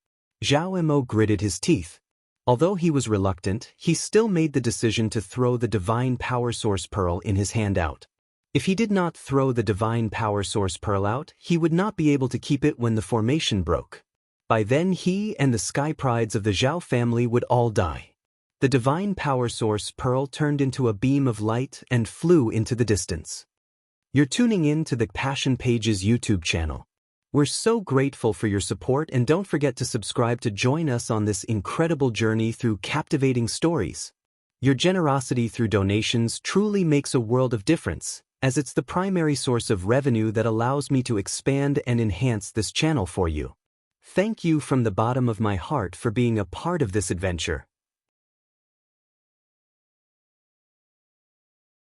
Zhao Mo gritted his teeth. Although he was reluctant, he still made the decision to throw the Divine Power Source Pearl in his hand out. If he did not throw the Divine Power Source Pearl out, he would not be able to keep it when the formation broke. By then he and the Sky Prides of the Zhao family would all die. The Divine Power Source Pearl turned into a beam of light and flew into the distance. You're tuning in to the Passion Pages YouTube channel. We're so grateful for your support, and don't forget to subscribe to join us on this incredible journey through captivating stories. Your generosity through donations truly makes a world of difference, as it's the primary source of revenue that allows me to expand and enhance this channel for you. Thank you from the bottom of my heart for being a part of this adventure.